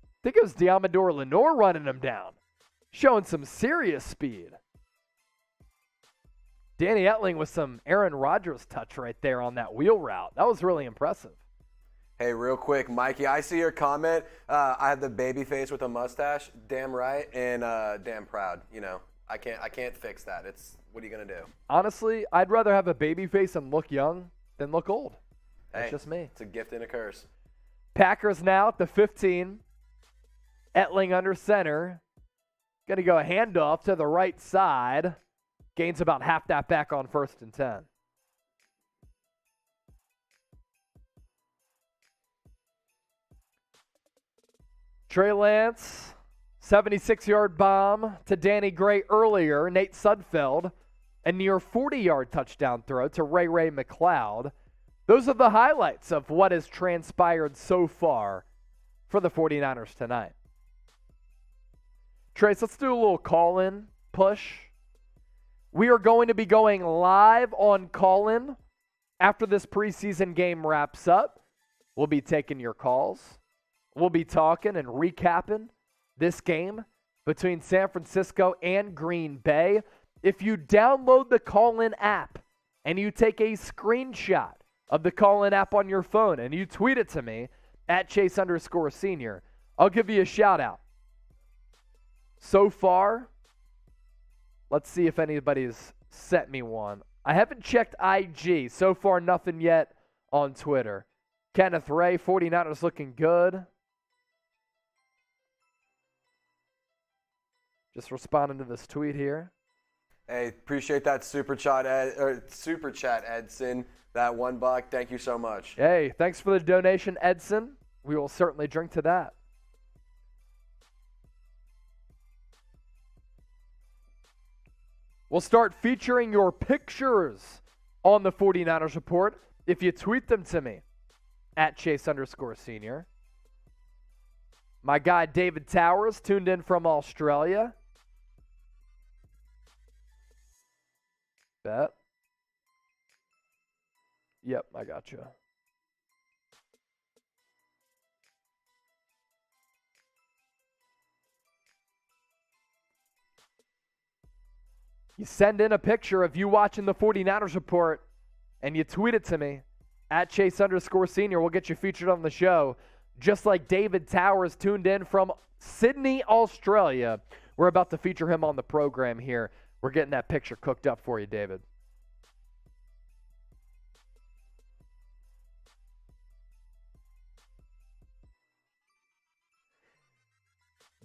I think it was Diamador Lenore running him down. Showing some serious speed. Danny Etling with some Aaron Rodgers touch right there on that wheel route. That was really impressive. Hey, real quick, Mikey, I see your comment. I have the baby face with a mustache. Damn right, and damn proud. You know, I can't fix that. What are you going to do? Honestly, I'd rather have a baby face and look young than look old. That's just me. It's a gift and a curse. Packers now at the 15. Etling under center. Going to go a handoff to the right side. Gains about half that back on 1st and 10. Trey Lance, 76-yard bomb to Danny Gray earlier. Nate Sudfeld, a near 40-yard touchdown throw to Ray McLeod. Those are the highlights of what has transpired so far for the 49ers tonight. Trace, let's do a little call-in push. We are going to be going live on call-in after this preseason game wraps up. We'll be taking your calls. We'll be talking and recapping this game between San Francisco and Green Bay. If you download the call-in app and you take a screenshot of the call-in app on your phone and you tweet it to me at Chase_Senior, I'll give you a shout-out. So far, let's see if anybody's sent me one. I haven't checked IG. So far, nothing yet on Twitter. Kenneth Ray, 49ers looking good. Just responding to this tweet here. Hey, appreciate that super chat, Edson. That $1. Thank you so much. Hey, thanks for the donation, Edson. We will certainly drink to that. We'll start featuring your pictures on the 49ers Report if you tweet them to me at Chase_Senior. My guy David Towers tuned in from Australia. Bet. Yep, I gotcha. You send in a picture of you watching the 49ers Report and you tweet it to me at Chase_Senior. We'll get you featured on the show. Just like David Towers tuned in from Sydney, Australia. We're about to feature him on the program here. We're getting that picture cooked up for you, David.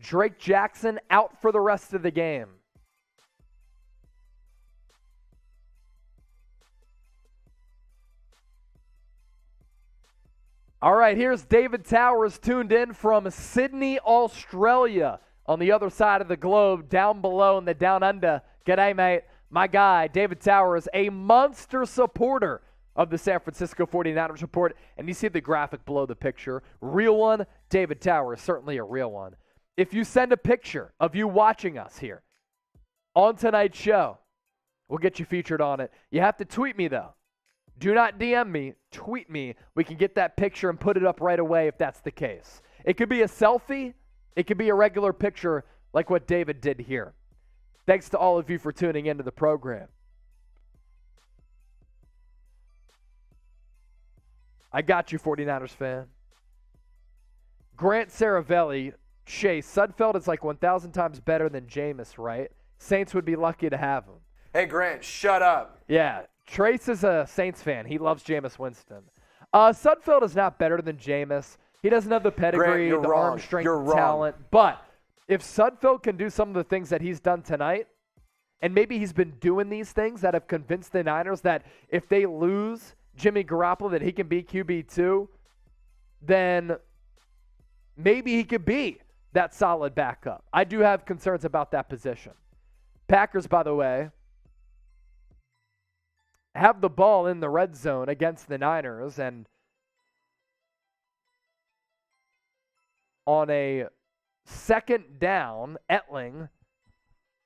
Drake Jackson out for the rest of the game. All right, here's David Towers tuned in from Sydney, Australia, on the other side of the globe, down below in the down under. G'day, mate. My guy, David Towers, a monster supporter of the San Francisco 49ers Report. And you see the graphic below the picture. Real one, David Towers, certainly a real one. If you send a picture of you watching us here on tonight's show, we'll get you featured on it. You have to tweet me, though. Do not DM me, tweet me. We can get that picture and put it up right away if that's the case. It could be a selfie. It could be a regular picture like what David did here. Thanks to all of you for tuning into the program. I got you, 49ers fan. Grant Saravelli, Chase, Sudfeld is like 1,000 times better than Jameis, right? Saints would be lucky to have him. Hey, Grant, shut up. Yeah. Trace is a Saints fan. He loves Jameis Winston. Sudfeld is not better than Jameis. He doesn't have the pedigree, Grant, the wrong. arm strength, You're wrong. talent. But if Sudfeld can do some of the things that he's done tonight, and maybe he's been doing these things that have convinced the Niners that if they lose Jimmy Garoppolo that he can be QB2, then maybe he could be that solid backup. I do have concerns about that position. Packers, by the way, have the ball in the red zone against the Niners, and on a second down, Etling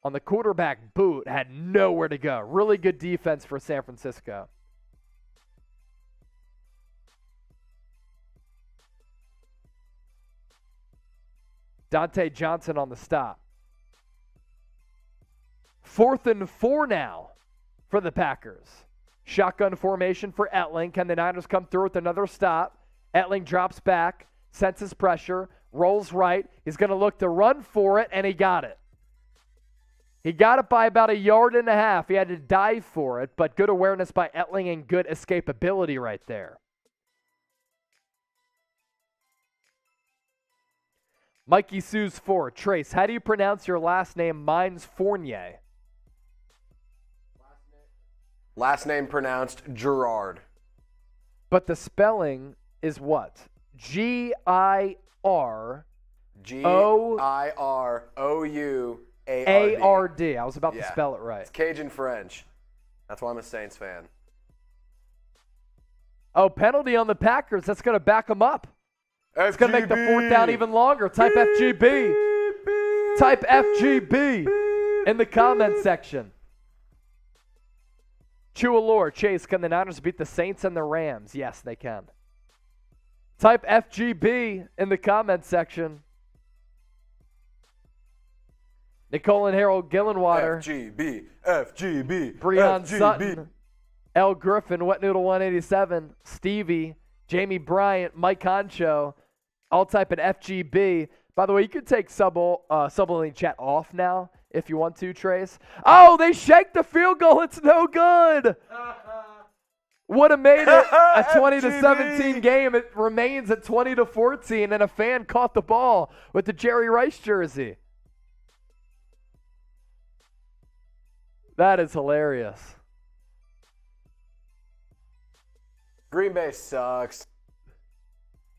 on the quarterback boot had nowhere to go. Really good defense for San Francisco. Dante Johnson on the stop. 4th and 4 now for the Packers. Shotgun formation for Etling. Can the Niners come through with another stop? Etling drops back, senses pressure, rolls right. He's going to look to run for it, and he got it. He got it by about 1.5 yards. He had to dive for it, but good awareness by Etling and good escapability right there. Mikey Sue's 4. Trace, how do you pronounce your last name? Mine's Fournier. Last name pronounced Gerard. But the spelling is what? G-I-R-O-U-A-R-D. A-R-D. I was about to spell it right. It's Cajun French. That's why I'm a Saints fan. Oh, penalty on the Packers. That's going to back them up. It's going to make the 4th down even longer. Type FGB. Type FGB in the comment section. Chua Chase, can the Niners beat the Saints and the Rams? Yes, they can. Type FGB in the comment section. Nicole and Harold Gillenwater. FGB. Breon Sutton. L. Griffin, Wet Noodle 187. Stevie. Jamie Bryant. Mike Concho. All type in FGB. By the way, you could take sub-lane chat off now if you want to, Trace. Oh, they shake the field goal. It's no good. Would have made it a 20-17 game. It remains at 20-14, and a fan caught the ball with the Jerry Rice jersey. That is hilarious. Green Bay sucks.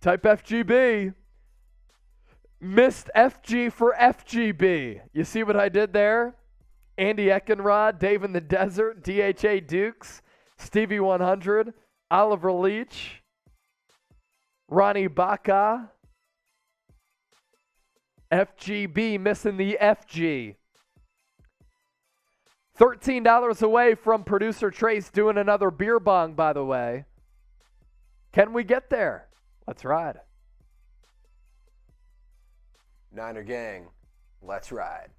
Type FGB. Missed FG for FGB. You see what I did there? Andy Eckenrod, Dave in the Desert, DHA Dukes, Stevie 100, Oliver Leach, Ronnie Baca, FGB missing the FG. $13 away from producer Trace doing another beer bong, by the way. Can we get there? Let's ride. Niner gang, let's ride.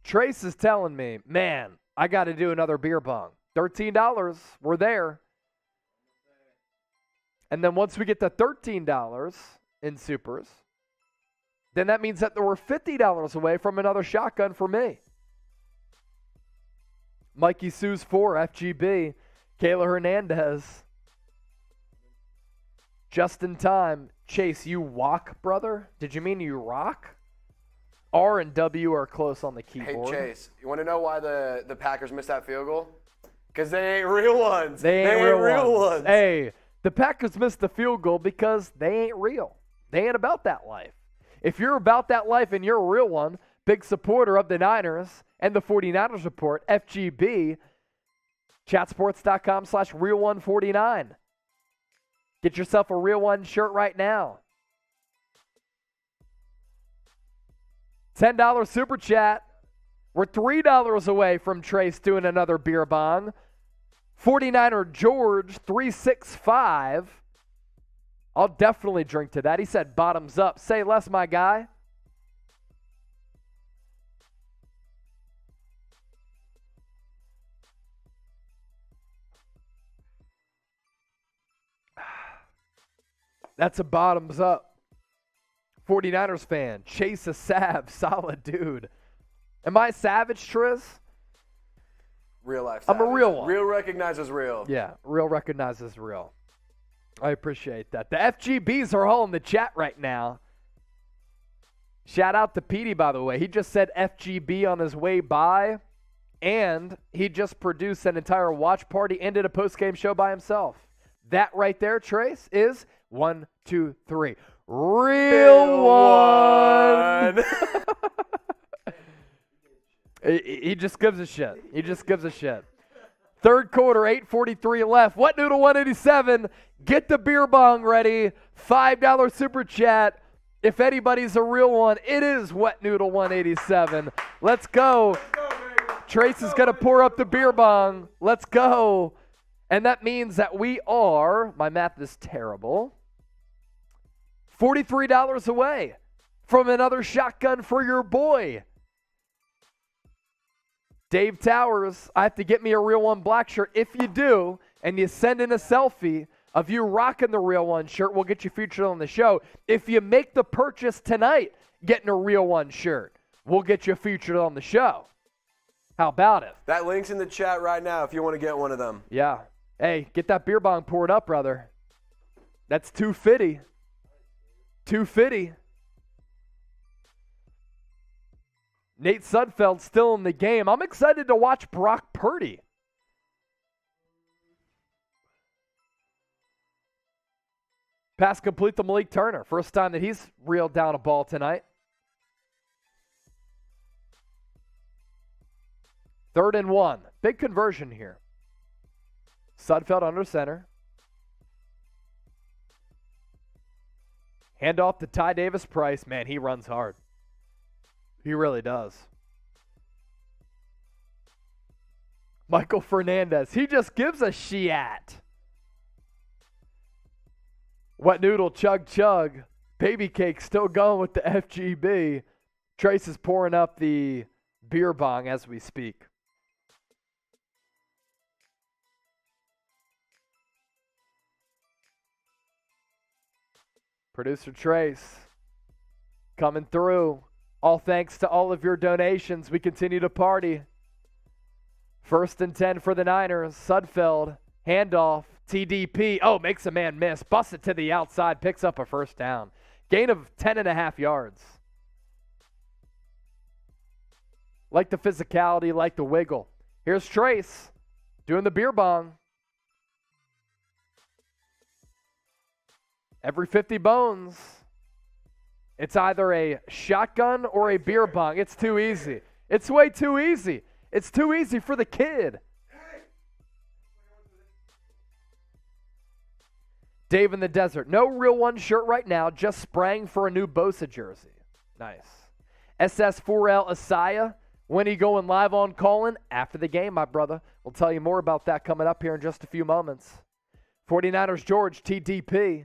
Trace is telling me, man, I got to do another beer bong. $13, we're there. And then once we get to $13 in supers, then that means that we're $50 away from another shotgun for me. Mikey Sue's 4, FGB. Kayla Hernandez. Just in time. Chase, you walk, brother? Did you mean you rock? R and W are close on the keyboard. Hey, Chase, you want to know why the Packers missed that field goal? Because they ain't real ones. They ain't real ones. Hey, the Packers missed the field goal because they ain't real. They ain't about that life. If you're about that life and you're a real one, big supporter of the Niners and the 49ers Report, FGB, chatsports.com/real149. Get yourself a Real One shirt right now. $10 super chat. We're $3 away from Trace doing another beer bong. 49er George, 365. I'll definitely drink to that. He said bottoms up. Say less, my guy. That's a bottoms up. 49ers fan. Chase a Sav. Solid dude. Am I savage, Triz? Real life I'm savage. a real one. Real recognizes real. Yeah, real recognizes real. I appreciate that. The FGBs are all in the chat right now. Shout out to Petey, by the way. He just said FGB on his way by, and he just produced an entire watch party and did a post-game show by himself. That right there, Trace, is 1, 2, 3. Real one. He just gives a shit. He just gives a shit. Third quarter, 8:43 left. Wet Noodle 187. Get the beer bong ready. $5 super chat. If anybody's a real one, it is Wet Noodle 187. Let's go. Trace is going to pour up the beer bong. Let's go. And that means that we are, my math is terrible, $43 away from another shotgun for your boy. Dave Towers, I have to get me a Real One black shirt. If you do, and you send in a selfie of you rocking the Real One shirt, we'll get you featured on the show. If you make the purchase tonight, getting a Real One shirt, we'll get you featured on the show. How about it? That link's in the chat right now if you want to get one of them. Yeah. Hey, get that beer bong poured up, brother. That's 250. 250. Nate Sudfeld still in the game. I'm excited to watch Brock Purdy. Pass complete to Malik Turner. First time that he's reeled down a ball tonight. 3rd and 1. Big conversion here. Sudfeld under center. Handoff to Ty Davis Price. Man, he runs hard. He really does. Michael Fernandez. He just gives a shit. Wet Noodle, chug, chug. Baby Cake still going with the FGB. Trace is pouring up the beer bong as we speak. Producer Trace coming through. All thanks to all of your donations. We continue to party. 1st and 10 for the Niners. Sudfeld, handoff, TDP. Oh, makes a man miss. Busts it to the outside, picks up a first down. Gain of 10.5 yards. Like the physicality, like the wiggle. Here's Trace doing the beer bong. Every 50 bones, it's either a shotgun or a beer bong. It's too easy. It's way too easy. It's too easy for the kid. Dave in the desert. No real one shirt right now. Just spraying for a new Bosa jersey. Nice. SS4L Asaya. When are you going live on Callin? After the game, my brother. We'll tell you more about that coming up here in just a few moments. 49ers George, TDP.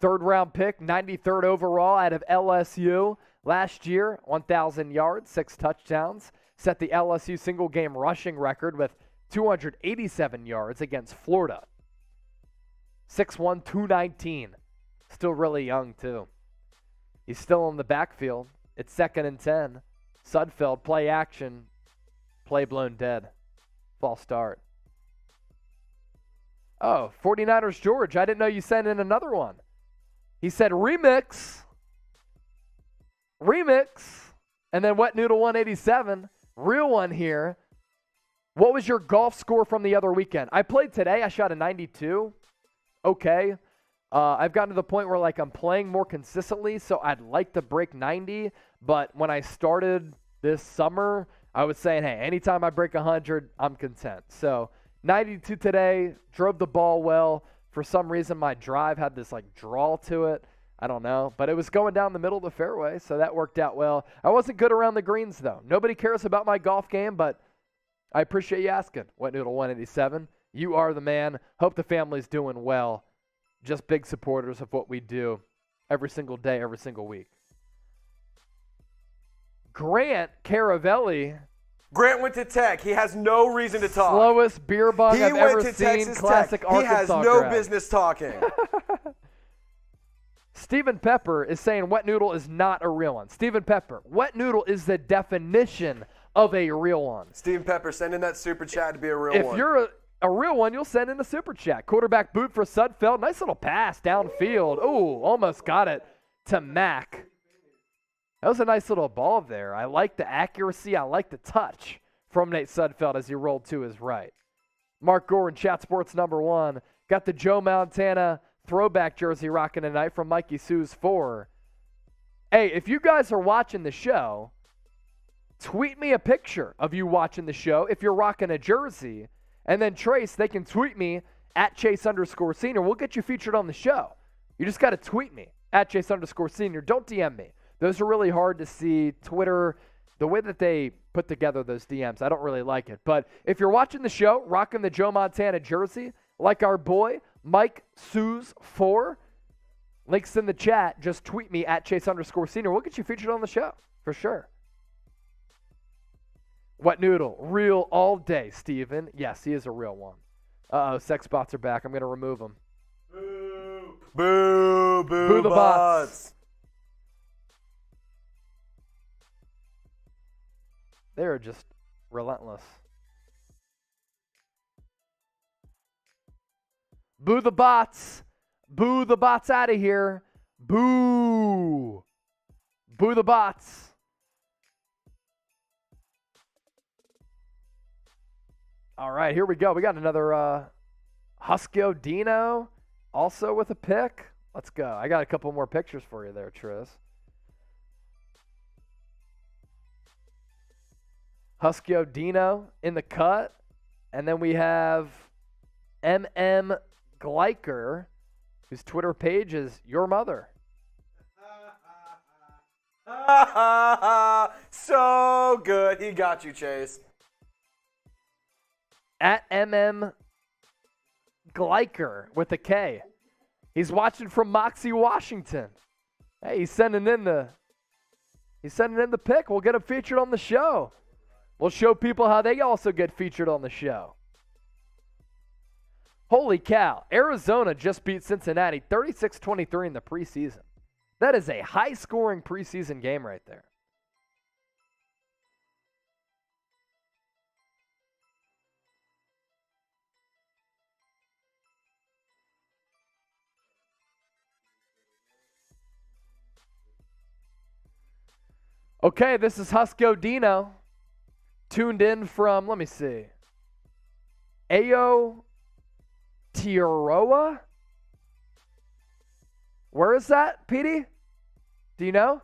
Third round pick, 93rd overall out of LSU. Last year, 1,000 yards, 6 touchdowns. Set the LSU single game rushing record with 287 yards against Florida. 6'1", 219. Still really young, too. He's still in the backfield. It's 2nd and 10. Sudfeld, play action. Play blown dead. False start. Oh, 49ers George. I didn't know you sent in another one. He said remix. Remix. And then Wet Noodle 187. Real one here. What was your golf score from the other weekend? I played today. I shot a 92. Okay. I've gotten to the point where I'm playing more consistently, so I'd like to break 90. But when I started this summer, I was saying, hey, anytime I break 100, I'm content. So 92 today, drove the ball well. For some reason, my drive had this draw to it. I don't know. But it was going down the middle of the fairway, so that worked out well. I wasn't good around the greens, though. Nobody cares about my golf game, but I appreciate you asking. Wet Noodle 187. You are the man. Hope the family's doing well. Just big supporters of what we do every single day, every single week. Grant Caravelli. Grant went to Tech. He has no reason to talk. Slowest beer bug I've ever seen. Texas Classic Tech. Arkansas He has no grad. business talking. Stephen Pepper is saying Wet Noodle is not a real one. Stephen Pepper, Wet Noodle is the definition of a real one. Stephen Pepper, send in that super chat to be a real one. If you're a real one, you'll send in a super chat. Quarterback boot for Sudfeld. Nice little pass downfield. Ooh, almost got it to Mack. That was a nice little ball there. I like the accuracy. I like the touch from Nate Sudfeld as he rolled to his right. Mark Gorin, Chat Sports #1. Got the Joe Montana throwback jersey rocking tonight from Mikey Sue's 4. Hey, if you guys are watching the show, tweet me a picture of you watching the show if you're rocking a jersey. And then Trace, they can tweet me at Chase_Senior. We'll get you featured on the show. You just got to tweet me at Chase_Senior. Don't DM me. Those are really hard to see. Twitter, the way that they put together those DMs, I don't really like it. But if you're watching the show, rocking the Joe Montana jersey, like our boy, Mike Sue's 4, links in the chat. Just tweet me at Chase_Senior. We'll get you featured on the show for sure. Wet Noodle, real all day, Steven. Yes, he is a real one. Uh-oh, sex bots are back. I'm going to remove them. Boo. Boo. Boo. Boo the bots. They're just relentless. Boo the bots. Boo the bots out of here. Boo. Boo the bots. All right, here we go. We got another Huskio Dino also with a pick. Let's go. I got a couple more pictures for you there, Triz. Huskio Dino in the cut. And then we have MM Gleicher, whose Twitter page is Your Mother. So good. He got you, Chase. At MM Gleicher with a K. He's watching from Moxie, Washington. Hey, he's sending in the pick. We'll get him featured on the show. We'll show people how they also get featured on the show. Holy cow. Arizona just beat Cincinnati 36-23 in the preseason. That is a high-scoring preseason game right there. Okay, this is Huskio Dino. Tuned in from, let me see, Aotearoa? Where is that, Petey? Do you know?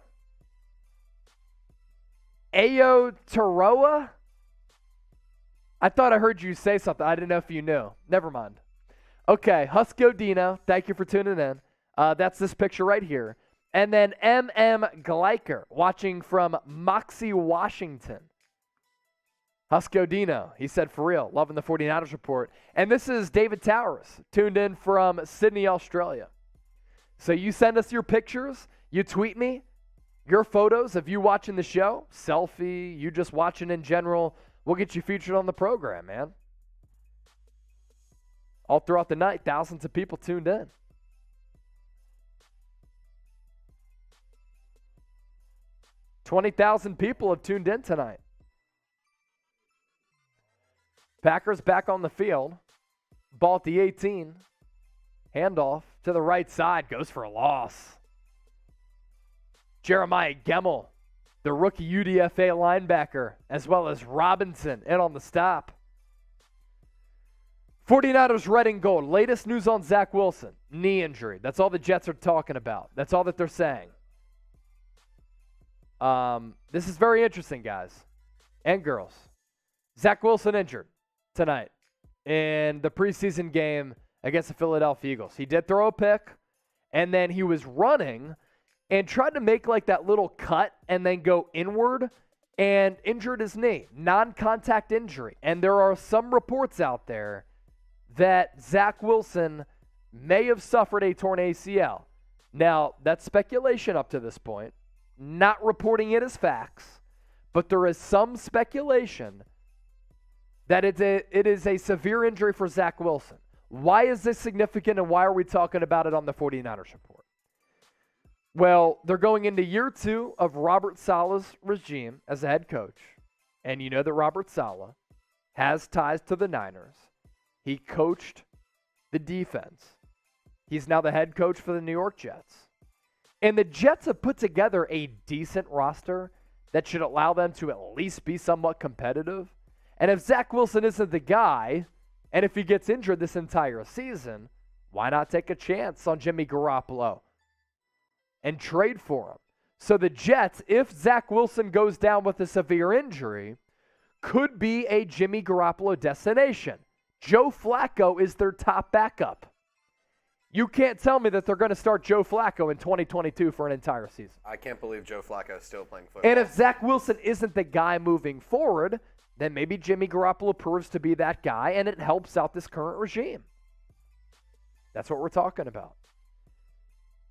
Ayo Taroa? I thought I heard you say something. I didn't know if you knew. Never mind. Okay, Husko Dino, thank you for tuning in. That's this picture right here. And then M.M. Gleicher, watching from Moxie, Washington. Husko Dino, he said, for real, loving the 49ers report. And this is David Towers, tuned in from Sydney, Australia. So you send us your pictures, you tweet me your photos of you watching the show, selfie, you just watching in general. We'll get you featured on the program, man. All throughout the night, thousands of people tuned in. $20,000 people have tuned in tonight. Packers back on the field. Ball at the 18. Handoff to the right side. Goes for a loss. Jeremiah Gemmel, the rookie UDFA linebacker, as well as Robinson in on the stop. 49ers red and gold. Latest news on Zach Wilson. Knee injury. That's all the Jets are talking about. That's all that they're saying. This is very interesting, guys and girls. Zach Wilson injured tonight in the preseason game against the Philadelphia Eagles. He did throw a pick, and then he was running and tried to make like that little cut and then go inward and injured his knee. Non-contact injury. And there are some reports out there that Zach Wilson may have suffered a torn ACL. Now, that's speculation up to this point. Not reporting it as facts, but there is some speculation that it is a severe injury for Zach Wilson. Why is this significant, and why are we talking about it on the 49ers report? Well, they're going into year 2 of Robert Saleh's regime as a head coach. And you know that Robert Saleh has ties to the Niners. He coached the defense. He's now the head coach for the New York Jets. And the Jets have put together a decent roster that should allow them to at least be somewhat competitive. And if Zach Wilson isn't the guy, and if he gets injured this entire season, why not take a chance on Jimmy Garoppolo and trade for him? So the Jets, if Zach Wilson goes down with a severe injury, could be a Jimmy Garoppolo destination. Joe Flacco is their top backup. You can't tell me that they're going to start Joe Flacco in 2022 for an entire season. I can't believe Joe Flacco is still playing football. And if Zach Wilson isn't the guy moving forward, then maybe Jimmy Garoppolo proves to be that guy, and it helps out this current regime. That's what we're talking about.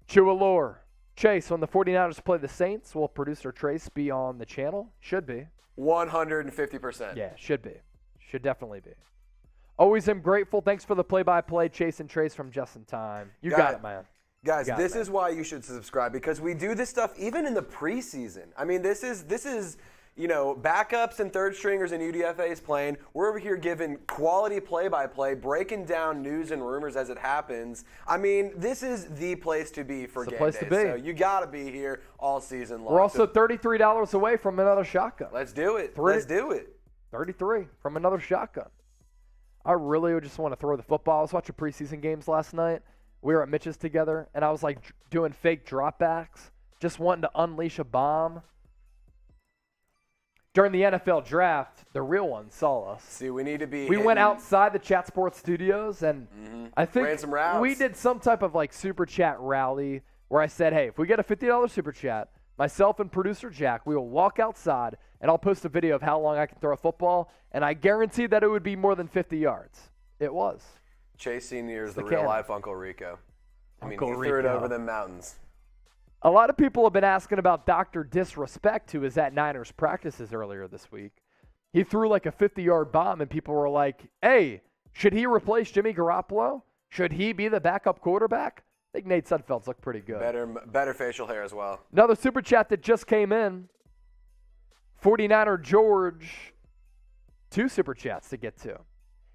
Chua Chase, when the 49ers play the Saints, will producer Trace be on the channel? Should be. 150%. Yeah, should be. Should definitely be. Always am grateful. Thanks for the play-by-play, Chase and Trace from Just in Time. You got it, man. Guys, this is why you should subscribe, because we do this stuff even in the preseason. I mean, this is backups and third stringers and UDFAs playing. We're over here giving quality play-by-play, breaking down news and rumors as it happens. I mean, this is the place to be for game day. So you got to be here all season long. We're also $33 away from another shotgun. Let's do it. Let's do it. 33 from another shotgun. I really just want to throw the football. I was watching preseason games last night. We were at Mitch's together, and I was like doing fake dropbacks, just wanting to unleash a bomb. During the NFL draft, the real ones saw us. See, we need to be. We went outside the Chat Sports studios, and I think ran some routes. We did some type of like super chat rally where I said, hey, if we get a $50 super chat, myself and producer Jack, we will walk outside, and I'll post a video of how long I can throw a football, and I guarantee that it would be more than 50 yards. It was. Chase Sr. is the real-life Uncle Rico. He threw it over the mountains. A lot of people have been asking about Dr. Disrespect, who was at Niners practices earlier this week. He threw like a 50-yard bomb, and people were like, hey, should he replace Jimmy Garoppolo? Should he be the backup quarterback? I think Nate Sudfeld's looked pretty good. Better facial hair as well. Another super chat that just came in. 49er George, 2 super chats to get to.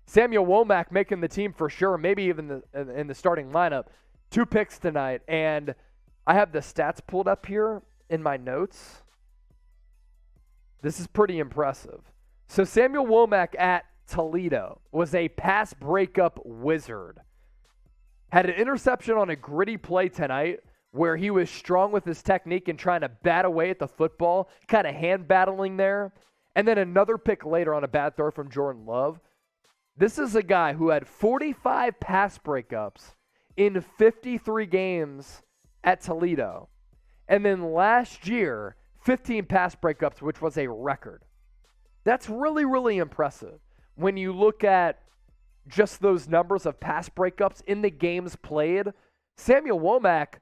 Samuel Womack making the team for sure, maybe even in the starting lineup. 2 picks tonight, and I have the stats pulled up here in my notes. This is pretty impressive. So Samuel Womack at Toledo was a pass breakup wizard. Had an interception on a gritty play tonight where he was strong with his technique and trying to bat away at the football, kind of hand battling there. And then another pick later on a bad throw from Jordan Love. This is a guy who had 45 pass breakups in 53 games at Toledo. And then last year, 15 pass breakups, which was a record. That's really, really impressive when you look at just those numbers of pass breakups in the games played. Samuel Womack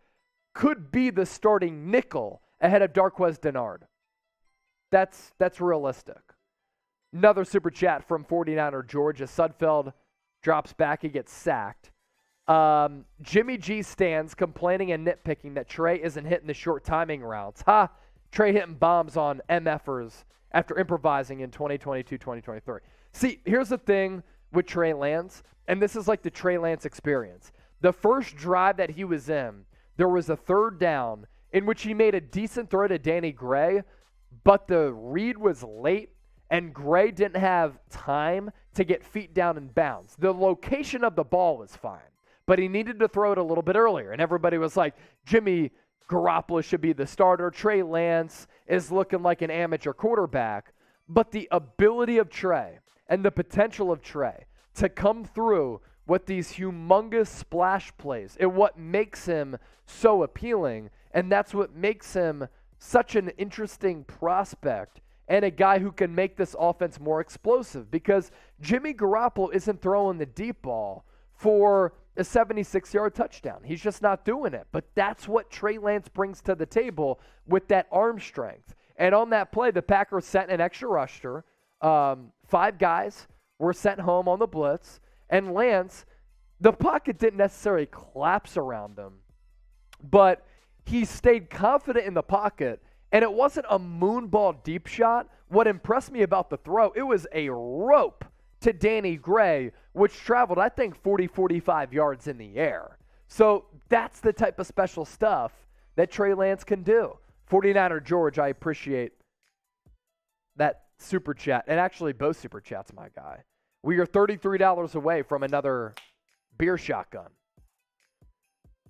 could be the starting nickel ahead of Darqueze Dennard. That's realistic. Another super chat from 49er George as Sudfeld drops back. He gets sacked. Jimmy G stands complaining and nitpicking that Trey isn't hitting the short timing routes. Trey hitting bombs on MFers after improvising in 2022-2023. See, here's the thing with Trey Lance, and this is like the Trey Lance experience. The first drive that he was in, there was a third down in which he made a decent throw to Danny Gray, but the read was late, and Gray didn't have time to get feet down and bounds. The location of the ball was fine, but he needed to throw it a little bit earlier, and everybody was like, Jimmy Garoppolo should be the starter. Trey Lance is looking like an amateur quarterback, but the ability of Trey and the potential of Trey to come through with these humongous splash plays and what makes him so appealing, and that's what makes him such an interesting prospect and a guy who can make this offense more explosive, because Jimmy Garoppolo isn't throwing the deep ball for a 76-yard touchdown. He's just not doing it. But that's what Trey Lance brings to the table with that arm strength. And on that play, the Packers sent an extra rusher. 5 guys were sent home on the blitz. And Lance, the pocket didn't necessarily collapse around him, but he stayed confident in the pocket, and it wasn't a moonball deep shot. What impressed me about the throw, it was a rope to Danny Gray, which traveled, I think, 40, 45 yards in the air. So that's the type of special stuff that Trey Lance can do. 49er George, I appreciate that super chat. And actually, both super chats, my guy. We are $33 away from another beer shotgun.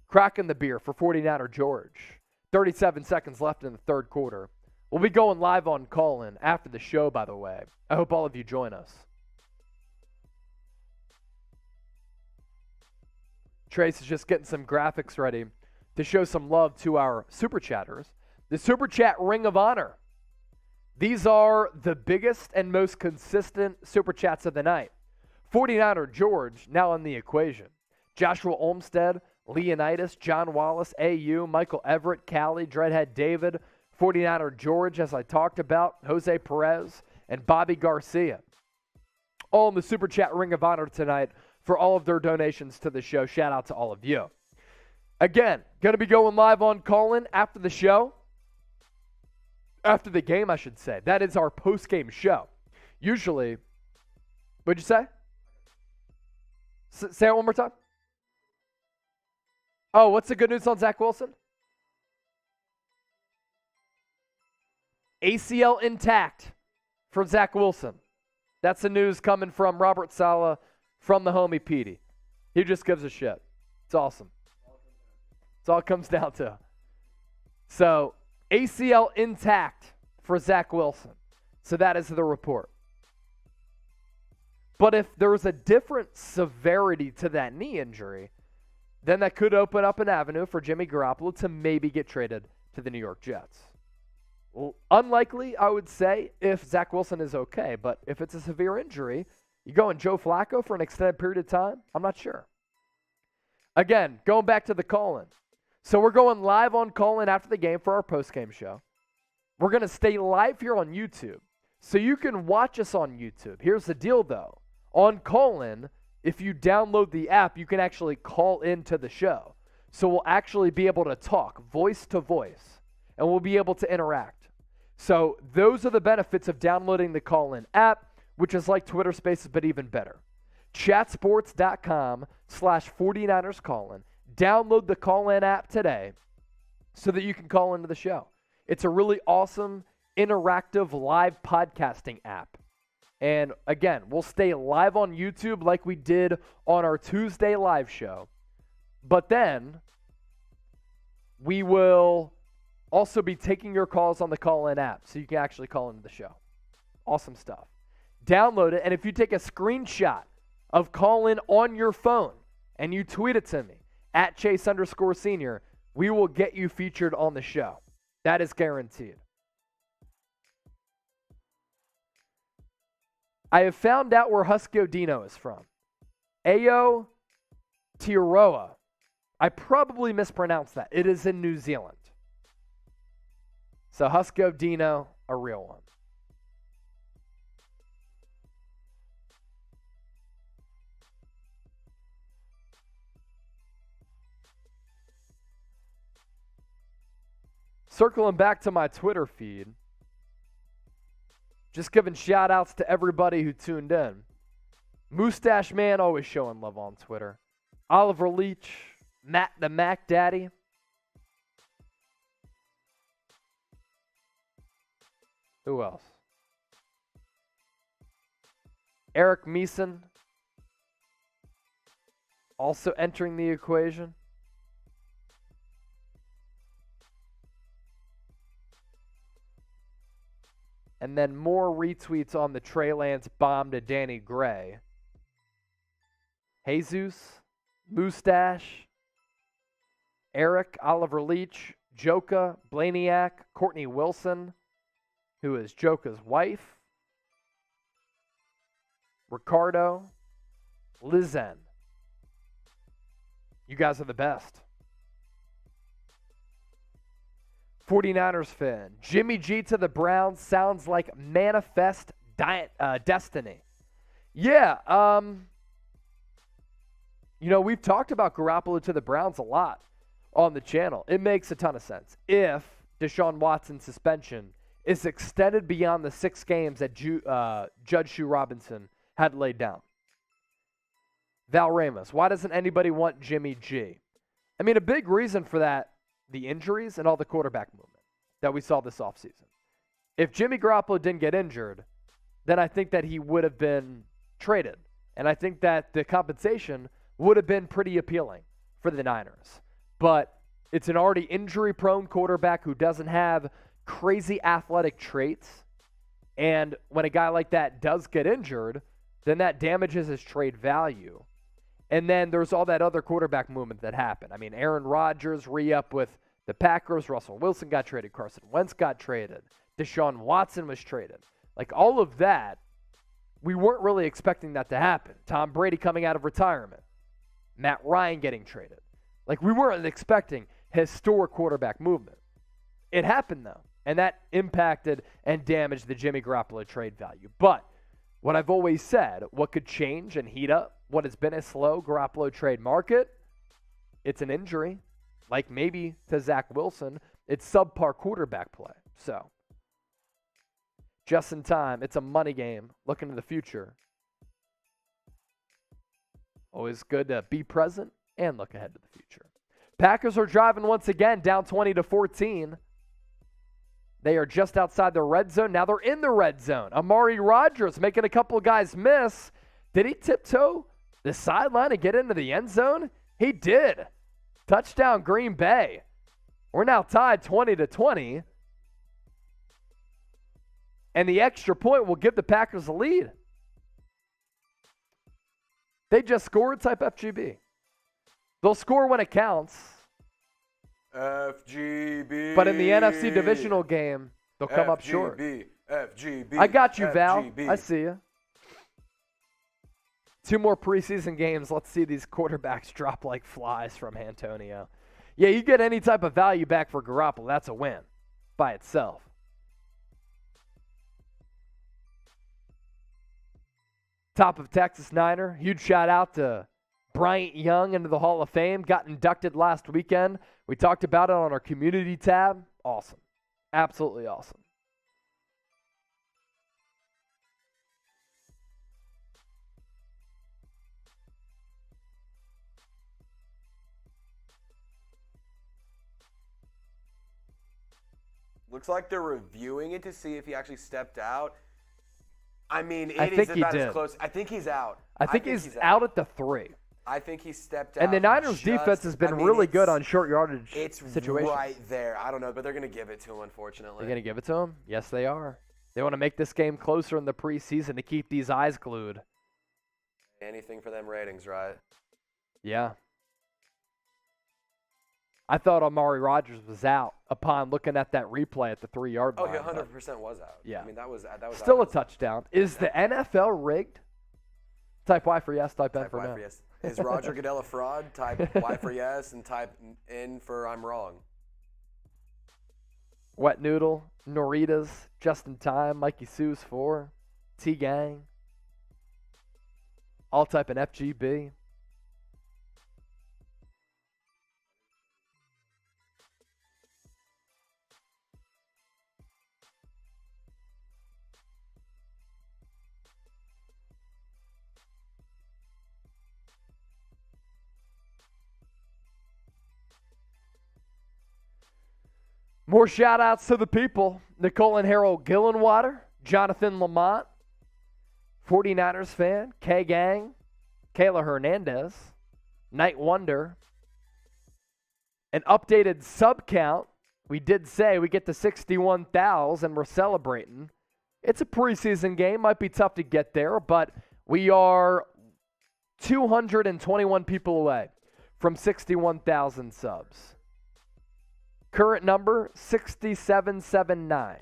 Cracking the beer for 49er George. 37 seconds left in the third quarter. We'll be going live on call-in after the show, by the way. I hope all of you join us. Trace is just getting some graphics ready to show some love to our super chatters. The super chat ring of honor. These are the biggest and most consistent super chats of the night. 49er George now in the equation. Joshua Olmstead, Leonidas, John Wallace, AU, Michael Everett, Callie, Dreadhead David, 49er George, as I talked about, Jose Perez, and Bobby Garcia. All in the super chat ring of honor tonight for all of their donations to the show. Shout out to all of you. Again, going to be going live on call-in after the show. After the game, I should say. That is our post-game show. Usually, what'd you say? Say it one more time. Oh, what's the good news on Zach Wilson? ACL intact for Zach Wilson. That's the news coming from Robert Saleh from the homie Petey. He just gives a shit. It's awesome. It's all it comes down to. So, ACL intact for Zach Wilson. So that is the report. But if there's a different severity to that knee injury, then that could open up an avenue for Jimmy Garoppolo to maybe get traded to the New York Jets. Well, unlikely, I would say, if Zach Wilson is okay. But if it's a severe injury, you going Joe Flacco for an extended period of time? I'm not sure. Again, going back to the call-in. So we're going live on call-in after the game for our post-game show. We're going to stay live here on YouTube. So you can watch us on YouTube. Here's the deal, though. On call-in, if you download the app, you can actually call into the show. So we'll actually be able to talk voice to voice, and we'll be able to interact. So those are the benefits of downloading the call-in app, which is like Twitter Spaces, but even better. Chatsports.com/49erscallin. Download the call-in app today so that you can call into the show. It's a really awesome, interactive, live podcasting app. And again, we'll stay live on YouTube like we did on our Tuesday live show. But then We will also be taking your calls on the call-in app, so you can actually call into the show. Awesome stuff. Download it, and if you take a screenshot of call-in on your phone and you tweet it to me, at Chase_Senior, we will get you featured on the show. That is guaranteed. I have found out where Huskio Dino is from. Aotearoa. I probably mispronounced that. It is in New Zealand. So Huskio Dino, a real one. Circling back to my Twitter feed, just giving shout outs to everybody who tuned in. Mustache Man always showing love on Twitter. Oliver Leach, Matt the Mac Daddy. Who else? Eric Meeson also entering the equation. And then more retweets on the Trey Lance bomb to Danny Gray. Jesus, Mustache, Eric, Oliver Leach, Joka, Blaniak, Courtney Wilson, who is Joka's wife, Ricardo, Lizen. You guys are the best. 49ers fan. Jimmy G to the Browns sounds like manifest destiny. Yeah, we've talked about Garoppolo to the Browns a lot on the channel. It makes a ton of sense. If Deshaun Watson's suspension is extended beyond the 6 games that Judge Shu Robinson had laid down. Val Ramos, why doesn't anybody want Jimmy G? I mean, a big reason for that, the injuries and all the quarterback movement that we saw this offseason. If Jimmy Garoppolo didn't get injured, then I think that he would have been traded. And I think that the compensation would have been pretty appealing for the Niners. But it's an already injury-prone quarterback who doesn't have crazy athletic traits. And when a guy like that does get injured, then that damages his trade value. And then there's all that other quarterback movement that happened. I mean, Aaron Rodgers re-up with the Packers. Russell Wilson got traded. Carson Wentz got traded. Deshaun Watson was traded. Like, all of that, we weren't really expecting that to happen. Tom Brady coming out of retirement. Matt Ryan getting traded. Like, we weren't expecting historic quarterback movement. It happened, though, and that impacted and damaged the Jimmy Garoppolo trade value. But what I've always said, what could change and heat up what has been a slow Garoppolo trade market, it's an injury. Like maybe to Zach Wilson, it's subpar quarterback play. So, just in time, it's a money game. Looking to the future. Always good to be present and look ahead to the future. Packers are driving once again, down 20-14. They are just outside the red zone. Now they're in the red zone. Amari Rodgers making a couple of guys miss. Did he tiptoe the sideline and get into the end zone? He did. Touchdown Green Bay. We're now tied 20-20. And the extra point will give the Packers a lead. They just scored, type FGB. They'll score when it counts. FGB. But in the NFC divisional game, they'll come up short. FGB. I got you, Val. FGB. I see you. 2 more preseason games. Let's see these quarterbacks drop like flies from Antonio. Yeah, you get any type of value back for Garoppolo. That's a win by itself. Top of Texas Niner. Huge shout out to Bryant Young into the Hall of Fame. Got inducted last weekend. We talked about it on our community tab. Awesome. Absolutely awesome. Looks like they're reviewing it to see if he actually stepped out. I mean, I it think is he about did. as close. I think he's out. I think he's out at the 3. I think he stepped out. And the Niners' defense has been really good on short yardage situations. It's right there. I don't know, but they're going to give it to him, unfortunately. They're going to give it to him? Yes, they are. They want to make this game closer in the preseason to keep these eyes glued. Anything for them ratings, right? Yeah. I thought Amari Rodgers was out upon looking at that replay at the 3-yard line. Oh, he 100% was out. Yeah. I mean, that was still a touchdown. Is the NFL rigged? Type Y for yes, type N for no. Yes. Is Roger Goodell a fraud? Type Y for yes and type N for I'm wrong. Wet Noodle, Noritas, Just in Time, Mikey Sue's 4, T-Gang. All type in FGB. More shout-outs to the people. Nicole and Harold Gillenwater, Jonathan Lamont, 49ers fan, K-Gang, Kayla Hernandez, Night Wonder. An updated sub count. We did say we get to 61,000 and we're celebrating. It's a preseason game. Might be tough to get there, but we are 221 people away from 61,000 subs. Current number, 6,779.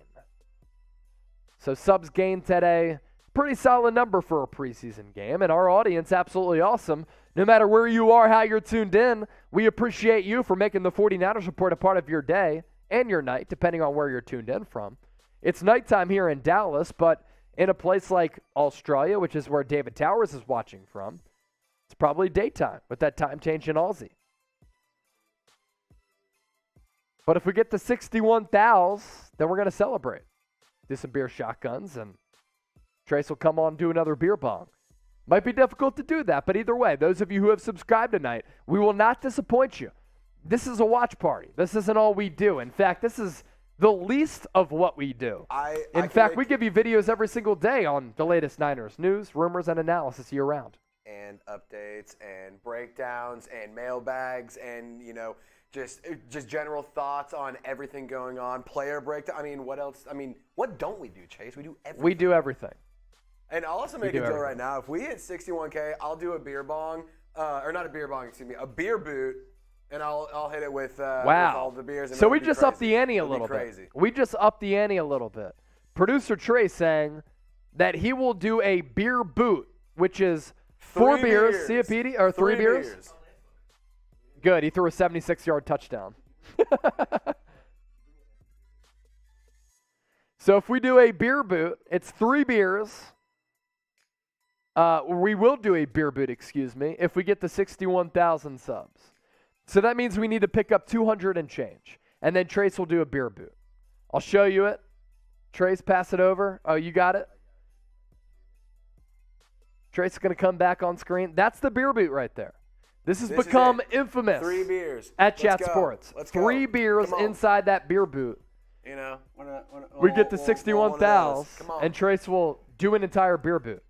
So subs gained today, pretty solid number for a preseason game. And our audience, absolutely awesome. No matter where you are, how you're tuned in, we appreciate you for making the 49ers Report a part of your day and your night, depending on where you're tuned in from. It's nighttime here in Dallas, but in a place like Australia, which is where David Towers is watching from, it's probably daytime with that time change in Aussie. But if we get to 61,000, then we're going to celebrate. Do some beer shotguns, and Trace will come on and do another beer bong. Might be difficult to do that, but either way, those of you who have subscribed tonight, we will not disappoint you. This is a watch party. This isn't all we do. In fact, this is the least of what we do. In fact, we give you videos every single day on the latest Niners news, rumors, and analysis year-round. And updates and breakdowns and mailbags and, just general thoughts on everything going on, player breakdown. I mean, what else? I mean, what don't we do, Chase? We do everything. We do everything. And I'll also make a deal right now. If we hit 61K, I'll do a beer bong, or not a beer bong, excuse me, a beer boot, and I'll hit it with all the beers. And so we just upped the ante a little bit. We just upped the ante a little bit. Producer Trey saying that he will do a beer boot, which is 4 beers. See a PD? Or 3 beers? Good. He threw a 76-yard touchdown. So if we do a beer boot, it's 3 beers. We will do a beer boot, if we get to 61,000 subs. So that means we need to pick up 200 and change. And then Trace will do a beer boot. I'll show you it. Trace, pass it over. Oh, you got it? Trace is going to come back on screen. That's the beer boot right there. This has become infamous. 3 beers. At Chat Sports. Let's 3 beers inside that beer boot. We get to 61,000, and Trace will do an entire beer boot.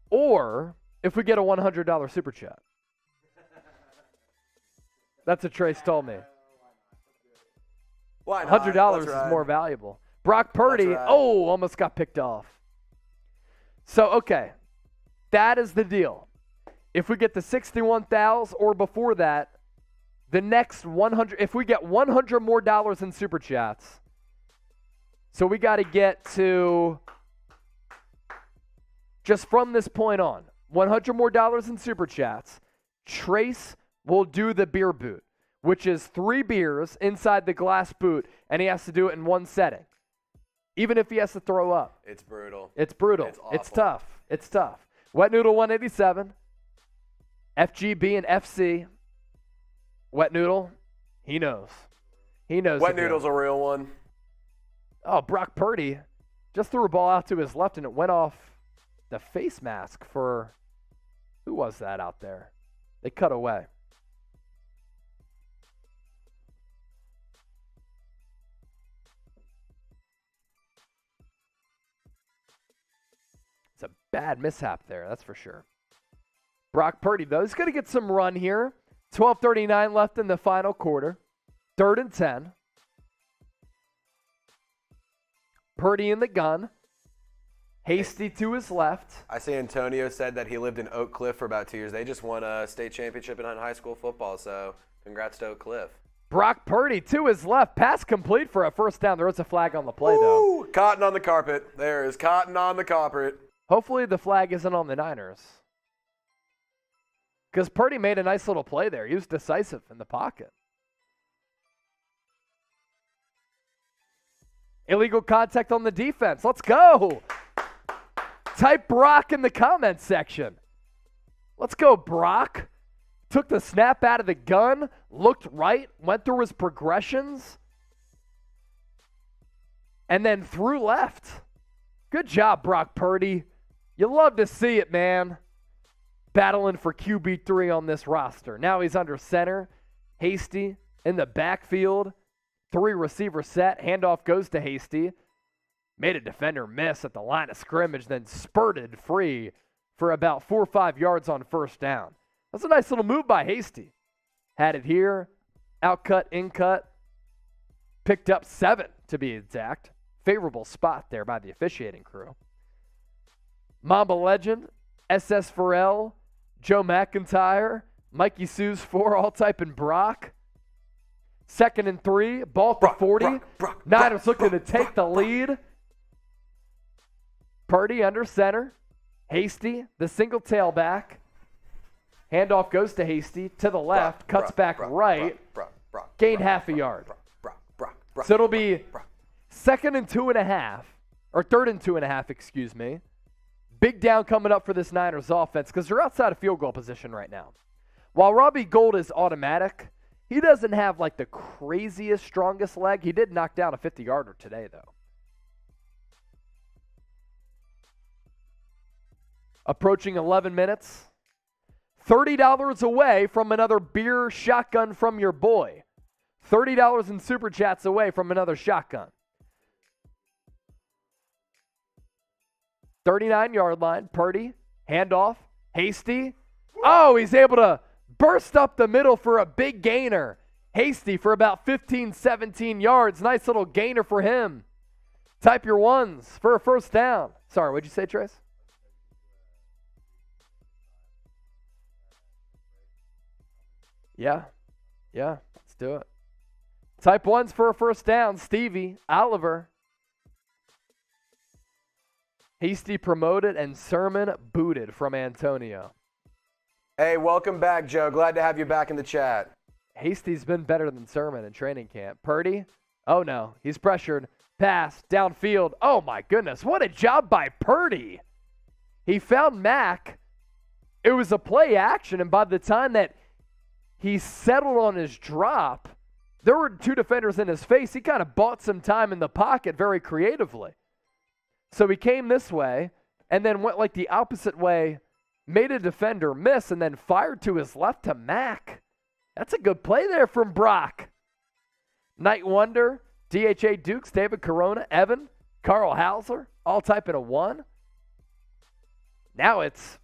Or if we get a $100 super chat. That's what Trace told me. Why not? $100 is more valuable. Brock Purdy, almost got picked off. So, okay, that is the deal. If we get to 61,000 or before that, the next 100, if we get 100 more dollars in super chats, so we got to get to, just from this point on, 100 more dollars in super chats, Trace will do the beer boot, which is 3 beers inside the glass boot, and he has to do it in one setting. Even if he has to throw up. It's brutal. It's brutal. It's tough. It's tough. Wet Noodle 187. FGB and FC. Wet Noodle, he knows. He knows. Wet Noodle's a real one. Oh, Brock Purdy just threw a ball out to his left, and it went off the face mask for, who was that out there? They cut away. It's a bad mishap there, that's for sure. Brock Purdy, though, is going to get some run here. 12:39 left in the final quarter. 3rd and 10. Purdy in the gun. Hasty to his left. I see Antonio said that he lived in Oak Cliff for about 2 years. They just won a state championship in high school football, so congrats to Oak Cliff. Brock Purdy to his left. Pass complete for a first down. There is a flag on the play, though. Cotton on the carpet. There is cotton on the carpet. Hopefully the flag isn't on the Niners. Because Purdy made a nice little play there. He was decisive in the pocket. Illegal contact on the defense. Let's go. Type Brock in the comments section. Let's go, Brock. Took the snap out of the gun, looked right, went through his progressions, and then threw left. Good job, Brock Purdy. You love to see it, man. Battling for QB3 on this roster. Now he's under center. Hasty in the backfield. 3 receiver set. Handoff goes to Hasty. Made a defender miss at the line of scrimmage, then spurted free for about 4 or 5 yards on first down. That's a nice little move by Hasty. Had it here. Outcut, in-cut. Picked up 7 to be exact. Favorable spot there by the officiating crew. Mamba Legend, SS Pharrell, Joe McIntyre, Mikey Sue's 4, all typing Brock. 2nd and 3, ball at the 40. Niners looking to take the lead. Purdy under center. Hasty, the single tailback. Handoff goes to Hasty to the left, cuts back right, gained half a yard. So it'll be 2nd and 2.5, or 3rd and 2.5, excuse me. Big down coming up for this Niners offense because they're outside of field goal position right now. While Robbie Gould is automatic, he doesn't have like the craziest, strongest leg. He did knock down a 50-yarder today, though. Approaching 11 minutes. $30 away from another beer shotgun from your boy. $30 in Super Chats away from another shotgun. 39-yard line. Purdy. Handoff. Hasty. Oh, he's able to burst up the middle for a big gainer. Hasty for about 15, 17 yards. Nice little gainer for him. Type your ones for a first down. Sorry, what'd you say, Trace? Yeah, let's do it. Type ones for a first down. Stevie, Oliver. Hasty promoted and Sermon booted from Antonio. Hey, welcome back, Joe. Glad to have you back in the chat. Hasty's been better than Sermon in training camp. Purdy? Oh, no. He's pressured. Pass. Downfield. Oh, my goodness. What a job by Purdy. He found Mack. It was a play action, and by the time that he settled on his drop, there were 2 defenders in his face. He kind of bought some time in the pocket very creatively. So he came this way and then went like the opposite way, made a defender miss, and then fired to his left to Mack. That's a good play there from Brock. Night Wonder, DHA Dukes, David Corona, Evan, Carl Hauser, all typing a 1. Now it's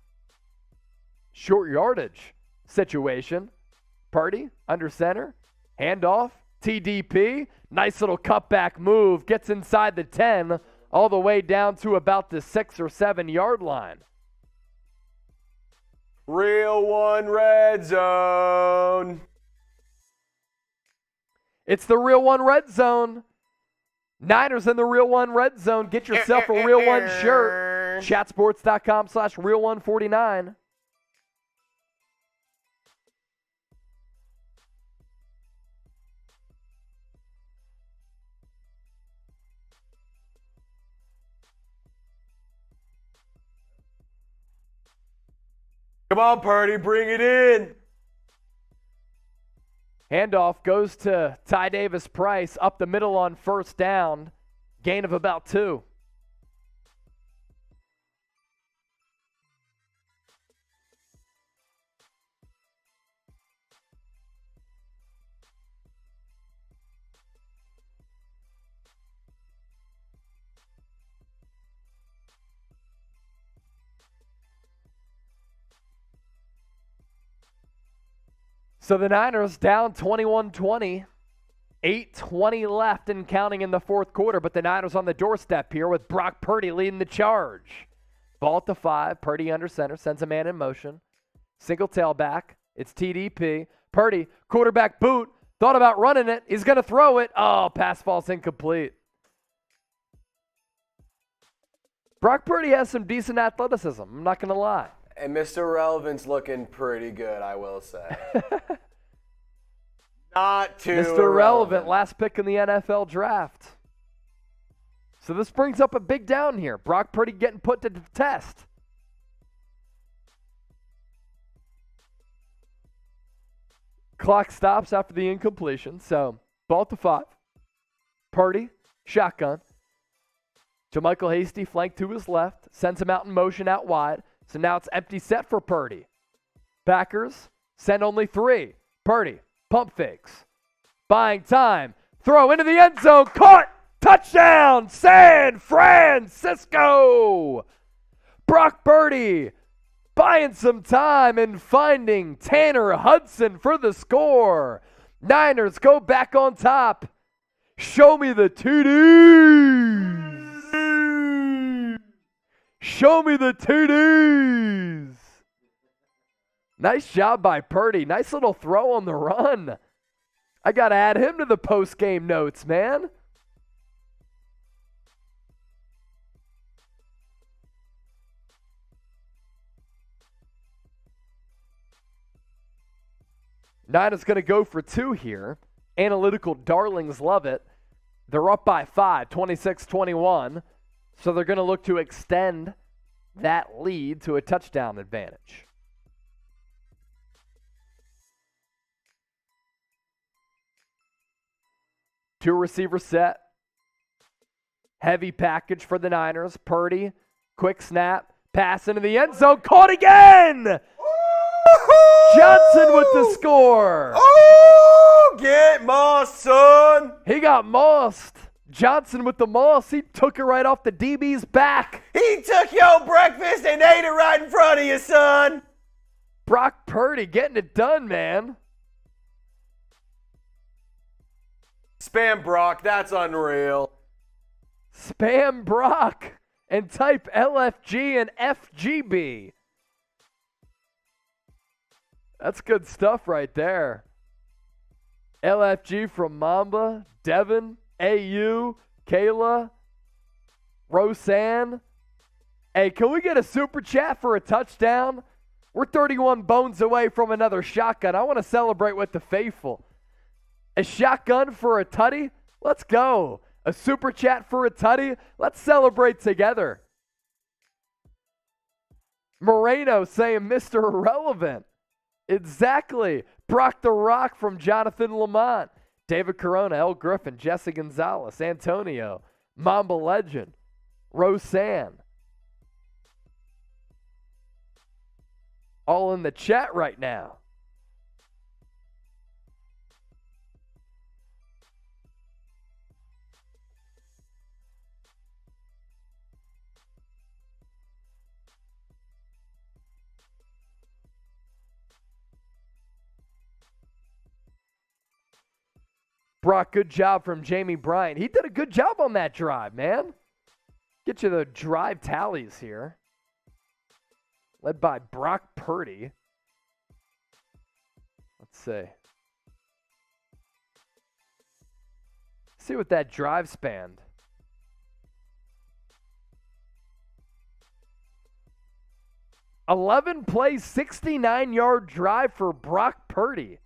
short yardage situation. Purdy under center, handoff, TDP, nice little cutback move, gets inside the 10, all the way down to about the 6 or 7 yard line. Real One Red Zone. It's the Real One Red Zone. Niners in the Real One Red Zone. Get yourself a Real One shirt. Chatsports.com/Real149. Come on, Purdy, bring it in. Handoff goes to Ty Davis Price up the middle on first down. Gain of about 2. So the Niners down 21-20. 8:20 left and counting in the fourth quarter, but the Niners on the doorstep here with Brock Purdy leading the charge. Ball to 5. Purdy under center. Sends a man in motion. Single tailback. It's TDP. Purdy, quarterback boot. Thought about running it. He's going to throw it. Oh, pass falls incomplete. Brock Purdy has some decent athleticism. I'm not going to lie. And Mr. Relevant's looking pretty good, I will say. Not too Mr. Relevant, last pick in the NFL draft. So this brings up a big down here. Brock Purdy getting put to the test. Clock stops after the incompletion. So ball to 5. Purdy, shotgun. JaMychal Hasty flank to his left. Sends him out in motion out wide. So now it's empty set for Purdy. Packers send only 3. Purdy, pump fakes. Buying time. Throw into the end zone. Caught. Touchdown, San Francisco. Brock Purdy buying some time and finding Tanner Hudson for the score. Niners go back on top. Show me the TDs. Show me the TDs. Nice job by Purdy. Nice little throw on the run. I got to add him to the post-game notes, man. Niners going to go for 2 here. Analytical darlings love it. They're up by 5, 26-21. So they're going to look to extend that lead to a touchdown advantage. Two receiver set. Heavy package for the Niners. Purdy, quick snap, pass into the end zone, caught again! Johnson with the score. Oh, get mossed, son. He got mossed. Johnson with the moss. He took it right off the DB's back. He took your breakfast and ate it right in front of you, son. Brock Purdy getting it done, man. Spam Brock, that's unreal. Spam Brock and type LFG and FGB. That's good stuff right there. LFG from Mamba, Devin, AU, Kayla, Roseanne. Hey, can we get a super chat for a touchdown? We're 31 bones away from another shotgun. I want to celebrate with the faithful. A shotgun for a tutty? Let's go. A super chat for a tutty? Let's celebrate together. Moreno saying Mr. Irrelevant. Exactly. Brock the Rock from Jonathan Lamont. David Corona, El Griffin, Jesse Gonzalez, Antonio, Mamba Legend, Roseanne. All in the chat right now. Brock, good job from Jamie Bryant. He did a good job on that drive, man. Get you the drive tallies here. Led by Brock Purdy. Let's see. See what that drive spanned. $11 plays, 69-yard drive for Brock Purdy.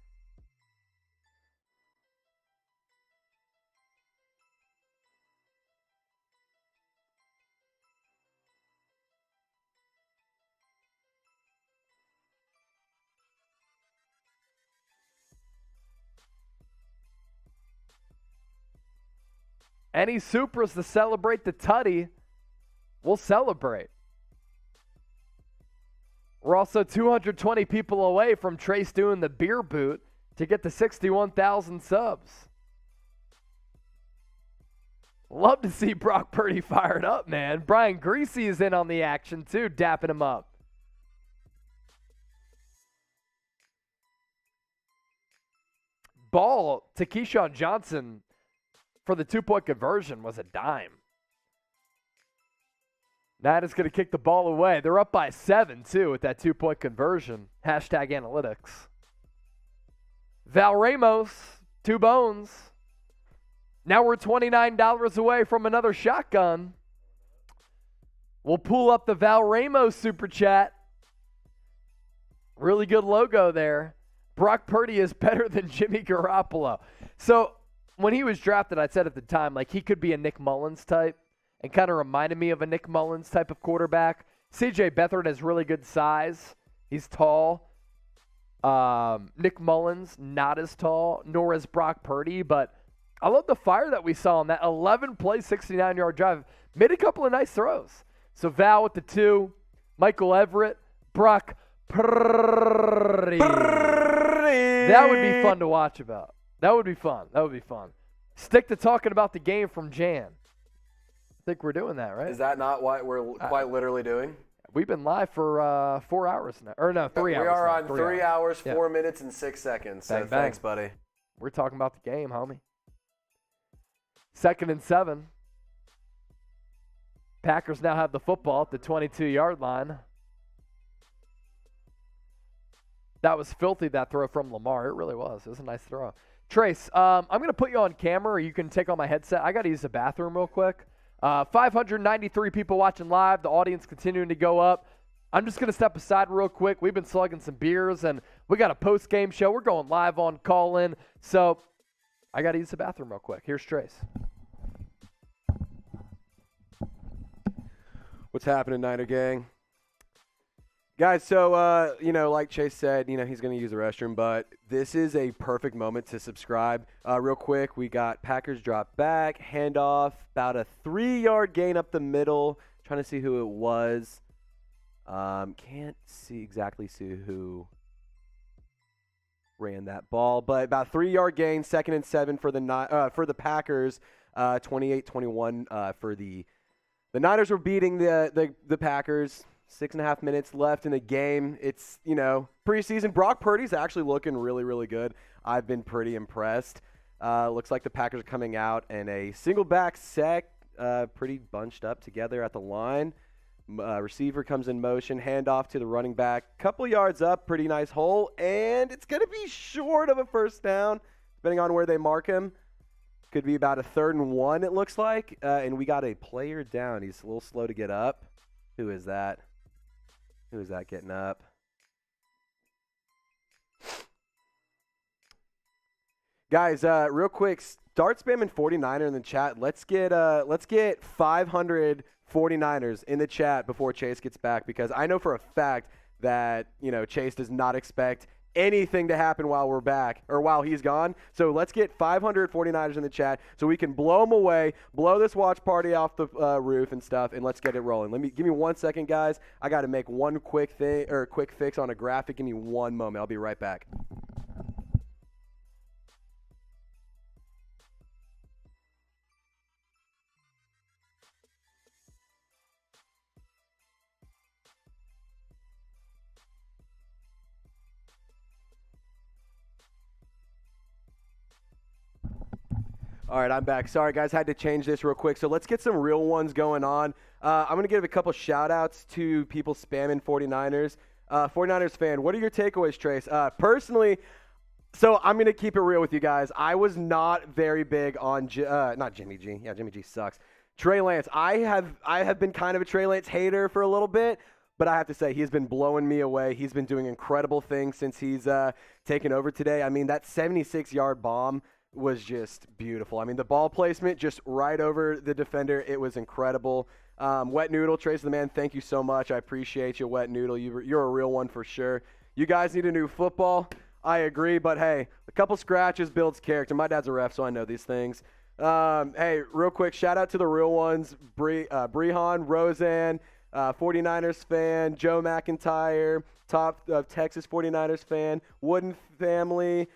Any supers to celebrate the tutty, we'll celebrate. We're also 220 people away from Trace doing the beer boot to get to 61,000 subs. Love to see Brock Purdy fired up, man. Brian Greasy is in on the action too, dapping him up. ball to Keyshawn Johnson for the 2-point conversion was a dime. Niners going to kick the ball away. They're up by 7, too, with that 2-point conversion. Hashtag analytics. Val Ramos, 2 bones. Now we're $29 away from another shotgun. We'll pull up the Val Ramos super chat. Really good logo there. Brock Purdy is better than Jimmy Garoppolo. So when he was drafted, I said at the time, like, he could be a Nick Mullins type and kind of reminded me of a Nick Mullins type of quarterback. C.J. Beathard has really good size. He's tall. Nick Mullins, not as tall, nor is Brock Purdy, but I love the fire that we saw on that 11-play, 69-yard drive. Made a couple of nice throws. So Val with the 2, Michael Everett, Brock Purdy. That would be fun to watch about. That would be fun. Stick to talking about the game from Jan. I think we're doing that, right? Is that not what we're quite literally doing? We've been live for 4 hours now. Or no, 3 hours. We are now. on 3 hours, 4 minutes, and 6 seconds. So Bang, bang. Thanks, buddy. We're talking about the game, homie. 2nd and 7. Packers now have the football at the 22-yard line. That was filthy, that throw from Lamar. It really was. It was a nice throw. Trace, I'm going to put you on camera, or you can take on my headset. I got to use the bathroom real quick. 593 people watching live. The audience continuing to go up. I'm just going to step aside real quick. We've been slugging some beers, and we got a post-game show. We're going live on call-in. So I got to use the bathroom real quick. Here's Trace. What's happening, Niner gang? Guys, so, like Chase said, he's going to use the restroom, but this is a perfect moment to subscribe. Real quick, we got Packers drop back, handoff, about a 3-yard gain up the middle. Trying to see who it was. Can't exactly see who ran that ball, but about 3-yard gain, 2nd and 7 for the Packers, 28-21 for the Niners were beating the Packers. 6.5 minutes left in the game. It's, preseason. Brock Purdy's actually looking really, really good. I've been pretty impressed. Looks like the Packers are coming out in a single back set, pretty bunched up together at the line. Receiver comes in motion, handoff to the running back. Couple yards up, pretty nice hole, and it's going to be short of a first down, depending on where they mark him. Could be about a 3rd and 1, it looks like. And we got a player down. He's a little slow to get up. Who is that? Who is that getting up? Guys, real quick, start spamming 49er in the chat. Let's get 500 49ers in the chat before Chase gets back, because I know for a fact that, Chase does not expect anything to happen while we're back or while he's gone. So let's get 500 49ers in the chat so we can blow them away, blow this watch party off the roof and stuff, and let's get it rolling. Give me 1 second, guys. I got to make one quick fix on a graphic. Give me one moment. I'll be right back. All right, I'm back. Sorry, guys, had to change this real quick. So let's get some real ones going on. I'm going to give a couple shout-outs to people spamming 49ers. 49ers fan, what are your takeaways, Trace? Personally, so I'm going to keep it real with you guys. I was not very big on not Jimmy G. Yeah, Jimmy G sucks. Trey Lance. I have been kind of a Trey Lance hater for a little bit, but I have to say he's been blowing me away. He's been doing incredible things since he's taken over today. I mean, that 76-yard bomb was just beautiful. I mean, the ball placement just right over the defender. It was incredible. Wet Noodle, Trace the man, thank you so much. I appreciate you, Wet Noodle. You're a real one for sure. You guys need a new football. I agree, but hey, a couple scratches builds character. My dad's a ref, so I know these things. Hey, real quick, shout out to the real ones, Brehan, Roseanne, 49ers fan, Joe McIntyre, top Texas 49ers fan, Wooden family.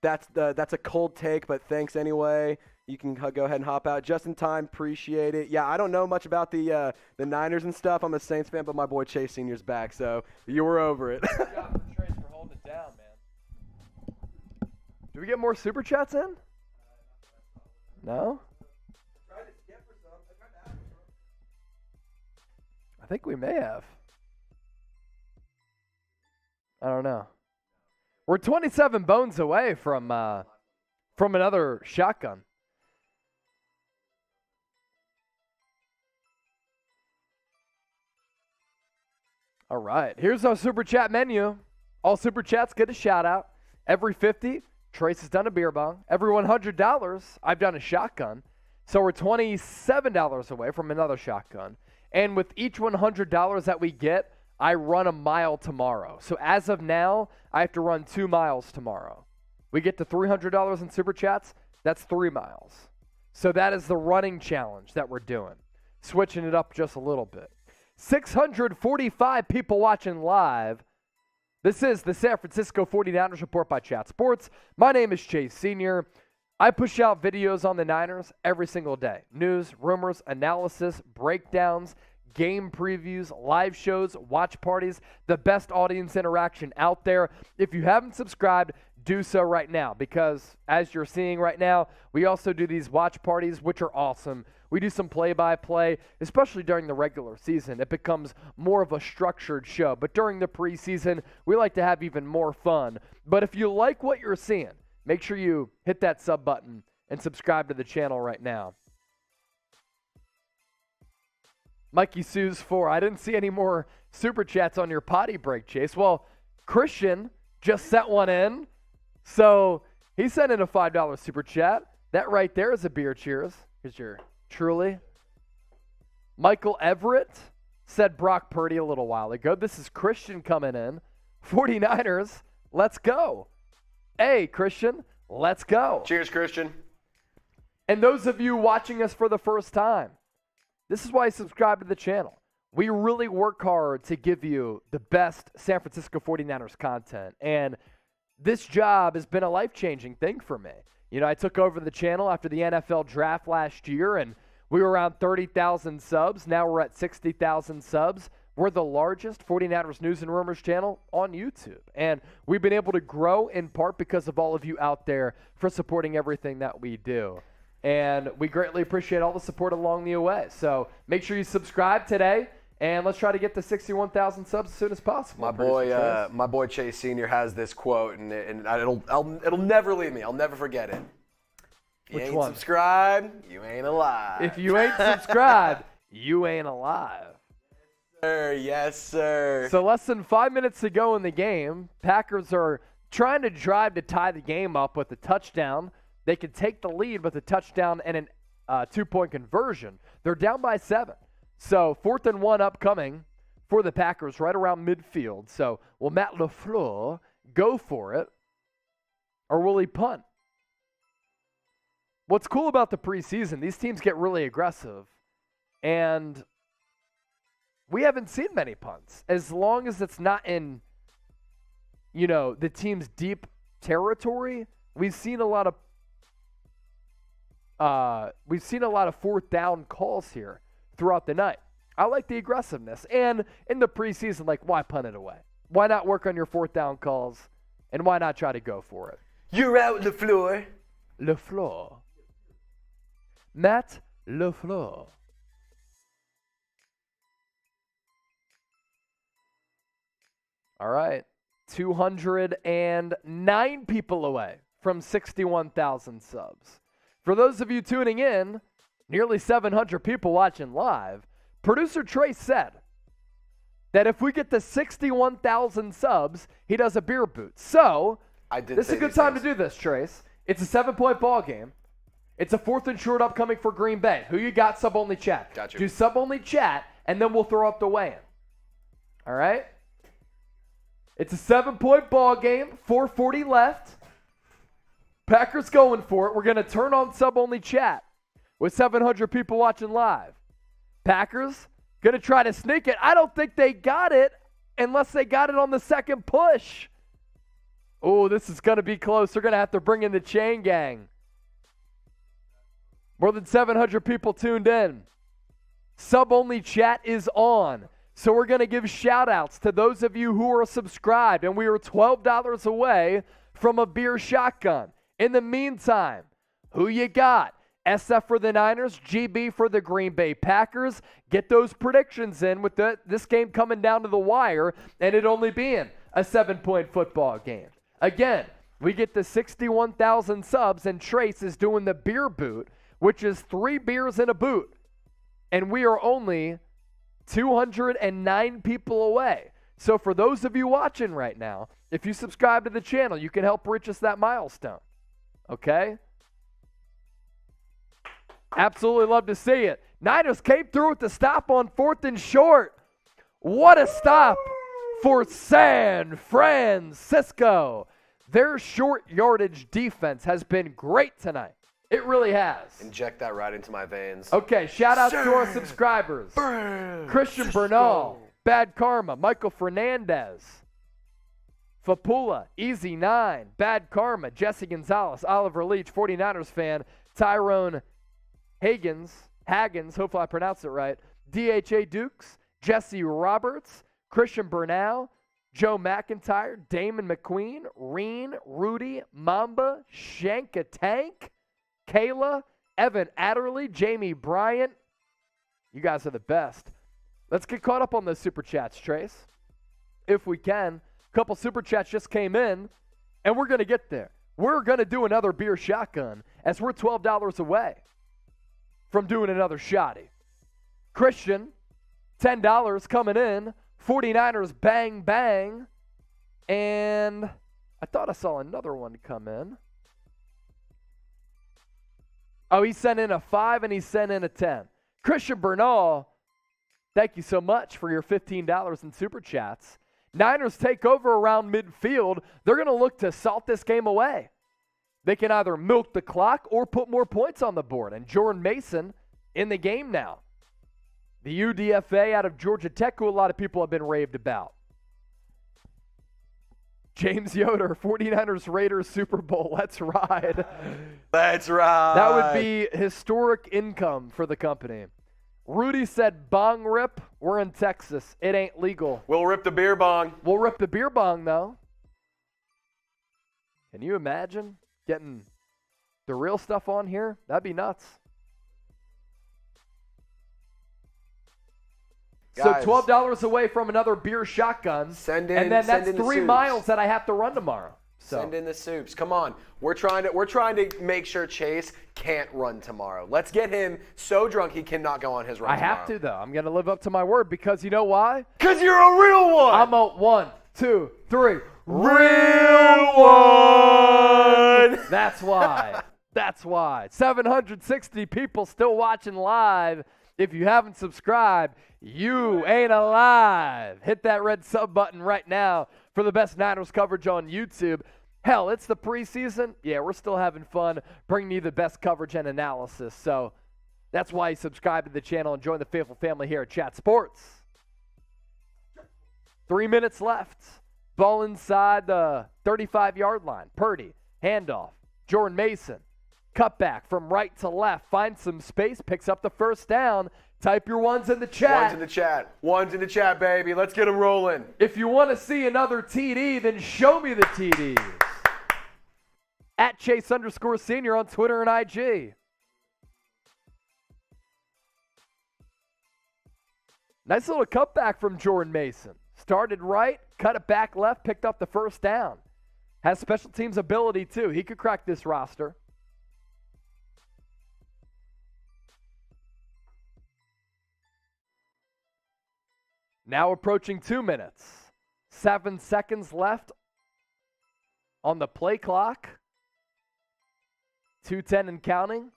That's a cold take, but thanks anyway. You can go ahead and hop out just in time. Appreciate it. Yeah, I don't know much about the Niners and stuff. I'm a Saints fan, but my boy Chase Sr.'s back, so you were over it. Good job for Trace for holding it down, man. Do we get more Super Chats in? No? I think we may have. I don't know. We're 27 bones away from another shotgun. All right, here's our Super Chat menu. All Super Chats get a shout out. Every 50, Trace has done a beer bong. Every $100, I've done a shotgun. So we're $27 away from another shotgun. And with each $100 that we get, I run a mile tomorrow. So as of now, I have to run 2 miles tomorrow. We get to $300 in Super Chats, that's 3 miles. So that is the running challenge that we're doing. Switching it up just a little bit. 645 people watching live. This is the San Francisco 49ers Report by Chat Sports. My name is Chase Sr. I push out videos on the Niners every single day. News, rumors, analysis, breakdowns, game previews, live shows, watch parties, the best audience interaction out there. If you haven't subscribed, do so right now because as you're seeing right now, we also do these watch parties, which are awesome. We do some play-by-play, especially during the regular season. It becomes more of a structured show. But during the preseason, we like to have even more fun. But if you like what you're seeing, make sure you hit that sub button and subscribe to the channel right now. Mikey Sue's 4. I didn't see any more Super Chats on your potty break, Chase. Well, Christian just sent one in. So he sent in a $5 Super Chat. That right there is a beer cheers. Here's your truly. Michael Everett said Brock Purdy a little while ago. This is Christian coming in. 49ers, let's go. Hey, Christian, let's go. Cheers, Christian. And those of you watching us for the first time, this is why you subscribe to the channel. We really work hard to give you the best San Francisco 49ers content. And this job has been a life-changing thing for me. You know, I took over the channel after the NFL draft last year, and we were around 30,000 subs. Now we're at 60,000 subs. We're the largest 49ers News and Rumors channel on YouTube. And we've been able to grow in part because of all of you out there for supporting everything that we do. And we greatly appreciate all the support along the way. So make sure you subscribe today, and let's try to get to 61,000 subs as soon as possible. My boy Chase Sr. has this quote, and it'll never leave me. I'll never forget it. You ain't subscribed, you ain't alive. If you ain't subscribed, you ain't alive. Yes, sir. So less than 5 minutes to go in the game. Packers are trying to drive to tie the game up with a touchdown. They could take the lead with a touchdown and a 2-point conversion. They're down by 7. So 4th and 1 upcoming for the Packers right around midfield. So will Matt LaFleur go for it, or will he punt? What's cool about the preseason, these teams get really aggressive, and we haven't seen many punts. As long as it's not in, you know, the team's deep territory, we've seen a lot of 4th down calls here throughout the night. I like the aggressiveness. And in the preseason, like, why punt it away? Why not work on your 4th down calls? And why not try to go for it? You're out, LaFleur. LaFleur. Matt LaFleur. All right. 209 people away from 61,000 subs. For those of you tuning in, nearly 700 people watching live, producer Trey said that if we get to 61,000 subs, he does a beer boot. So, this is a good time to do this, Trace. It's a 7-point ball game. It's a 4th and short upcoming for Green Bay. Who you got? Sub-only chat. Gotcha. Do sub-only chat, and then we'll throw up the weigh-in. All right? It's a 7-point ball game. 4:40 left. Packers going for it. We're going to turn on sub-only chat with 700 people watching live. Packers going to try to sneak it. I don't think they got it unless they got it on the second push. Oh, this is going to be close. They're going to have to bring in the chain gang. More than 700 people tuned in. Sub-only chat is on. So we're going to give shout-outs to those of you who are subscribed, and we are $12 away from a beer shotgun. In the meantime, who you got? SF for the Niners, GB for the Green Bay Packers. Get those predictions in with this game coming down to the wire and it only being a 7-point football game. Again, we get the 61,000 subs and Trace is doing the beer boot, which is 3 beers in a boot. And we are only 209 people away. So for those of you watching right now, if you subscribe to the channel, you can help reach us that milestone. Okay? Absolutely love to see it. Niners came through with the stop on 4th and short. What a stop for San Francisco. Their short yardage defense has been great tonight. It really has. Inject that right into my veins. Okay, shout out to our subscribers. Christian Bernal, Bad Karma, Michael Fernandez, Fapula, Easy 9, Bad Karma, Jesse Gonzalez, Oliver Leach, 49ers fan, Tyrone Haggins, hopefully I pronounced it right, DHA Dukes, Jesse Roberts, Christian Bernal, Joe McIntyre, Damon McQueen, Reen, Rudy, Mamba, Shanka Tank, Kayla, Evan Adderley, Jamie Bryant. You guys are the best. Let's get caught up on those super chats, Trace. If we can. A couple super chats just came in, and we're going to get there. We're going to do another beer shotgun as we're $12 away from doing another shotty. Christian, $10 coming in. 49ers bang bang. And I thought I saw another one come in. Oh, he sent in a 5 and he sent in a 10. Christian Bernal, thank you so much for your $15 in super chats. Niners take over around midfield. They're going to look to salt this game away. They can either milk the clock or put more points on the board. And Jordan Mason in the game now. The UDFA out of Georgia Tech, who a lot of people have been raved about. James Yoder, 49ers Raiders Super Bowl. Let's ride. Let's ride. That would be historic income for the company. Rudy said, bong rip. We're in Texas. It ain't legal. We'll rip the beer bong. We'll rip the beer bong, though. Can you imagine getting the real stuff on here? That'd be nuts. Guys, so $12 away from another beer shotgun. Send in, and then that's send in 3 miles that I have to run tomorrow. So. Send in the soups. Come on. We're trying to make sure Chase can't run tomorrow. Let's get him so drunk he cannot go on his run tomorrow. I have to, though. I'm going to live up to my word because you know why? Because you're a real one. I'm a 1, 2, 3. Real one. That's why. That's why. 760 people still watching live. If you haven't subscribed, you ain't alive. Hit that red sub button right now for the best Niners coverage on YouTube. Hell, it's the preseason. Yeah, we're still having fun bringing you the best coverage and analysis. So that's why you subscribe to the channel and join the faithful family here at Chat Sports. 3 minutes left. Ball inside the 35-yard line. Purdy, handoff. Jordan Mason. Cutback from right to left. Finds some space. Picks up the first down. Type your ones in the chat. Ones in the chat. Ones in the chat, baby. Let's get them rolling. If you want to see another TD, then show me the TDs. At Chase_Senior on Twitter and IG. Nice little cutback from Jordan Mason. Started right, cut it back left, picked up the first down. Has special teams ability too. He could crack this roster. Now approaching 2 minutes. 7 seconds left on the play clock. 2:10 and counting.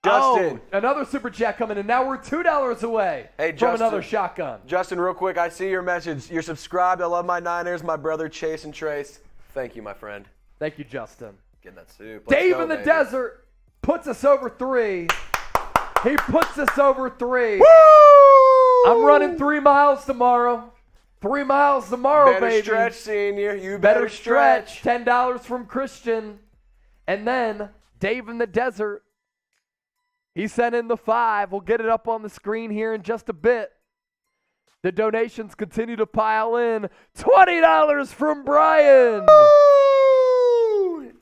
Justin. Oh, another super chat coming in. Now we're $2 away from another shotgun. Justin, real quick, I see your message. You're subscribed. I love my Niners. My brother Chase and Trace. Thank you, my friend. Thank you, Justin. Getting that soup. Dave in the desert puts us over 3. He puts us over 3. Woo! I'm running 3 miles tomorrow. 3 miles tomorrow, better baby. Stretch, senior. You Better stretch. $10 from Christian. And then Dave in the desert. He sent in the 5. We'll get it up on the screen here in just a bit. The donations continue to pile in. $20 from Brian. Woo!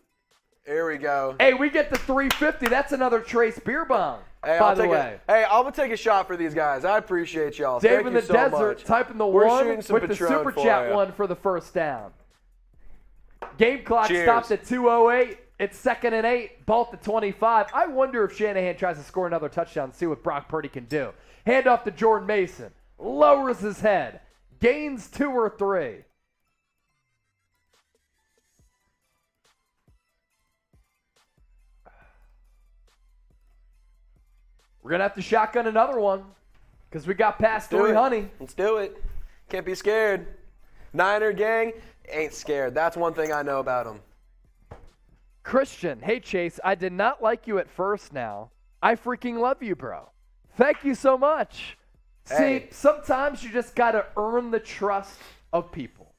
Here we go. Hey, we get to 350. That's another Trace beer bomb, Hey, by the way. Hey, I'm going to take a shot for these guys. I appreciate y'all. Dave Thank in you the so desert much. typing the We're one shooting some with the Patron super for chat ya. one for the first down. Game clock Cheers. stopped at 2:08. It's 2nd and 8. Ball at 25. I wonder if Shanahan tries to score another touchdown and see what Brock Purdy can do. Hand off to Jordan Mason. Lowers his head. Gains 2 or 3. We're going to have to shotgun another one because we got past 300. Let's do it. Can't be scared. Niner gang ain't scared. That's one thing I know about them. Christian, hey Chase, I did not like you at first now. I freaking love you, bro. Thank you so much. Hey. See, sometimes you just got to earn the trust of people.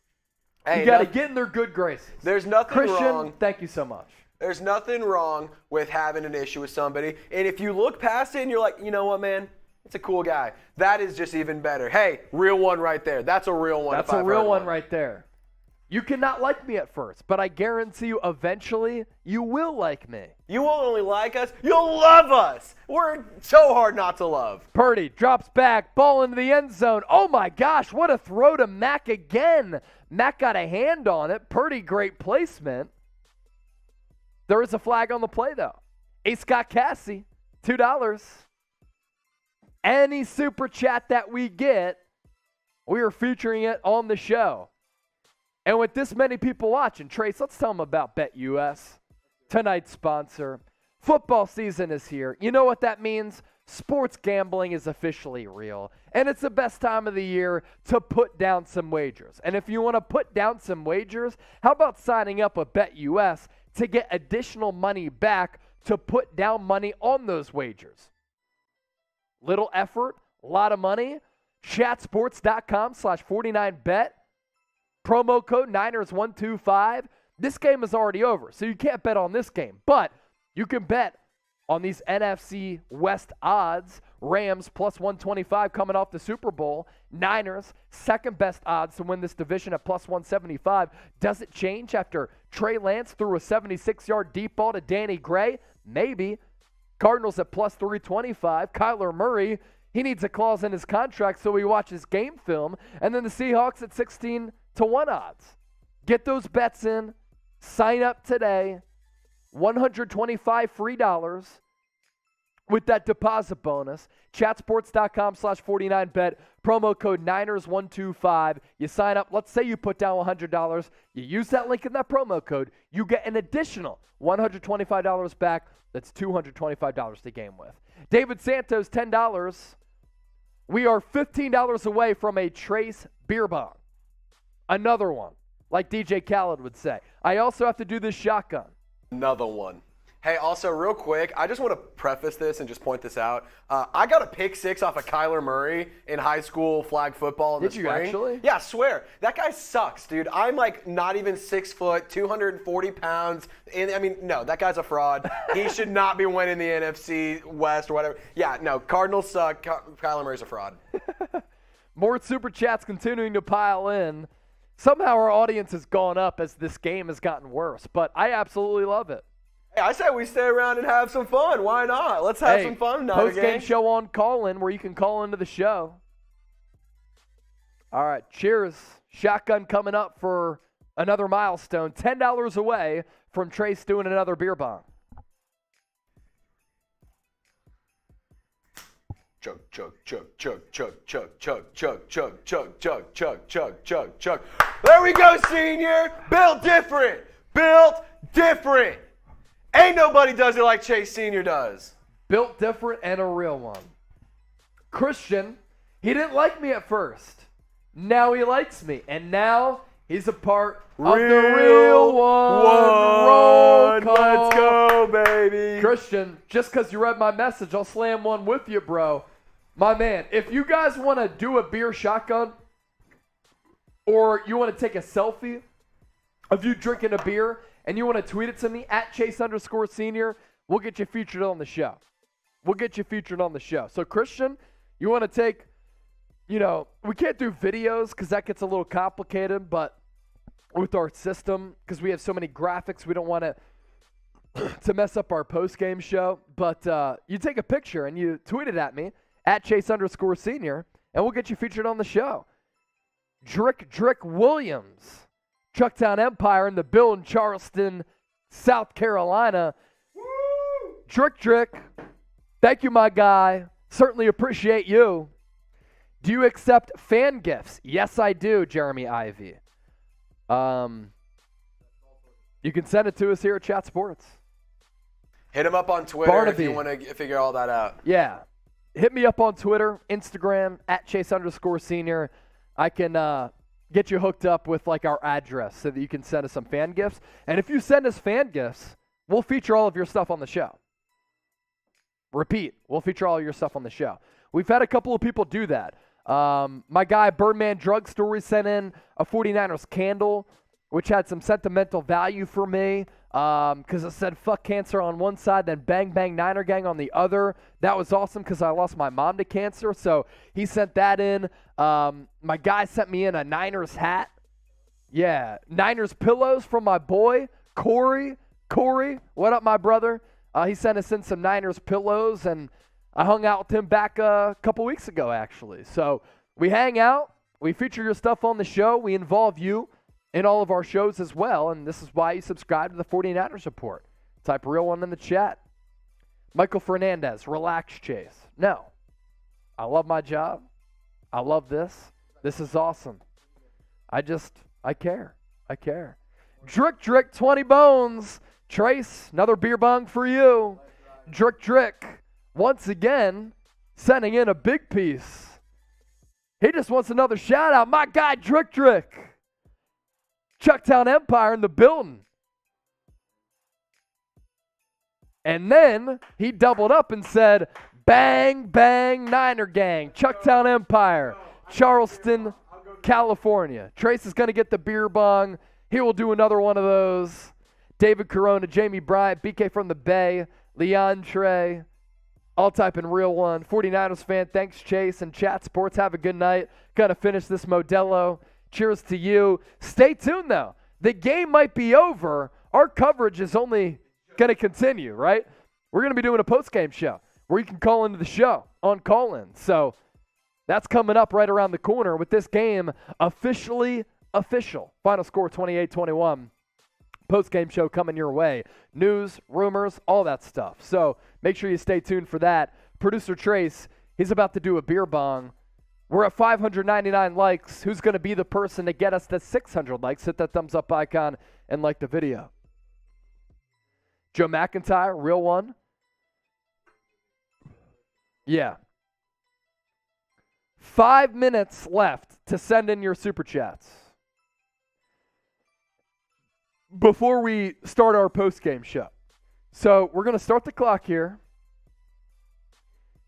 Hey, You got to get in their good graces. There's nothing Christian, wrong. thank you so much. There's nothing wrong with having an issue with somebody. And if you look past it and you're like, you know what, man? It's a cool guy. That is just even better. Hey, real one right there. That's a real one. That's a real one right there. You cannot like me at first, but I guarantee you eventually you will like me. You won't only like us, you'll love us. We're so hard not to love. Purdy drops back, ball into the end zone. Oh my gosh, what a throw to Mack again. Mack got a hand on it. Purdy, great placement. There is a flag on the play, though. A. Scott Cassie, $2. Any super chat that we get, we are featuring it on the show. And with this many people watching, Trace, let's tell them about BetUS, tonight's sponsor. Football season is here. You know what that means? Sports gambling is officially real. And it's the best time of the year to put down some wagers. And if you want to put down some wagers, how about signing up with BetUS to get additional money back to put down money on those wagers? Little effort, a lot of money. Chatsports.com/49bet. Promo code Niners125. This game is already over, so you can't bet on this game. But you can bet on these NFC West odds. Rams plus 125 coming off the Super Bowl. Niners, second best odds to win this division at plus 175. Does it change after Trey Lance threw a 76-yard deep ball to Danny Gray? Maybe. Cardinals at plus 325. Kyler Murray, he needs a clause in his contract so he watches game film. And then the Seahawks at 16-1 odds. Get those bets in. Sign up today. $125 free with that deposit bonus. Chatsports.com/49bet. Promo code Niners125. You sign up. Let's say you put down $100. You use that link in that promo code. You get an additional $125 back. That's $225 to game with. David Santos, $10. We are $15 away from a Trace beer bong. Another one, like DJ Khaled would say. I also have to do this shotgun. Another one. Hey, also, real quick, I just want to preface this and just point this out. I got a pick six off of Kyler Murray in high school flag football in the spring. Did you actually? Yeah, I swear. That guy sucks, dude. I'm like not even 6 foot, 240 pounds. And, I mean, no, that guy's a fraud. He should not be winning the NFC West or whatever. Yeah, no, Cardinals suck. Kyler Murray's a fraud. More super chats continuing to pile in. Somehow our audience has gone up as this game has gotten worse, but I absolutely love it. Hey, I say we stay around and have some fun. Why not? Let's have some fun tonight. Post-game show on call-in where you can call into the show. All right, cheers. Shotgun coming up for another milestone. $10 away from Trace doing another beer bong. Chug, chug, chug, chug, chug, chug, chug, chug, chug, chug, chug, chug, chug, chug, chug. There we go, senior. Built different. Built different. Ain't nobody does it like Chase Sr. does. Built different and a real one. Christian, he didn't like me at first. Now he likes me. And now he's a part of the real one. Roll call. Let's go, baby. Christian, just because you read my message, I'll slam one with you, bro. My man, if you guys want to do a beer shotgun or you want to take a selfie of you drinking a beer and you want to tweet it to me at Chase_Senior, we'll get you featured on the show. We'll get you featured on the show. So, Christian, you want to take, we can't do videos because that gets a little complicated, but with our system, because we have so many graphics, we don't want to to mess up our post-game show, but you take a picture and you tweet it at me, at Chase_Senior, and we'll get you featured on the show. Drick Williams, Chucktown Empire in the building, Charleston, South Carolina. Woo! Drick, thank you, my guy. Certainly appreciate you. Do you accept fan gifts? Yes, I do, Jeremy Ivy. You can send it to us here at Chat Sports. Hit him up on Twitter Barnaby. if you want to figure all that out. Yeah. Hit me up on Twitter, Instagram, at Chase_Senior. I can get you hooked up with like our address so that you can send us some fan gifts. And if you send us fan gifts, we'll feature all of your stuff on the show. Repeat, we'll feature all your stuff on the show. We've had a couple of people do that. My guy, Birdman Drug Story, sent in a 49ers candle, which had some sentimental value for me because it said fuck cancer on one side, then bang bang Niner gang on the other. That was awesome because I lost my mom to cancer, so he sent that in. My guy sent me in a Niners hat. Yeah, Niners pillows from my boy, Corey. Corey, what up, my brother? He sent us in some Niners pillows, and I hung out with him back a couple weeks ago, actually. So we hang out. We feature your stuff on the show. We involve you in all of our shows as well, and this is why you subscribe to the 49ers Report. Type real one in the chat. Michael Fernandez, relax, Chase. No. I love my job. I love this. This is awesome. I care. I care. Drick, 20 bones. Trace, another beer bong for you. Drick, once again, sending in a big piece. He just wants another shout out. My guy, Drick. Chucktown Empire in the building. And then he doubled up and said, bang, bang, Niner gang. Chucktown Empire, Charleston, California. Trace is going to get the beer bong. He will do another one of those. David Corona, Jamie Bryant, BK from the Bay, Leon Trey. I'll type in real one. 49ers fan, thanks, Chase. And Chat Sports, have a good night. Got to finish this Modelo. Cheers to you. Stay tuned, though. The game might be over. Our coverage is only going to continue, right? We're going to be doing a post-game show where you can call into the show on call-in. So that's coming up right around the corner with this game officially official. Final score 28-21. Post-game show coming your way. News, rumors, all that stuff. So make sure you stay tuned for that. Producer Trace, he's about to do a beer bong. We're at 599 likes. Who's going to be the person to get us to 600 likes? Hit that thumbs up icon and like the video. Joe McIntyre, real one. Yeah. 5 minutes left to send in your super chats before we start our post-game show. So we're going to start the clock here.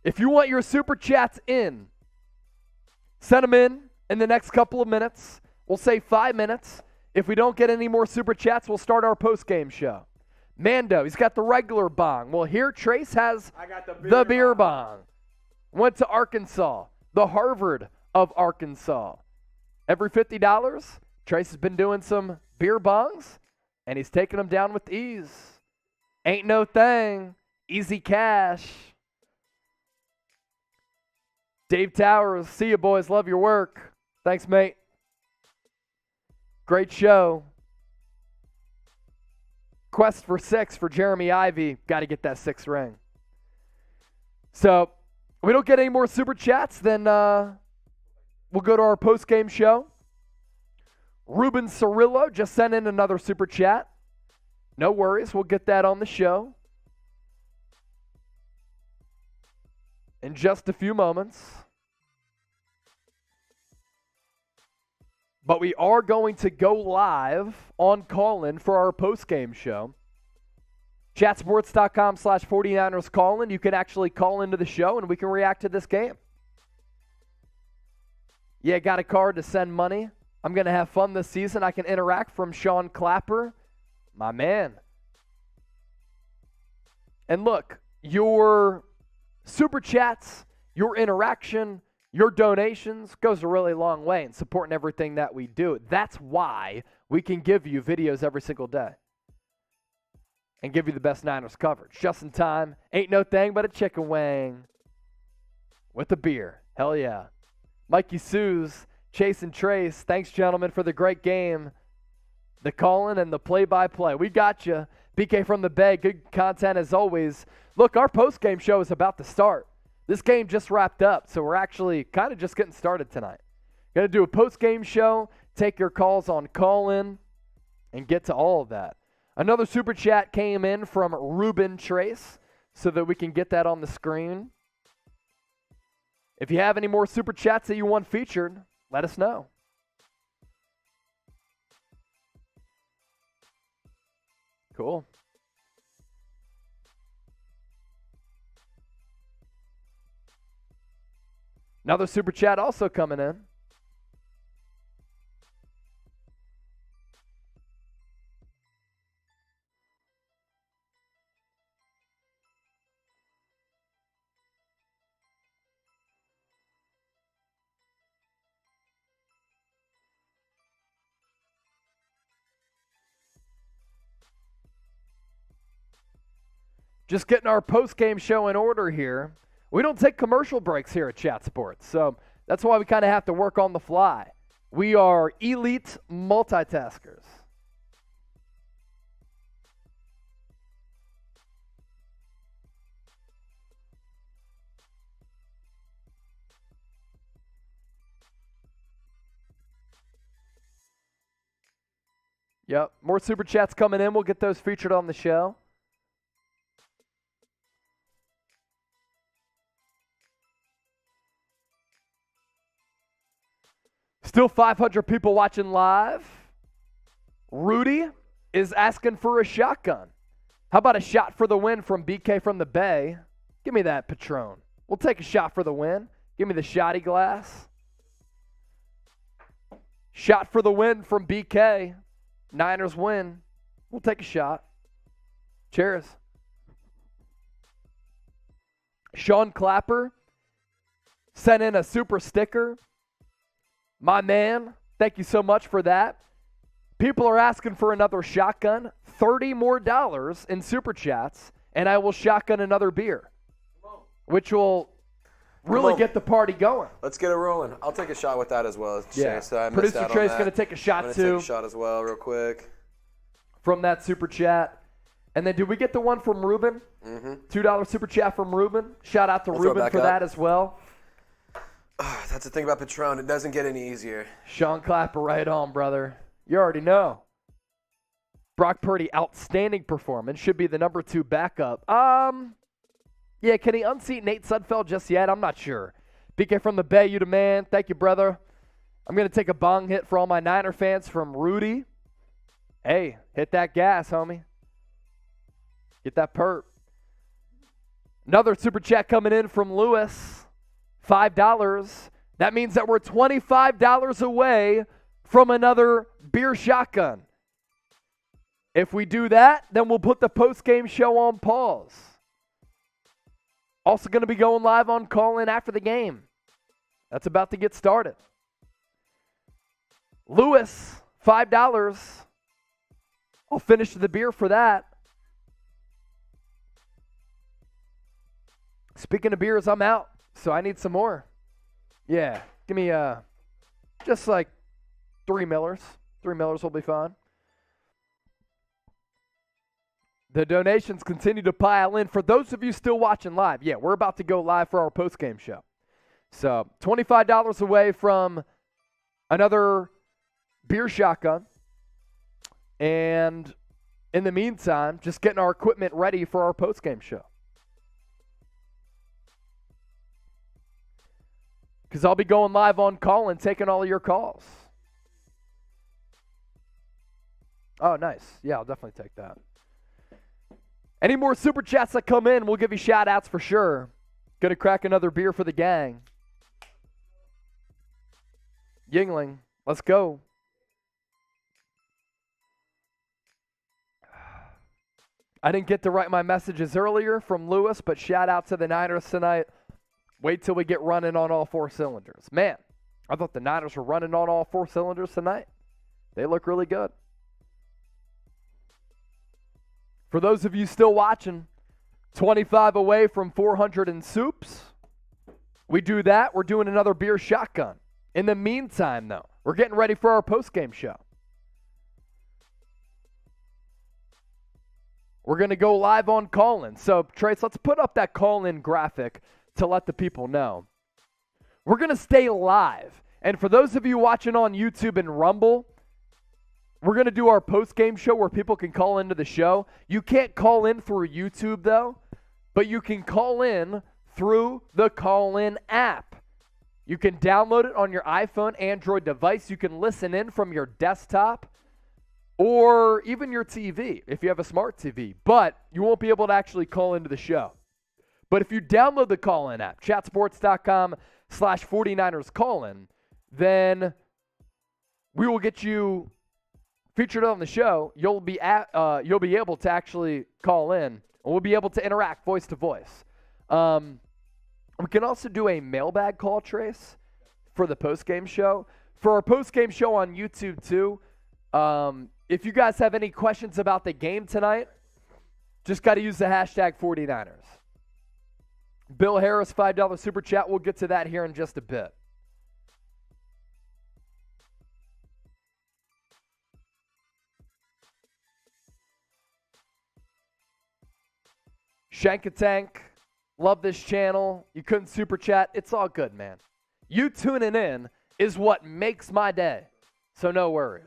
If you want your super chats in, send them in the next couple of minutes. We'll say 5 minutes. If we don't get any more super chats, we'll start our post-game show. Mando, he's got the regular bong. Well, here Trace has the beer bong. Went to Arkansas, the Harvard of Arkansas. Every $50, Trace has been doing some beer bongs, and he's taking them down with ease. Ain't no thing. Easy cash. Dave Towers, see you boys. Love your work. Thanks, mate. Great show. Quest for 6 for Jeremy Ivy. Got to get that 6th ring. So, if we don't get any more super chats, then we'll go to our post-game show. Ruben Cirillo just sent in another super chat. No worries. We'll get that on the show in just a few moments. But we are going to go live on call-in for our post-game show. Chatsports.com/49ers call-in. You can actually call into the show and we can react to this game. Yeah, got a card to send money. I'm going to have fun this season. I can interact from Sean Clapper. My man. And look, your super chats, your interaction, your donations goes a really long way in supporting everything that we do. That's why we can give you videos every single day. and give you the best Niners coverage. Just in time. Ain't no thing but a chicken wing with a beer. Hell yeah. Mikey Sue's, Chase and Trace, thanks, gentlemen, for the great game. The call-in and the play-by-play. We got you. BK from the Bay, good content as always. Look, our post-game show is about to start. This game just wrapped up, so we're actually kind of just getting started tonight. Going to do a post-game show, take your calls on call-in, and get to all of that. Another super chat came in from Ruben Trace so that we can get that on the screen. If you have any more super chats that you want featured, let us know. Cool. Another super chat also coming in. Just getting our post-game show in order here. We don't take commercial breaks here at Chat Sports, so that's why we kind of have to work on the fly. We are elite multitaskers. Yep, more super chats coming in. We'll get those featured on the show. Still 500 people watching live. Rudy is asking for a shotgun. How about a shot for the win from BK from the Bay? Give me that Patron. We'll take a shot for the win. Give me the shotty glass. Shot for the win from BK. Niners win. We'll take a shot. Cheers. Sean Clapper sent in a super sticker. My man, thank you so much for that. People are asking for another shotgun, $30 more in super chats, and I will shotgun another beer, which will really get the party going. Let's get it rolling. I'll take a shot with that as well. Yeah. So Producer Trey's going to take a shot I'm too. Take a shot as well, real quick. From that super chat. And then did we get the one from Ruben? Mm-hmm. $2 super chat from Ruben. Shout out to Ruben for that as well. That's the thing about Patron. It doesn't get any easier. Sean Clapper, right on, brother. You already know. Brock Purdy, outstanding performance. Should be the number 2 backup. Yeah, can he unseat Nate Sudfeld just yet? I'm not sure. BK from the Bay, you the man. Thank you, brother. I'm going to take a bong hit for all my Niner fans from Rudy. Hey, hit that gas, homie. Get that perp. Another super chat coming in from Lewis. $5. That means that we're $25 away from another beer shotgun. If we do that, then we'll put the post-game show on pause. Also going to be going live on call-in after the game. That's about to get started. Lewis, $5. I'll finish the beer for that. Speaking of beers, I'm out. So I need some more. Yeah, give me just like 3 Millers. 3 Millers will be fine. The donations continue to pile in. For those of you still watching live, yeah, we're about to go live for our post-game show. So $25 away from another beer shotgun. And in the meantime, just getting our equipment ready for our post-game show. Because I'll be going live on call and taking all of your calls. Oh, nice. Yeah, I'll definitely take that. Any more super chats that come in, we'll give you shout outs for sure. Gonna crack another beer for the gang. Yingling, let's go. I didn't get to write my messages earlier from Lewis, but shout out to the Niners tonight. Wait till we get running on all 4 cylinders. Man, I thought the Niners were running on all 4 cylinders tonight. They look really good. For those of you still watching, 25 away from 400 in soups. We do that. We're doing another beer shotgun. In the meantime, though, we're getting ready for our post-game show. We're going to go live on call-in. So, Trace, let's put up that call-in graphic to let the people know. We're going to stay live. And for those of you watching on YouTube and Rumble, we're going to do our post-game show where people can call into the show. You can't call in through YouTube, though, but you can call in through the call-in app. You can download it on your iPhone, Android device. You can listen in from your desktop or even your TV if you have a smart TV, but you won't be able to actually call into the show. But if you download the call-in app, chatsports.com/49ers call-in, then we will get you featured on the show. You'll be able to actually call in, and we'll be able to interact voice to voice. We can also do a mailbag call, Trace, for the post-game show. For our post-game show on YouTube, too, if you guys have any questions about the game tonight, just got to use the hashtag 49ers. Bill Harris, $5 Super Chat. We'll get to that here in just a bit. Shankatank, love this channel. You couldn't Super Chat. It's all good, man. You tuning in is what makes my day, so no worries.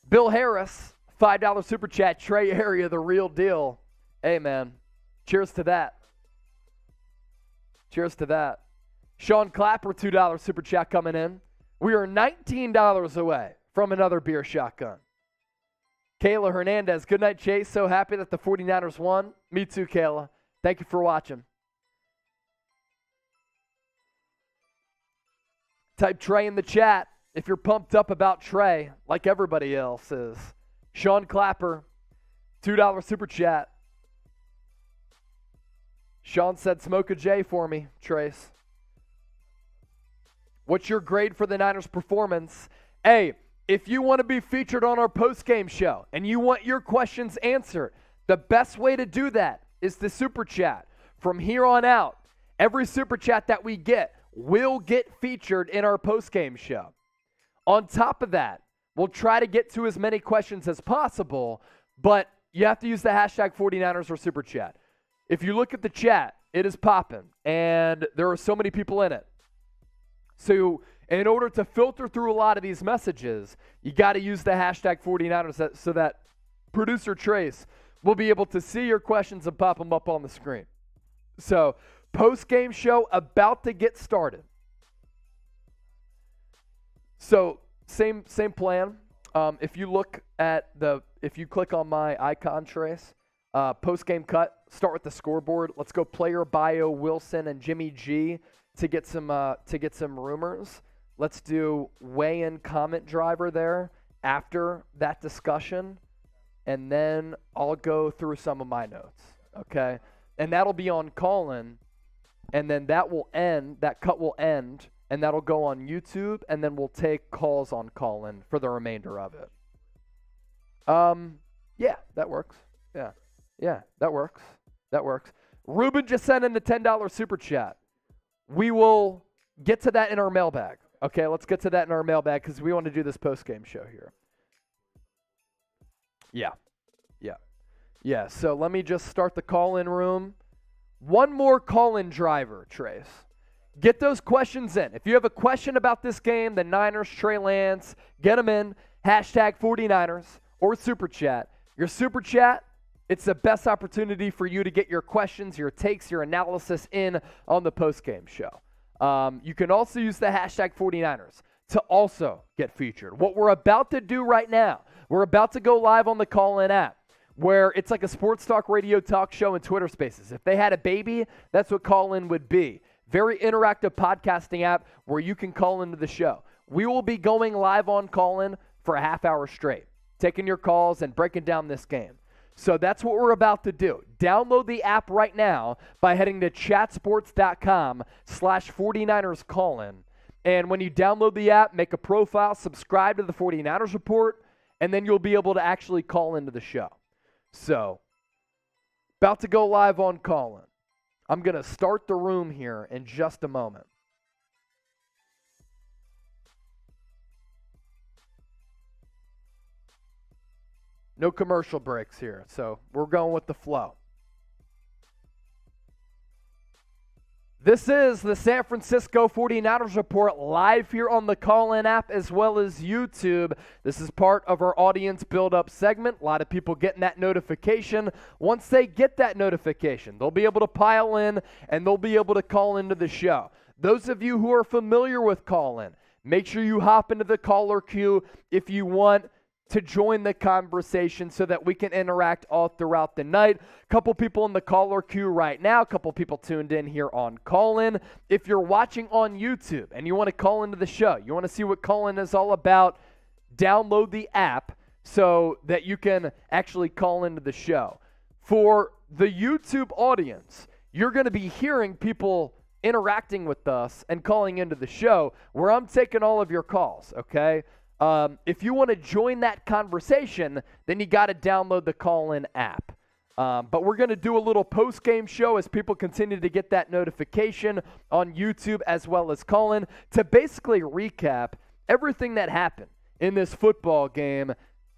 Bill Harris, $5 Super Chat. Trey Area, the real deal. Hey, man, cheers to that. Cheers to that. Sean Clapper, $2 Super Chat coming in. We are $19 away from another beer shotgun. Kayla Hernandez, good night, Chase. So happy that the 49ers won. Me too, Kayla. Thank you for watching. Type Trey in the chat if you're pumped up about Trey, like everybody else is. Sean Clapper, $2 Super Chat. Sean said, smoke a J for me, Trace. What's your grade for the Niners' performance? Hey, if you want to be featured on our post-game show and you want your questions answered, the best way to do that is the Super Chat. From here on out, every Super Chat that we get will get featured in our post-game show. On top of that, we'll try to get to as many questions as possible, but you have to use the hashtag 49ers or Super Chat. If you look at the chat, it is popping, and there are so many people in it. So in order to filter through a lot of these messages, you got to use the hashtag 49ers so that producer Trace will be able to see your questions and pop them up on the screen. So post-game show about to get started. So same plan. If you click on my icon, Trace, post-game cut, start with the scoreboard. Let's go player bio, Wilson and Jimmy G to get some rumors. Let's do weigh-in comment driver there after that discussion, and then I'll go through some of my notes, okay? And that'll be on call-in, and then that cut will end, and that'll go on YouTube, and then we'll take calls on call-in for the remainder of it. Yeah, that works. Yeah, that works. Ruben just sent in the $10 Super Chat. We will get to that in our mailbag. Okay, let's get to that in our mailbag because we want to do this post-game show here. Yeah, so let me just start the call-in room. One more call-in driver, Trace. Get those questions in. If you have a question about this game, the Niners, Trey Lance, get them in. Hashtag 49ers or Super Chat. Your Super Chat, it's the best opportunity for you to get your questions, your takes, your analysis in on the post-game show. You can also use the hashtag 49ers to also get featured. What we're about to do right now, we're about to go live on the call-in app where it's like a sports talk radio talk show and Twitter Spaces. If they had a baby, that's what call-in would be. Very interactive podcasting app where you can call into the show. We will be going live on call-in for a half hour straight, taking your calls and breaking down this game. So that's what we're about to do. Download the app right now by heading to chatsports.com/49ers call-in. And when you download the app, make a profile, subscribe to the 49ers Report, and then you'll be able to actually call into the show. So, about to go live on Callin. I'm going to start the room here in just a moment. No commercial breaks here, so we're going with the flow. This is the San Francisco 49ers Report live here on the Callin app as well as YouTube. This is part of our audience build-up segment. A lot of people getting that notification. Once they get that notification, they'll be able to pile in and they'll be able to call into the show. Those of you who are familiar with Callin, make sure you hop into the caller queue if you want to join the conversation so that we can interact all throughout the night. Couple people in the caller queue right now, couple people tuned in here on Callin. If you're watching on YouTube and you want to call into the show, you want to see what Callin is all about, download the app so that you can actually call into the show. For the YouTube audience, you're going to be hearing people interacting with us and calling into the show where I'm taking all of your calls, okay? If you want to join that conversation, then you got to download the Callin app. But we're going to do a little post-game show as people continue to get that notification on YouTube as well as Callin to basically recap everything that happened in this football game,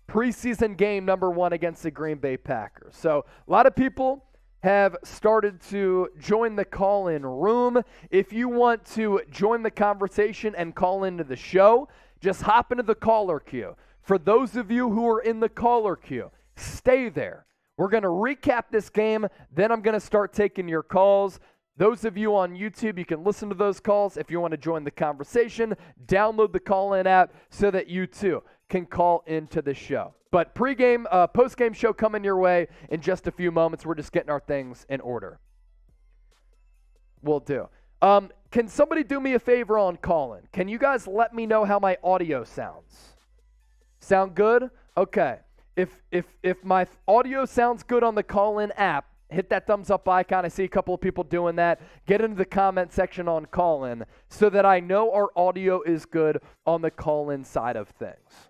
preseason game number 1 against the Green Bay Packers. So a lot of people have started to join the call-in room. If you want to join the conversation and call into the show, just hop into the caller queue. For those of you who are in the caller queue, stay there. We're going to recap this game, then I'm going to start taking your calls. Those of you on YouTube, you can listen to those calls. If you want to join the conversation, download the call-in app so that you too can call into the show. But post-game show coming your way in just a few moments. We're just getting our things in order. Will do. Can somebody do me a favor on Callin? Can you guys let me know how my audio sounds? Sound good? Okay. If my audio sounds good on the Callin app, hit that thumbs up icon. I see a couple of people doing that. Get into the comment section on Callin so that I know our audio is good on the Callin side of things.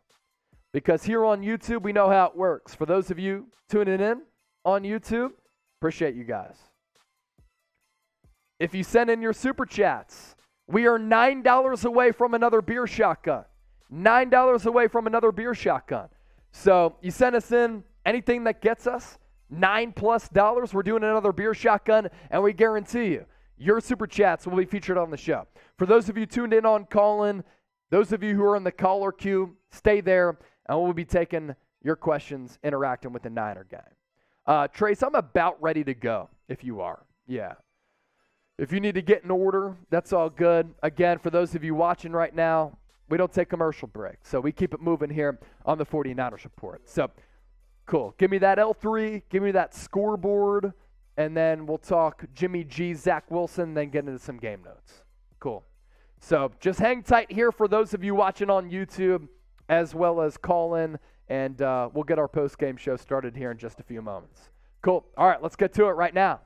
Because here on YouTube, we know how it works. For those of you tuning in on YouTube, appreciate you guys. If you send in your super chats, we are $9 away from another beer shotgun. $9 away from another beer shotgun. So you send us in anything that gets us $9+. We're doing another beer shotgun, and we guarantee you, your super chats will be featured on the show. For those of you tuned in on Callin, those of you who are in the caller queue, stay there, and we'll be taking your questions, interacting with the Niner game. Trace, I'm about ready to go, if you are. Yeah. If you need to get in order, that's all good. Again, for those of you watching right now, we don't take commercial breaks, so we keep it moving here on the 49ers Report. So, cool. Give me that L3, give me that scoreboard, and then we'll talk Jimmy G, Zach Wilson, then get into some game notes. Cool. So, just hang tight here for those of you watching on YouTube as well as Callin, and we'll get our post-game show started here in just a few moments. Cool. All right, let's get to it right now.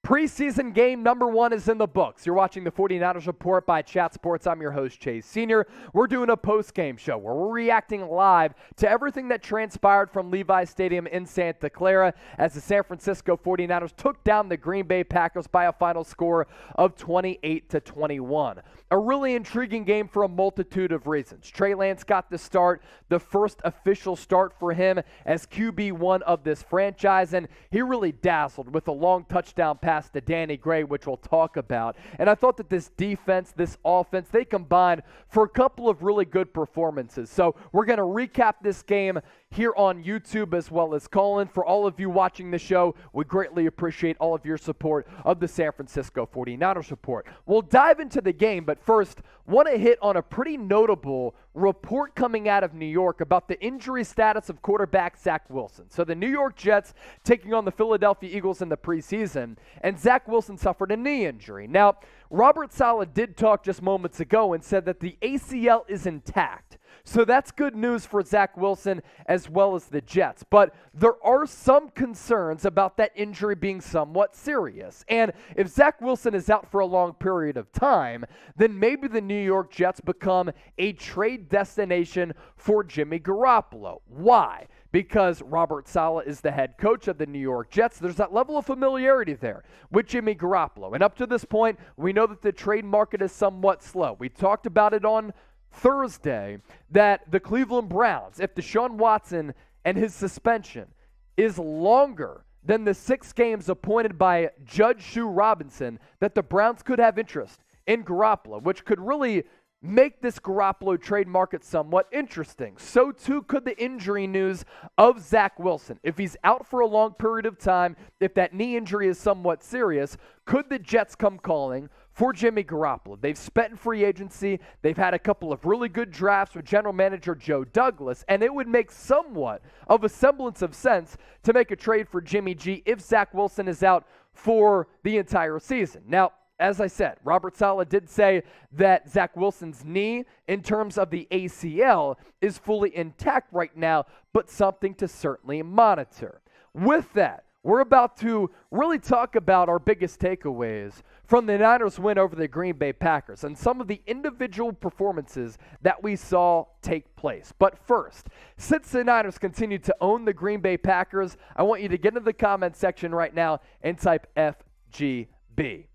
Preseason game number 1 is in the books. You're watching the 49ers Report by Chat Sports. I'm your host, Chase Sr. We're doing a post-game show where we're reacting live to everything that transpired from Levi's Stadium in Santa Clara as the San Francisco 49ers took down the Green Bay Packers by a final score of 28-21. A really intriguing game for a multitude of reasons. Trey Lance got the start, the first official start for him as QB1 of this franchise, and he really dazzled with a long touchdown pass to Danny Gray, which we'll talk about. And I thought that this defense, this offense, they combined for a couple of really good performances. So we're going to recap this game here on YouTube as well as Callin. For all of you watching the show, we greatly appreciate all of your support of the San Francisco 49ers Report. We'll dive into the game, but first, want to hit on a pretty notable report coming out of New York about the injury status of quarterback Zach Wilson. So the New York Jets taking on the Philadelphia Eagles in the preseason, and Zach Wilson suffered a knee injury. Now, Robert Saleh did talk just moments ago and said that the ACL is intact. So that's good news for Zach Wilson as well as the Jets. But there are some concerns about that injury being somewhat serious. And if Zach Wilson is out for a long period of time, then maybe the New York Jets become a trade destination for Jimmy Garoppolo. Why? Because Robert Saleh is the head coach of the New York Jets. There's that level of familiarity there with Jimmy Garoppolo. And up to this point, we know that the trade market is somewhat slow. We talked about it on Thursday that the Cleveland Browns, if Deshaun Watson and his suspension is longer than the 6 games appointed by Judge Sue Robinson, that the Browns could have interest in Garoppolo, which could really make this Garoppolo trade market somewhat interesting. So too could the injury news of Zach Wilson. If he's out for a long period of time, if that knee injury is somewhat serious, could the Jets come calling for Jimmy Garoppolo? They've spent in free agency. They've had a couple of really good drafts with general manager Joe Douglas, and it would make somewhat of a semblance of sense to make a trade for Jimmy G if Zach Wilson is out for the entire season. Now, as I said, Robert Saleh did say that Zach Wilson's knee, in terms of the ACL, is fully intact right now, but something to certainly monitor. With that, we're about to really talk about our biggest takeaways from the Niners' win over the Green Bay Packers and some of the individual performances that we saw take place. But first, since the Niners continue to own the Green Bay Packers, I want you to get into the comment section right now and type FGB.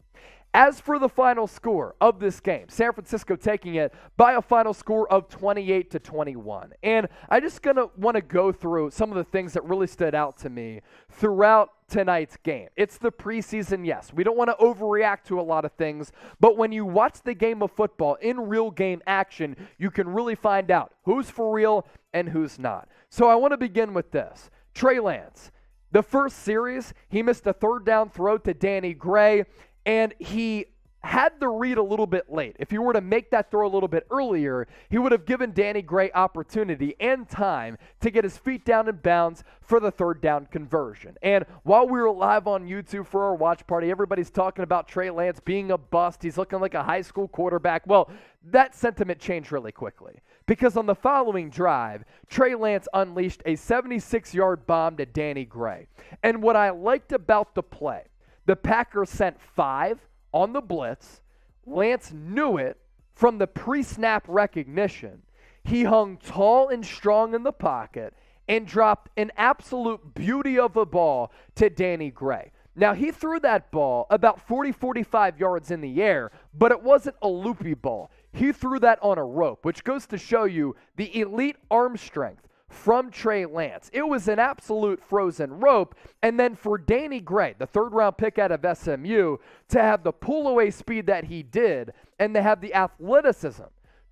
As for the final score of this game, San Francisco taking it by a final score of 28-21. And I just want to go through some of the things that really stood out to me throughout tonight's game. It's the preseason, yes. We don't want to overreact to a lot of things, but when you watch the game of football in real game action, you can really find out who's for real and who's not. So I want to begin with this. Trey Lance, the first series, he missed a third down throw to Danny Gray, and he had the read a little bit late. If he were to make that throw a little bit earlier, he would have given Danny Gray opportunity and time to get his feet down in bounds for the third down conversion. And while we were live on YouTube for our watch party, everybody's talking about Trey Lance being a bust. He's looking like a high school quarterback. Well, that sentiment changed really quickly because on the following drive, Trey Lance unleashed a 76-yard bomb to Danny Gray. And what I liked about the play, the Packers sent 5 on the blitz. Lance knew it from the pre-snap recognition. He hung tall and strong in the pocket and dropped an absolute beauty of a ball to Danny Gray. Now, he threw that ball about 40-45 yards in the air, but it wasn't a loopy ball. He threw that on a rope, which goes to show you the elite arm strength from Trey Lance. It was an absolute frozen rope. And then for Danny Gray, the third-round pick out of SMU, to have the pull-away speed that he did and to have the athleticism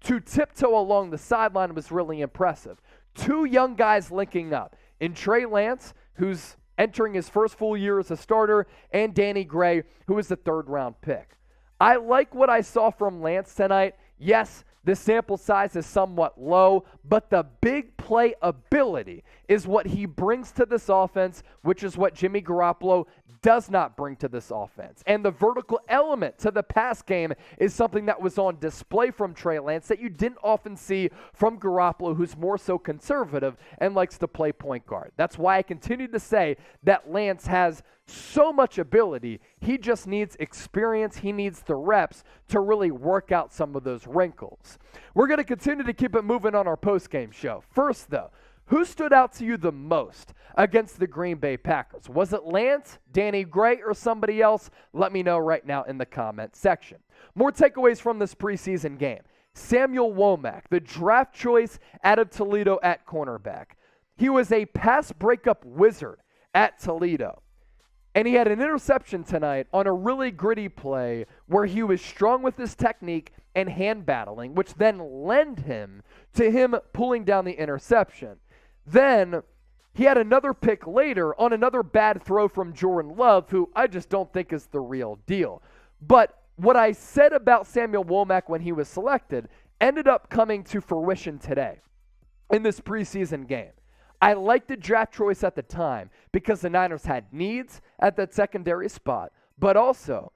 to tiptoe along the sideline was really impressive. 2 young guys linking up in Trey Lance, who's entering his first full year as a starter, and Danny Gray, who is the third-round pick. I like what I saw from Lance tonight. Yes, the sample size is somewhat low, but the big play ability is what he brings to this offense, which is what Jimmy Garoppolo does not bring to this offense. And the vertical element to the pass game is something that was on display from Trey Lance that you didn't often see from Garoppolo, who's more so conservative and likes to play point guard. That's why I continue to say that Lance has so much ability. He just needs experience. He needs the reps to really work out some of those wrinkles. We're going to continue to keep it moving on our post-game show. First, though, who stood out to you the most against the Green Bay Packers? Was it Lance, Danny Gray, or somebody else? Let me know right now in the comment section. More takeaways from this preseason game. Samuel Womack, the draft choice out of Toledo at cornerback. He was a pass breakup wizard at Toledo. And he had an interception tonight on a really gritty play where he was strong with his technique and hand battling, which then led him to him pulling down the interception. Then he had another pick later on another bad throw from Jordan Love, who I just don't think is the real deal. But what I said about Samuel Womack when he was selected ended up coming to fruition today in this preseason game. I liked the draft choice at the time because the Niners had needs at that secondary spot, But also,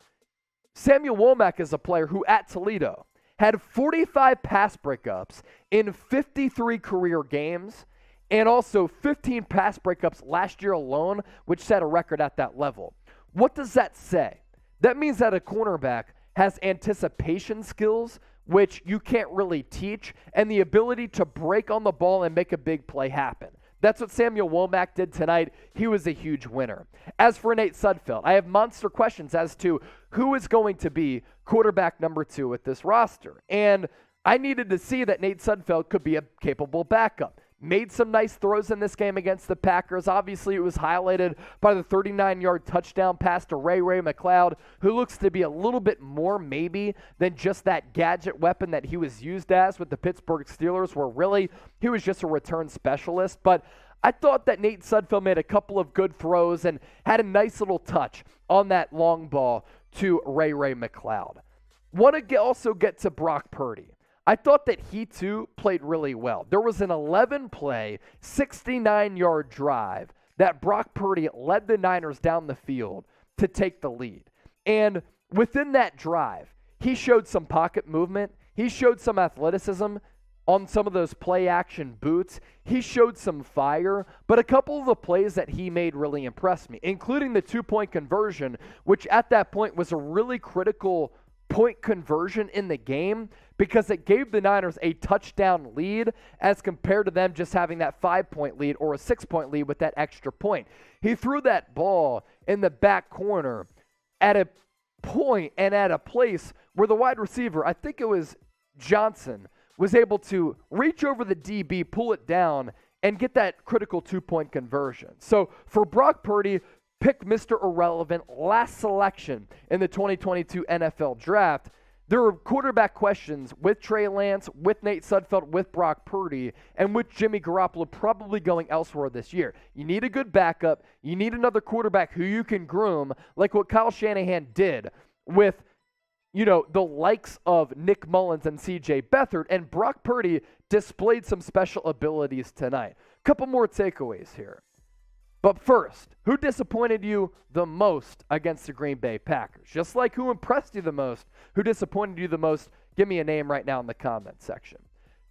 Samuel Womack is a player who at Toledo had 45 pass breakups in 53 career games and also 15 pass breakups last year alone, which set a record at that level. What does that say? That means that a cornerback has anticipation skills, which you can't really teach, and the ability to break on the ball and make a big play happen. That's what Samuel Womack did tonight. He was a huge winner. As for Nate Sudfeld, I have monster questions as to who is going to be quarterback number 2 with this roster. And I needed to see that Nate Sudfeld could be a capable backup. Made some nice throws in this game against the Packers. Obviously, it was highlighted by the 39-yard touchdown pass to Ray McLeod, who looks to be a little bit more maybe than just that gadget weapon that he was used as with the Pittsburgh Steelers, where really he was just a return specialist. But I thought that Nate Sudfeld made a couple of good throws and had a nice little touch on that long ball to Ray McLeod. Want to also get to Brock Purdy. I thought that he, too, played really well. There was an 11-play, 69-yard drive that Brock Purdy led the Niners down the field to take the lead. And within that drive, he showed some pocket movement. He showed some athleticism on some of those play-action boots. He showed some fire. But a couple of the plays that he made really impressed me, including the two-point conversion, which at that point was a really critical point conversion in the game because it gave the Niners a touchdown lead as compared to them just having that 5-point lead or a 6-point lead with that extra point. He threw that ball in the back corner at a point and at a place where the wide receiver, I think it was Johnson, was able to reach over the DB, pull it down, and get that critical 2-point conversion. So for Brock Purdy, pick Mr. Irrelevant, last selection in the 2022 NFL Draft. There are quarterback questions with Trey Lance, with Nate Sudfeld, with Brock Purdy, and with Jimmy Garoppolo probably going elsewhere this year. You need a good backup. You need another quarterback who you can groom, like what Kyle Shanahan did with, the likes of Nick Mullins and C.J. Beathard, and Brock Purdy displayed some special abilities tonight. Couple more takeaways here. But first, who disappointed you the most against the Green Bay Packers? Just like who impressed you the most, who disappointed you the most, give me a name right now in the comment section.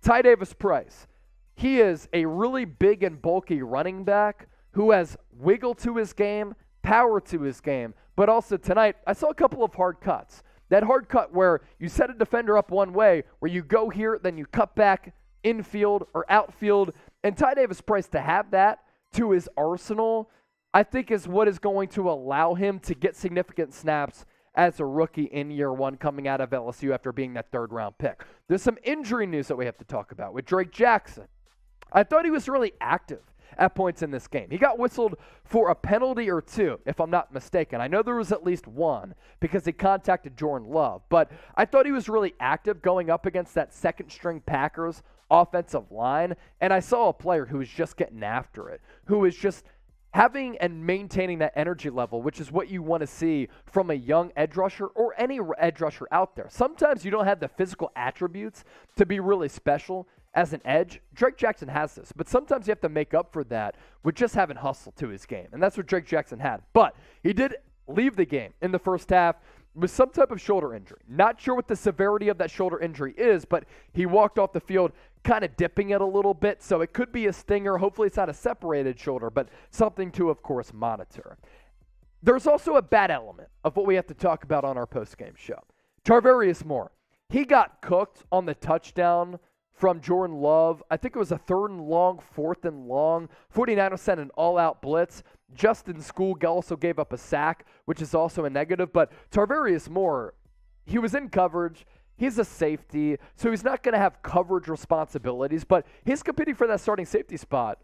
Ty Davis-Price. He is a really big and bulky running back who has wiggle to his game, power to his game, but also tonight I saw a couple of hard cuts. That hard cut where you set a defender up one way, where you go here, then you cut back infield or outfield, and Ty Davis-Price to have that to his arsenal, I think is what is going to allow him to get significant snaps as a rookie in year one coming out of LSU after being that third-round pick. There's some injury news that we have to talk about with Drake Jackson. I thought he was really active at points in this game. He got whistled for a penalty or two, if I'm not mistaken. I know there was at least one because he contacted Jordan Love, but I thought he was really active going up against that second-string Packers offensive line, and I saw a player who was just getting after it, who was just having and maintaining that energy level, which is what you want to see from a young edge rusher or any edge rusher out there. Sometimes you don't have the physical attributes to be really special as an edge. Drake Jackson has this, but sometimes you have to make up for that with just having hustle to his game, and that's what Drake Jackson had. But he did leave the game in the first half with some type of shoulder injury. Not sure what the severity of that shoulder injury is, but he walked off the field kind of dipping it a little bit, so it could be a stinger. Hopefully it's not a separated shoulder, but something to, of course, monitor. There's also a bad element of what we have to talk about on our postgame show. Tarvarius Moore, he got cooked on the touchdown from Jordan Love. I think it was a 3rd and long, 4th and long. 49ers sent an all-out blitz. Justin Skule also gave up a sack, which is also a negative. But Tarvarius Moore, he was in coverage. He's a safety, so he's not going to have coverage responsibilities, but he's competing for that starting safety spot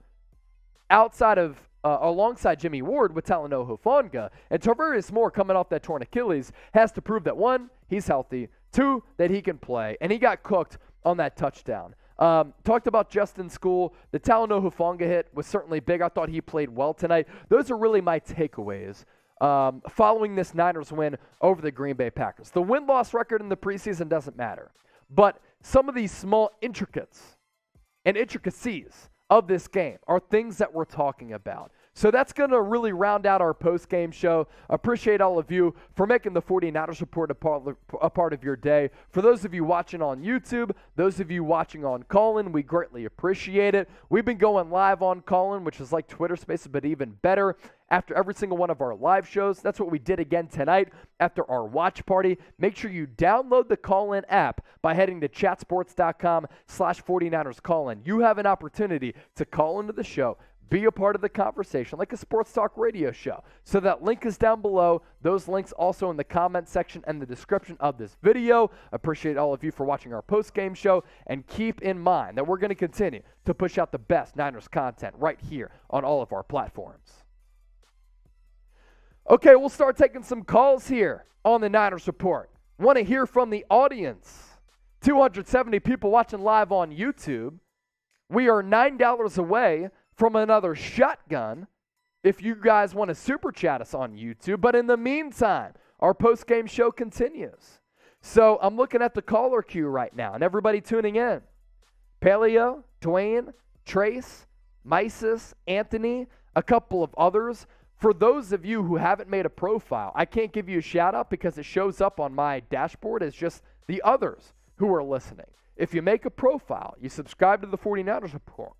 alongside Jimmy Ward with Talanoa Hufanga. And Tarvarius Moore, coming off that torn Achilles, has to prove that, 1, he's healthy, 2, that he can play, and he got cooked on that touchdown. Talked about Justin Skule. The Talanoa Hufanga hit was certainly big. I thought he played well tonight. Those are really my takeaways following this Niners win over the Green Bay Packers. The win-loss record in the preseason doesn't matter, but some of these small intricacies of this game are things that we're talking about. So that's going to really round out our post-game show. Appreciate all of you for making the 49ers Report a part of your day. For those of you watching on YouTube, those of you watching on Callin, we greatly appreciate it. We've been going live on Callin, which is like Twitter Spaces, but even better. After every single one of our live shows, that's what we did again tonight after our watch party. Make sure you download the Callin app by heading to chatsports.com/49ersCallin. You have an opportunity to call into the show, be a part of the conversation like a sports talk radio show. So that link is down below. Those links also in the comment section and the description of this video. Appreciate all of you for watching our post-game show. And keep in mind that we're going to continue to push out the best Niners content right here on all of our platforms. Okay, we'll start taking some calls here on the Niners Report. Want to hear from the audience. 270 people watching live on YouTube. We are $9 away from another shotgun if you guys want to super chat us on YouTube. But in the meantime, our post-game show continues. So I'm looking at the caller queue right now and everybody tuning in. Paleo, Dwayne, Trace, Mysis, Anthony, a couple of others. For those of you who haven't made a profile, I can't give you a shout out because it shows up on my dashboard as just the others who are listening. If you make a profile, you subscribe to the 49ers Report,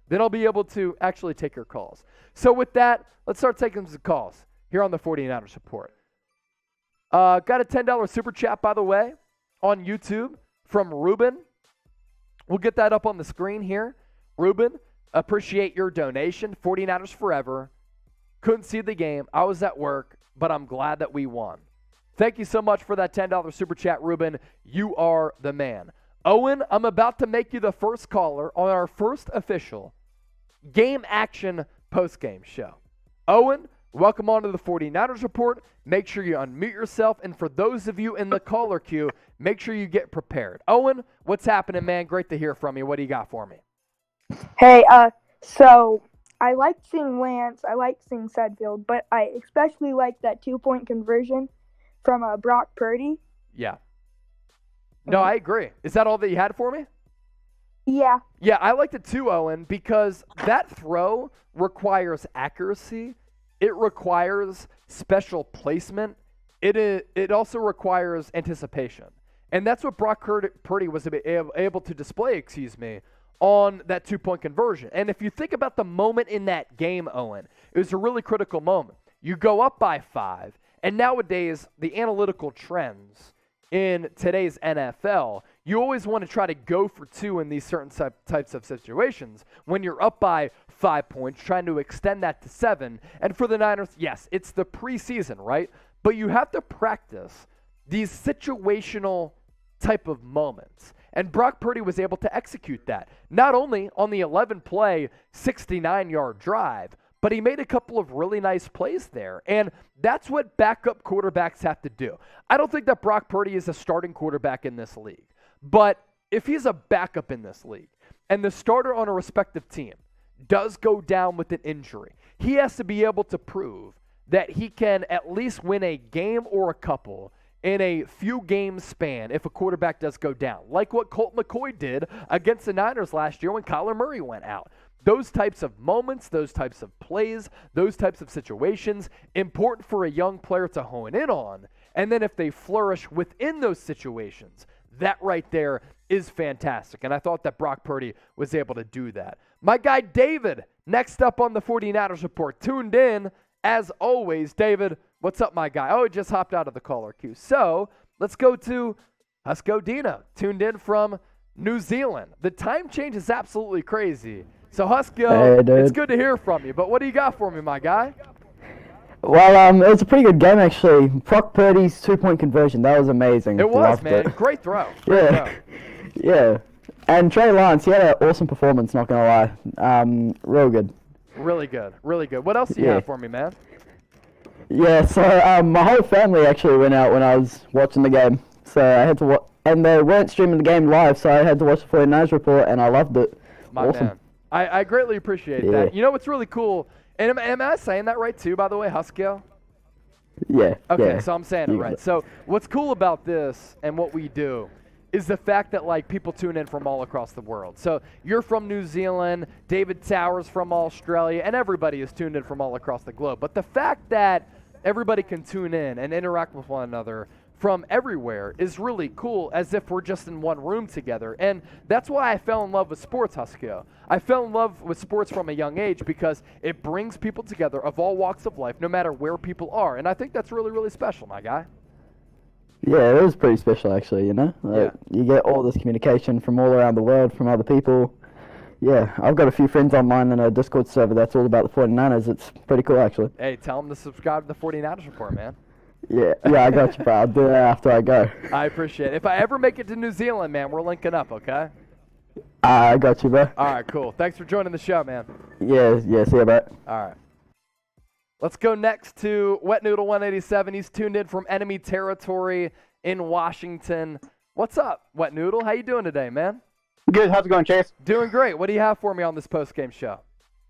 then I'll be able to actually take your calls. So with that, let's start taking some calls here on the 49ers Report. Got a $10 super chat, by the way, on YouTube from Ruben. We'll get that up on the screen here. Ruben, appreciate your donation. 49ers forever. Couldn't see the game. I was at work, but I'm glad that we won. Thank you so much for that $10 super chat, Ruben. You are the man. Owen, I'm about to make you the first caller on our first official game action post-game show. Owen, welcome on to the 49ers Report. Make sure you unmute yourself. And for those of you in the caller queue, make sure you get prepared. Owen, what's happening, man? Great to hear from you. What do you got for me? Hey, so I like seeing Lance. I like seeing Sedfield, but I especially like that 2-point conversion from Brock Purdy. Yeah. No, I agree. Is that all that you had for me? Yeah. Yeah, I liked it too, Owen, because that throw requires accuracy. It requires special placement. It also requires anticipation. And that's what Brock Purdy was able to display, on that 2-point conversion. And if you think about the moment in that game, Owen, it was a really critical moment. You go up by 5, and nowadays the analytical trends in today's NFL, you always want to try to go for 2 in these certain types of situations. When you're up by 5 points, trying to extend that to 7. And for the Niners, yes, it's the preseason, right? But you have to practice these situational type of moments. And Brock Purdy was able to execute that, not only on the 11-play, 69-yard drive, but he made a couple of really nice plays there. And that's what backup quarterbacks have to do. I don't think that Brock Purdy is a starting quarterback in this league. But if he's a backup in this league and the starter on a respective team does go down with an injury, he has to be able to prove that he can at least win a game or a couple in a few game span if a quarterback does go down, like what Colt McCoy did against the Niners last year when Kyler Murray went out. Those types of moments, those types of plays, those types of situations, important for a young player to hone in on. And then if they flourish within those situations, that right there is fantastic. And I thought that Brock Purdy was able to do that. My guy David, next up on the 49ers Report, tuned in as always. David, what's up, my guy? Oh, he just hopped out of the caller queue. So let's go to Husko Dino, tuned in from New Zealand. The time change is absolutely crazy. So, Husko, it's good to hear from you. But what do you got for me, my guy? Well, it was a pretty good game, actually. Brock Purdy's 2-point conversion, that was amazing. It was, man. Great throw. Yeah. And Trey Lance, he had an awesome performance, not going to lie. Real good. Really good. Really good. What else do you have for me, man? Yeah, so my whole family actually went out when I was watching the game. So I had to and they weren't streaming the game live, so I had to watch the 49ers Report, and I loved it. My awesome. man. I greatly appreciate that. You know what's really cool, and am I saying that right too, by the way, Huskio? Yeah. Okay, yeah. so I'm saying it right. So what's cool about this and what we do is the fact that like people tune in from all across the world. So you're from New Zealand, David Towers from Australia, and everybody is tuned in from all across the globe. But the fact that everybody can tune in and interact with one another from everywhere is really cool, as if we're just in one room together. And that's why I fell in love with sports, Huskio. I fell in love with sports from a young age because it brings people together of all walks of life, no matter where people are. And I think that's really, really special, my guy. Yeah, it was pretty special actually, you know? Like, you get all this communication from all around the world, from other people. Yeah, I've got a few friends online in a Discord server that's all about the 49ers. It's pretty cool actually. Hey, tell them to subscribe to the 49ers Report, man. Yeah, I got you, bro. I'll do that after I go. I appreciate it. If I ever make it to New Zealand, man, we're linking up, okay? I got you, bro. All right, cool. Thanks for joining the show, man. Yeah, see you, bro. All right. Let's go next to Wet Noodle 187. He's tuned in from enemy territory in Washington. What's up, Wet Noodle? How you doing today, man? Good. How's it going, Chase? Doing great. What do you have for me on this post-game show?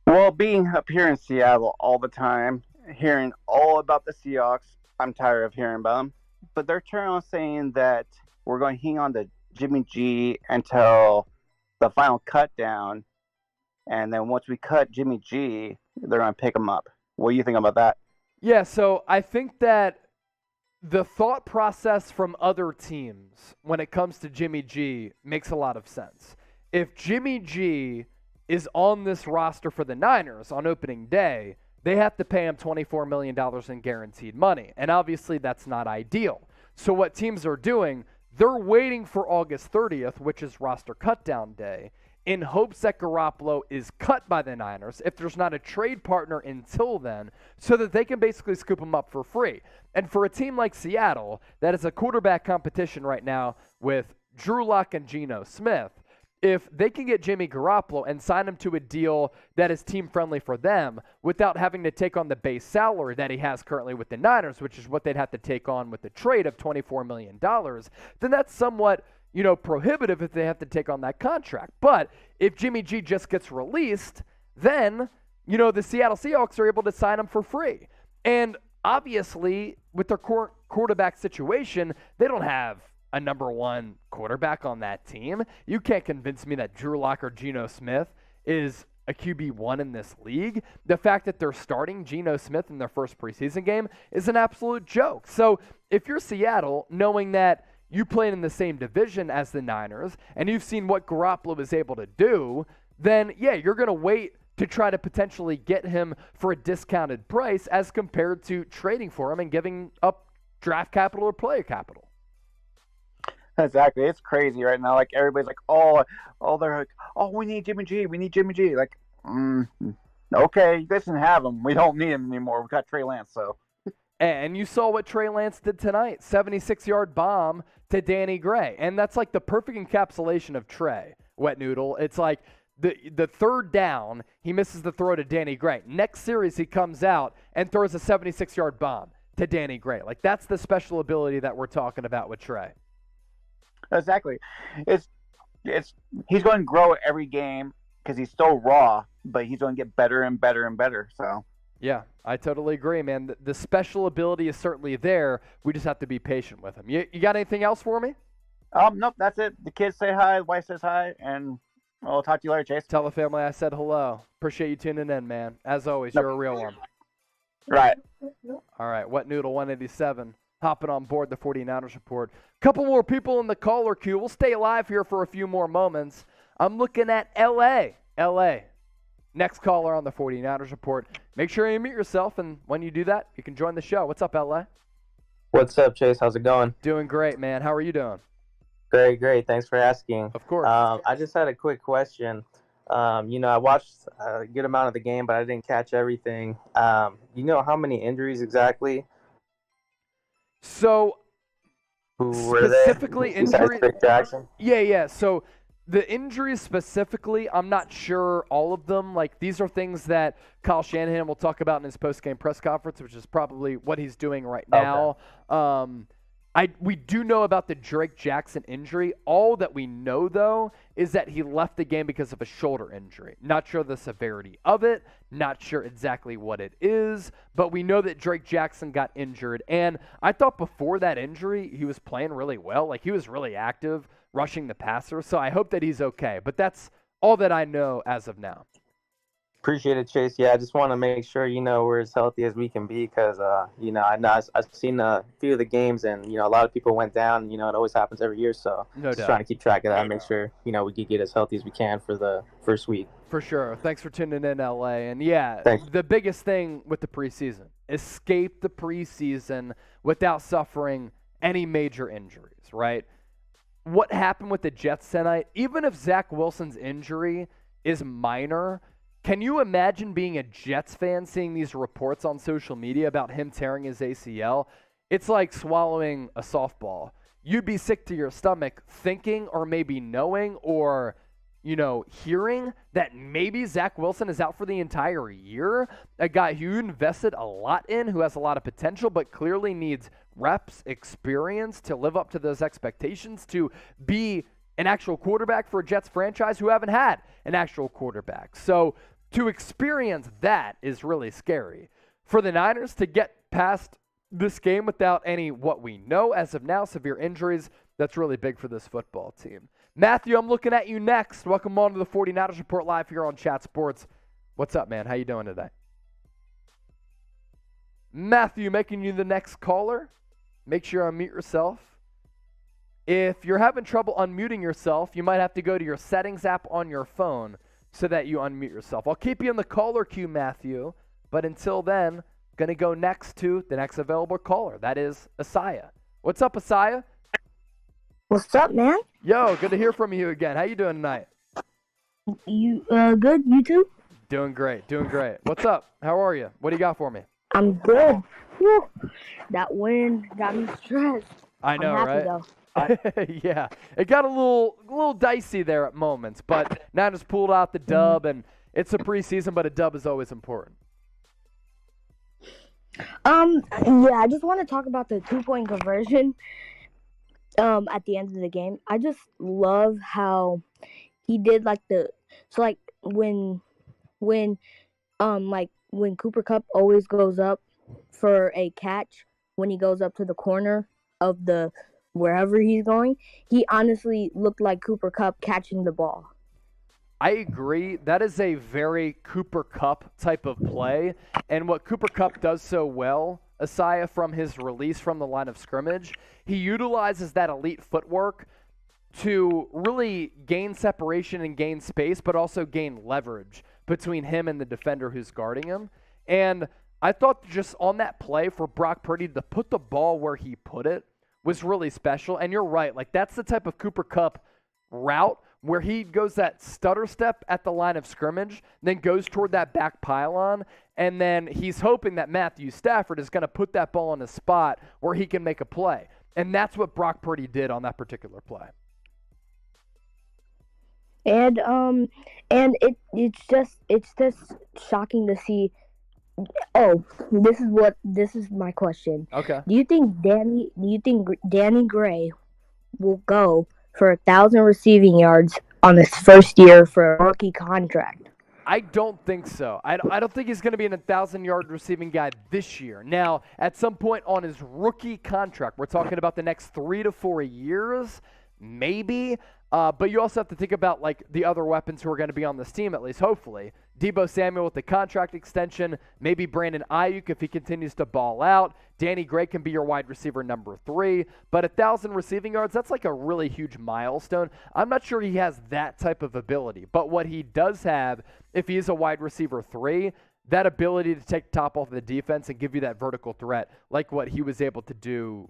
Well, being up here in Seattle all the time, hearing all about the Seahawks, I'm tired of hearing about them. But they're turning on saying that we're going to hang on to Jimmy G until the final cut down. And then once we cut Jimmy G, they're going to pick him up. What do you think about that? Yeah, so I think that the thought process from other teams when it comes to Jimmy G makes a lot of sense. If Jimmy G is on this roster for the Niners on opening day, they have to pay him $24 million in guaranteed money. And obviously that's not ideal. So what teams are doing, they're waiting for August 30th, which is roster cutdown day, in hopes that Garoppolo is cut by the Niners if there's not a trade partner until then, so that they can basically scoop him up for free. And for a team like Seattle, that is a quarterback competition right now with Drew Lock and Geno Smith, if they can get Jimmy Garoppolo and sign him to a deal that is team-friendly for them without having to take on the base salary that he has currently with the Niners, which is what they'd have to take on with the trade of $24 million, then that's somewhat, prohibitive if they have to take on that contract. But if Jimmy G just gets released, then, the Seattle Seahawks are able to sign him for free. And obviously, with their quarterback situation, they don't have a number one quarterback on that team. You can't convince me that Drew Lock or Geno Smith is a QB1 in this league. The fact that they're starting Geno Smith in their first preseason game is an absolute joke. So if you're Seattle, knowing that you played in the same division as the Niners and you've seen what Garoppolo is able to do, then yeah, you're going to wait to try to potentially get him for a discounted price as compared to trading for him and giving up draft capital or player capital. Exactly. It's crazy right now. Like, everybody's like, they're like, we need Jimmy G. We need Jimmy G. Like, okay, you guys can have him. We don't need him anymore. We got Trey Lance, so. And you saw what Trey Lance did tonight, 76-yard bomb to Danny Gray. And that's like the perfect encapsulation of Trey, Wet Noodle. It's like the third down, he misses the throw to Danny Gray. Next series, he comes out and throws a 76-yard bomb to Danny Gray. Like, that's the special ability that we're talking about with Trey. Exactly. It's he's going to grow every game because he's still raw, but he's going to get better and better and better. So yeah, I totally agree, man. The special ability is certainly there. We just have to be patient with him. You got anything else for me? Nope, that's it. The kids say hi, the wife says hi, and I'll talk to you later, Chase. Tell the family I said hello. Appreciate you tuning in, man. As always, You're a real one. Right. All right, Wet Noodle 187. Hopping on board the 49ers Report. Couple more people in the caller queue. We'll stay live here for a few more moments. I'm looking at L.A. Next caller on the 49ers Report. Make sure you mute yourself, and when you do that, you can join the show. What's up, L.A.? What's up, Chase? How's it going? Doing great, man. How are you doing? Great. Thanks for asking. Of course. I just had a quick question. I watched a good amount of the game, but I didn't catch everything. You know how many injuries exactly? So, Who were specifically they? Besides injuries. Rick Jackson? Yeah. So the injuries specifically, I'm not sure all of them. Like, these are things that Kyle Shanahan will talk about in his post-game press conference, which is probably what he's doing right now. Okay. We do know about the Drake Jackson injury. All that we know, though, is that he left the game because of a shoulder injury. Not sure the severity of it, not sure exactly what it is, but we know that Drake Jackson got injured. And I thought before that injury, he was playing really well. Like, he was really active, rushing the passer. So I hope that he's okay. But that's all that I know as of now. Appreciate it, Chase. Yeah, I just want to make sure, we're as healthy as we can be because, I know I've seen a few of the games and, a lot of people went down. It always happens every year. So just trying to keep track of that, make sure, we can get as healthy as we can for the first week. For sure. Thanks for tuning in, LA. And yeah, Thanks. The biggest thing with the preseason, escape the preseason without suffering any major injuries, right? What happened with the Jets tonight, even if Zach Wilson's injury is minor, can you imagine being a Jets fan seeing these reports on social media about him tearing his ACL? It's like swallowing a softball. You'd be sick to your stomach thinking or maybe knowing or, hearing that maybe Zach Wilson is out for the entire year. A guy who you invested a lot in, who has a lot of potential, but clearly needs reps, experience to live up to those expectations, to be an actual quarterback for a Jets franchise who haven't had an actual quarterback. So to experience that is really scary. For the Niners to get past this game without any, what we know as of now, severe injuries, that's really big for this football team. Matthew, I'm looking at you next. Welcome on to the 49ers Report live here on Chat Sports. What's up, man? How you doing today? Matthew, making you the next caller. Make sure you unmute yourself. If you're having trouble unmuting yourself, you might have to go to your settings app on your phone so that you unmute yourself. I'll keep you in the caller queue, Matthew, but until then, going to go next to the next available caller. That is Asaya. What's up, Asaya? What's up, man? Yo, good to hear from you again. How you doing tonight? You good? You too? Doing great. What's up? How are you? What do you got for me? I'm good. Whew. That win got me stressed. I know, I'm happy, right? Though. Yeah, it got a little dicey there at moments, but Niners pulled out the dub, and it's a preseason, but a dub is always important. Yeah, I just want to talk about the 2-point conversion. At the end of the game, I just love how he did when Cooper Kupp always goes up for a catch when he goes up to the corner of the wherever he's going, he honestly looked like Cooper Kupp catching the ball. I agree. That is a very Cooper Kupp type of play. And what Cooper Kupp does so well, Asaya, from his release from the line of scrimmage, he utilizes that elite footwork to really gain separation and gain space, but also gain leverage between him and the defender who's guarding him. And I thought just on that play for Brock Purdy to put the ball where he put it was really special. And you're right, that's the type of Cooper Kupp route where he goes that stutter step at the line of scrimmage, then goes toward that back pylon, and then he's hoping that Matthew Stafford is going to put that ball in a spot where he can make a play. And that's what Brock Purdy did on that particular play. And it's just shocking to see. Oh, this is my question. Okay. Do you think Danny Gray will go for 1,000 receiving yards on his first year for a rookie contract? I don't think so. I don't think he's going to be an 1,000-yard receiving guy this year. Now, at some point on his rookie contract, we're talking about the next 3 to 4 years, maybe. But you also have to think about the other weapons who are going to be on this team, at least hopefully. Deebo Samuel with the contract extension, maybe Brandon Aiyuk if he continues to ball out. Danny Gray can be your wide receiver number 3. But 1,000 receiving yards, that's a really huge milestone. I'm not sure he has that type of ability. But what he does have, if he is a wide receiver 3, that ability to take the top off of the defense and give you that vertical threat like what he was able to do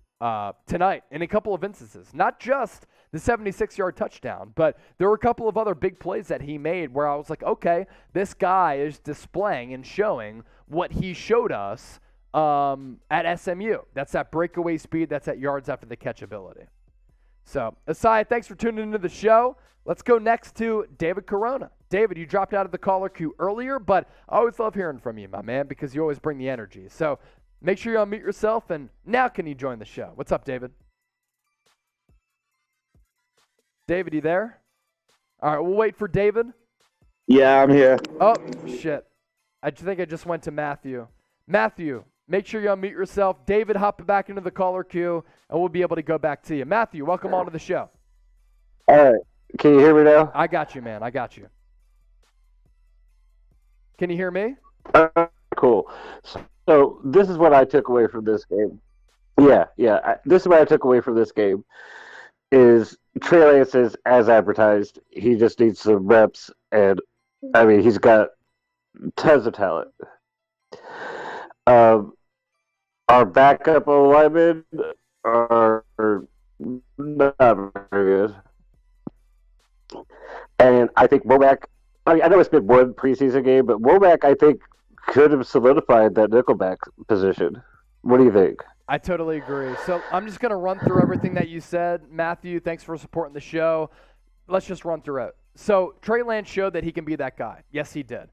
tonight in a couple of instances. Not just the 76-yard touchdown, but there were a couple of other big plays that he made where I was like, okay, this guy is displaying and showing what he showed us at SMU. That's that breakaway speed. That's that yards after the catch ability. So, Asai, thanks for tuning into the show. Let's go next to David Corona. David, you dropped out of the caller queue earlier, but I always love hearing from you, my man, because you always bring the energy. So make sure you unmute yourself, and now can you join the show? What's up, David? David, you there? All right, we'll wait for David. Yeah, I'm here. Oh, shit. I think I just went to Matthew. Matthew, make sure you unmute yourself. David, hop back into the caller queue, and we'll be able to go back to you. Matthew, welcome on to the show. All right. Can you hear me now? I got you, man. I got you. Can you hear me? Cool. So this is what I took away from this game. Yeah. This is what I took away from this game is Trey Lance is as advertised. He just needs some reps, and I mean he's got tons of talent. Our backup linemen are not very good, and I think Womack. I mean, I know it's been one preseason game, but Womack I think could have solidified that nickelback position. What do you think? I totally agree. So I'm just going to run through everything that you said. Matthew, thanks for supporting the show. Let's just run through it. So Trey Lance showed that he can be that guy. Yes, he did.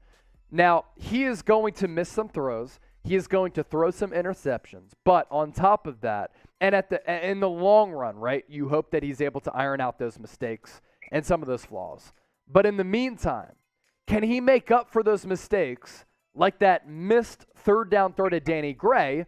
Now, he is going to miss some throws. He is going to throw some interceptions. But on top of that, and in the long run, right, you hope that he's able to iron out those mistakes and some of those flaws. But in the meantime, can he make up for those mistakes like that missed third down throw to Danny Gray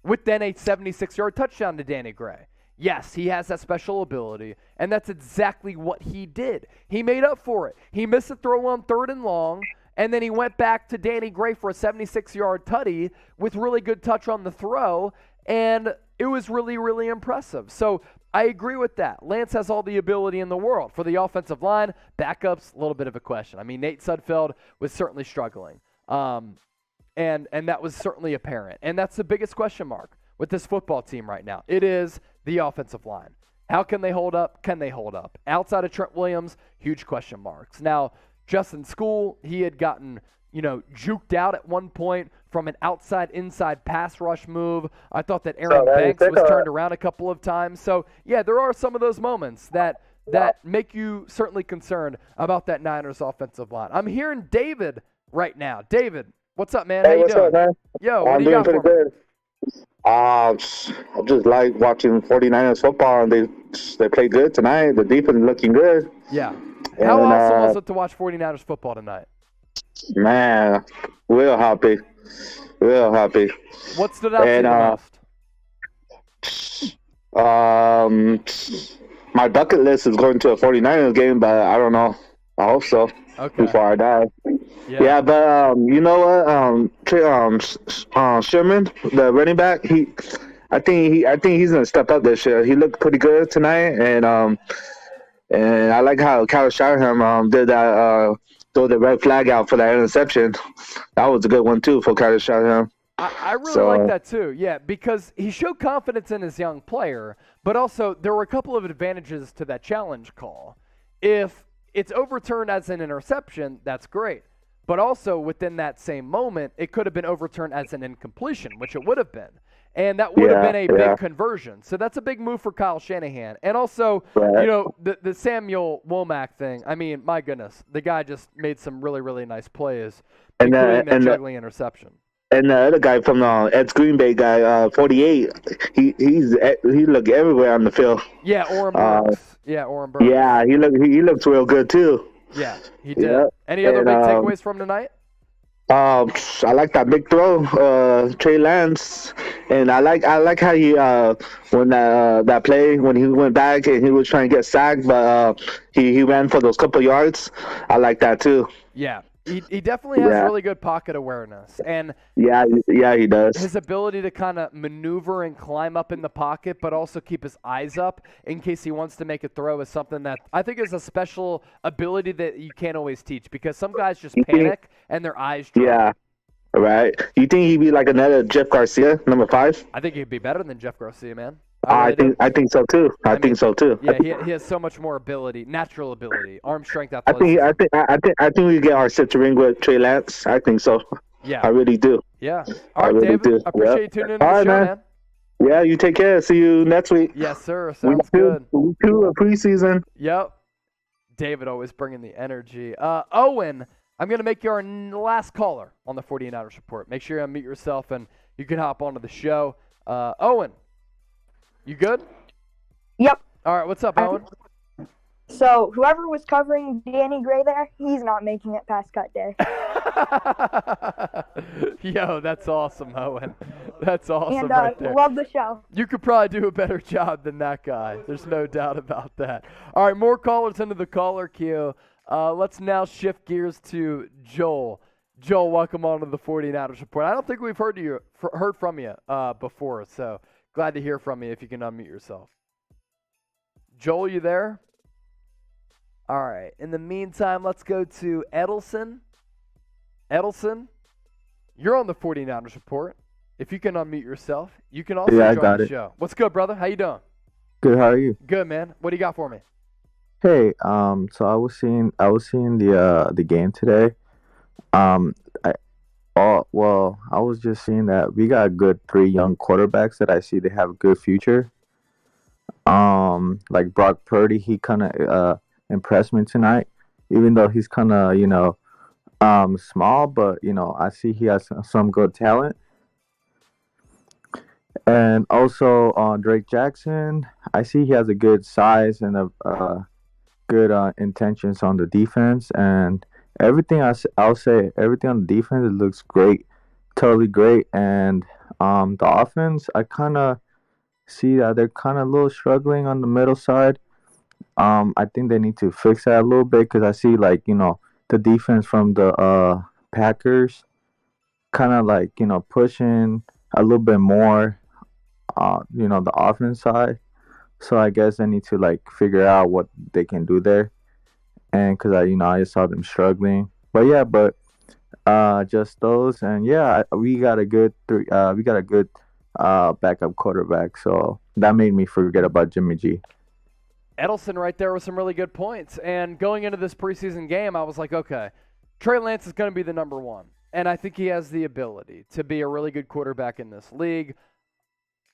with then a 76-yard touchdown to Danny Gray? Yes, he has that special ability, and that's exactly what he did. He made up for it. He missed a throw on 3rd and long, and then he went back to Danny Gray for a 76-yard tutty with really good touch on the throw, and it was really, really impressive. So I agree with that. Lance has all the ability in the world. For the offensive line, backups, a little bit of a question. I mean, Nate Sudfeld was certainly struggling, and that was certainly apparent. And that's the biggest question mark with this football team right now. It is the offensive line. How can they hold up? Can they hold up? Outside of Trent Williams, huge question marks. Now, Justin School, he had gotten, juked out at one point from an outside-inside pass rush move. I thought that Aaron Banks was turned around a couple of times. So, yeah, there are some of those moments that make you certainly concerned about that Niners offensive line. I'm hearing David right now. David, what's up, man? Hey, how you what's doing? up, man? Yo, what I'm do you doing got for pretty me? good. I just like watching 49ers football, and they play good tonight. The defense looking good. Yeah. How And, awesome was it to watch 49ers football tonight? Man, real happy. Real happy. What stood out to you the most? My bucket list is going to a 49ers game, but I don't know. I hope so. Okay. Before I die. Yeah, but you know what? Sherman, the running back, I think he's gonna step up this year. He looked pretty good tonight, and I like how Kyle Shanahan did that. Throw the red flag out for that interception. That was a good one too for Kyle Shanahan. I really like that too, yeah, because he showed confidence in his young player, but also there were a couple of advantages to that challenge call. If it's overturned as an interception, that's great. But also within that same moment, it could have been overturned as an incompletion, which it would have been. And that would have been a big conversion. So that's a big move for Kyle Shanahan. And also, the Samuel Womack thing, I mean, my goodness, the guy just made some really, really nice plays, including that juggling interception. And the other guy from Ed's Green Bay guy, 48, he looked everywhere on the field. Yeah, Oren Burks. Yeah, he looks real good too. Yeah, he did. Yeah. Any other big takeaways from tonight? I like that big throw, Trey Lance, and I like how he when that play when he went back and he was trying to get sacked, but he ran for those couple yards. I like that too. Yeah. He definitely has really good pocket awareness, and yeah, he does. His ability to kind of maneuver and climb up in the pocket, but also keep his eyes up in case he wants to make a throw is something that I think is a special ability that you can't always teach, because some guys just panic and their eyes drop. Yeah, right. You think he'd be like another Jeff Garcia, number 5? I think he'd be better than Jeff Garcia, man. I think so too. I think so too. Yeah, he has so much more ability, natural ability, arm strength, athleticism. I think we get our set to ring with Trey Lance. I think so. Yeah, I really do. Yeah. All right, David. I appreciate you tuning in to the show, man. Yeah, you take care. See you next week. Yes, sir. Sounds good. Week 2 of preseason. Yep. David always bringing the energy. Owen, I'm going to make you our last caller on the 49ers Report. Make sure you unmute yourself and you can hop onto the show. Owen. You good? Yep. All right, what's up, Owen? So whoever was covering Danny Gray there, he's not making it past cut day. Yo, that's awesome, Owen. That's awesome And right there. love the show. You could probably do a better job than that guy. There's no doubt about that. All right, more callers into the caller queue. Let's now shift gears to Joel. Joel, welcome on to the 49ers Report. I don't think we've heard from you before, so glad to hear from you if you can unmute yourself. Joel, you there? All right. In the meantime, let's go to Edelson. Edelson, you're on the 49ers Report. If you can unmute yourself, you can also join the show. What's good, brother? How you doing? Good. How are you? Good, man. What do you got for me? Hey, so I was seeing the game today. I was just seeing that we got a good 3 young quarterbacks that I see they have a good future. Like Brock Purdy, he kind of impressed me tonight, even though he's kind of small, but I see he has some good talent. And also Drake Jackson, I see he has a good size and a good intentions on the defense, and everything I'll say everything on the defense, it looks great, totally great. And the offense, I kind of see that they're kind of a little struggling on the middle side. I think they need to fix that a little bit, because I see the defense from the Packers kind of pushing a little bit more the offense side. So I guess they need to figure out what they can do there. And because I just saw them struggling. But just those. And we got a good backup quarterback. So that made me forget about Jimmy G. Edelson right there with some really good points. And going into this preseason game, I was like, okay, Trey Lance is going to be the number one. And I think he has the ability to be a really good quarterback in this league.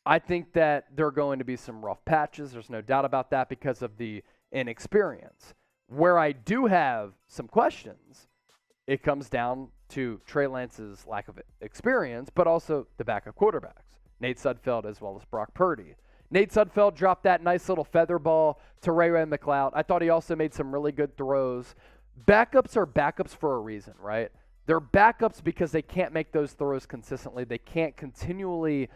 I think that there are going to be some rough patches. There's no doubt about that because of the inexperience. Where I do have some questions, it comes down to Trey Lance's lack of experience, but also the backup quarterbacks, Nate Sudfeld as well as Brock Purdy. Nate Sudfeld dropped that nice little feather ball to Ray McLeod. I thought he also made some really good throws. Backups are backups for a reason, right? They're backups because they can't make those throws consistently. They can't continually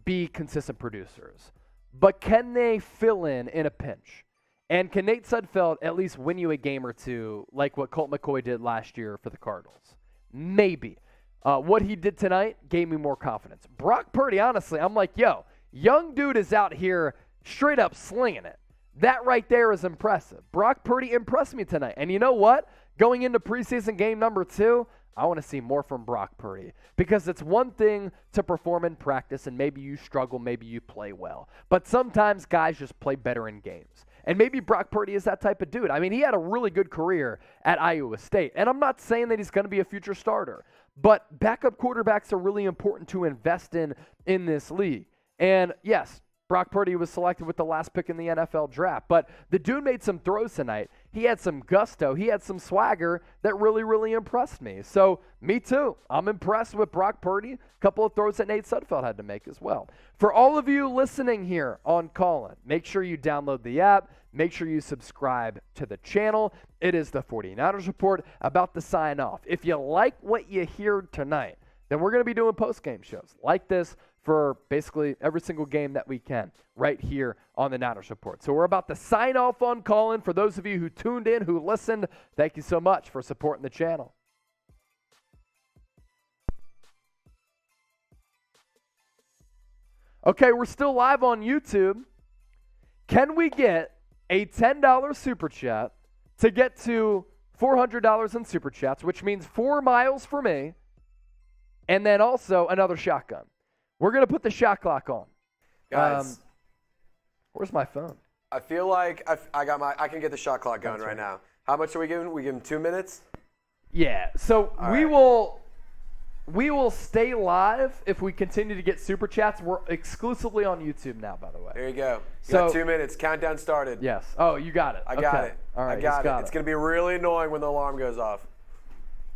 be consistent producers. But can they fill in a pinch? And can Nate Sudfeld at least win you a game or two like what Colt McCoy did last year for the Cardinals? Maybe. What he did tonight gave me more confidence. Brock Purdy, honestly, I'm like, yo, young dude is out here straight up slinging it. That right there is impressive. Brock Purdy impressed me tonight. And you know what? Going into preseason game number 2, I want to see more from Brock Purdy, because it's one thing to perform in practice and maybe you struggle, maybe you play well. But sometimes guys just play better in games. And maybe Brock Purdy is that type of dude. I mean, he had a really good career at Iowa State. And I'm not saying that he's going to be a future starter, but backup quarterbacks are really important to invest in this league. And yes, Brock Purdy was selected with the last pick in the NFL draft, but the dude made some throws tonight. He had some gusto. He had some swagger that really, really impressed me. So, me too. I'm impressed with Brock Purdy. A couple of throws that Nate Sudfeld had to make as well. For all of you listening here on Callin, make sure you download the app. Make sure you subscribe to the channel. It is the 49ers Report, about to sign off. If you like what you hear tonight, then we're going to be doing post-game shows like this for basically every single game that we can right here on the Niners Report. So we're about to sign off on Callin. For those of you who tuned in, who listened, thank you so much for supporting the channel. Okay, we're still live on YouTube. Can we get a $10 Super Chat to get to $400 in Super Chats, which means 4 miles for me, and then also another shotgun? We're going to put the shot clock on. Guys. Where's my phone? I feel like I can get the shot clock going right now. How much are we giving? We give him 2 minutes? Yeah. So we will stay live if we continue to get super chats. We're exclusively on YouTube now, by the way. There you go. You got 2 minutes. Countdown started. Yes. Oh, you got it. I got it. All right. I got it. It's going to be really annoying when the alarm goes off.